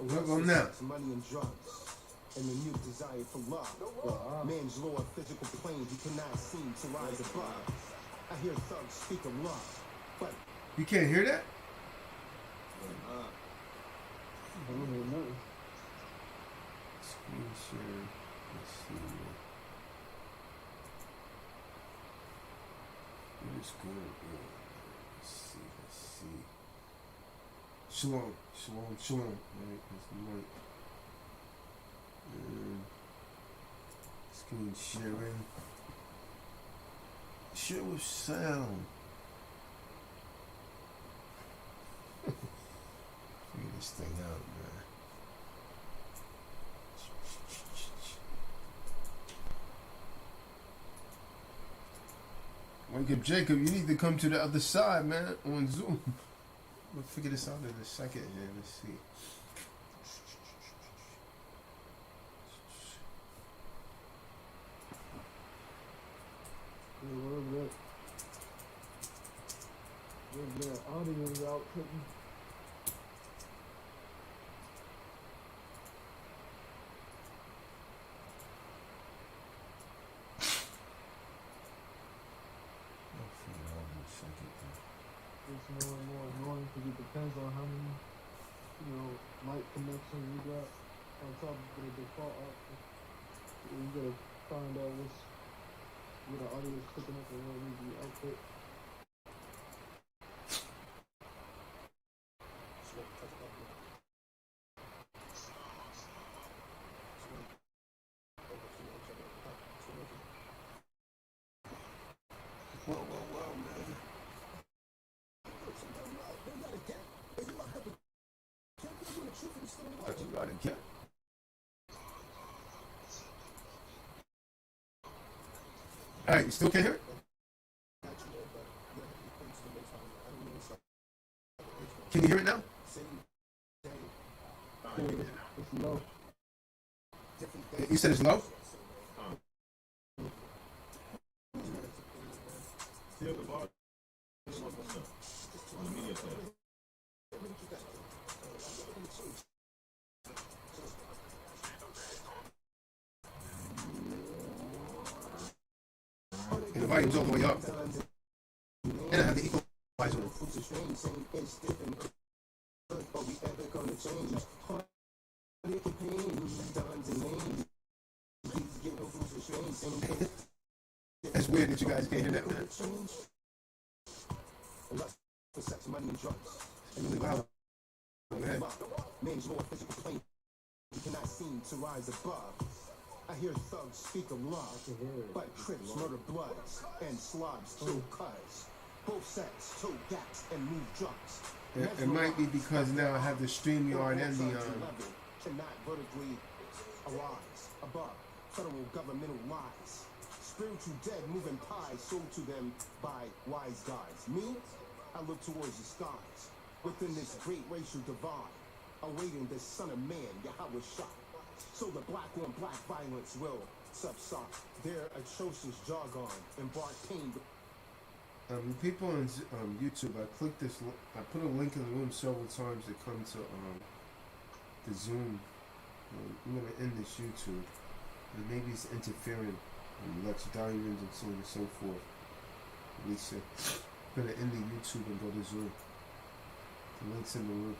Look now. Money and drugs, and the new desire for love. Man's law of physical plane he cannot seem to rise above. I hear thugs speak of love, but you can't hear that? I don't hear nothing. Screen share. Let's see. What is going on? Let's see. Shalom. Right, that's the mic. Screen sharing. Share with sound. Figure this thing out, man. Wake up, Jacob. You need to come to the other side, man, on Zoom. We'll figure this out in a second here. Let's see. Where's that audio outputting? It's more and more annoying because it depends on how many, mic connections you got on top of the default option. You gotta find out where the audio is picking up and where it needs to be output. Whoa, man. That's about it. All right, you still can't hear it? Can you hear it now? It's low. You said it's low? And the volume's all the way up. And I have the equalizer. As It's weird that you guys can't hear that. For sex, money, and drugs. Really loud. Man's more physical plane. You cannot seem to rise above. I hear thugs speak of love, but Crips murder bloods and slobs kill cuz. Both sets tote gaps and move drugs. It might be because now I have the StreamYard and the cannot vertically arise above federal governmental lies. Spiritual dead moving pies sold to them by wise guys. Me, I look towards the skies within this great racial divide, awaiting the Son of Man, Yahweh Shah. So the black on black violence will subside. Their atrocious jargon embark pain. People on YouTube, I clicked this. I put a link in the room several times to come to the Zoom. I'm gonna end this YouTube, and maybe it's interfering. Lex Diamonds and so on and so forth. Lisa, I'm gonna end the YouTube and go to Zoom. The link's in the room.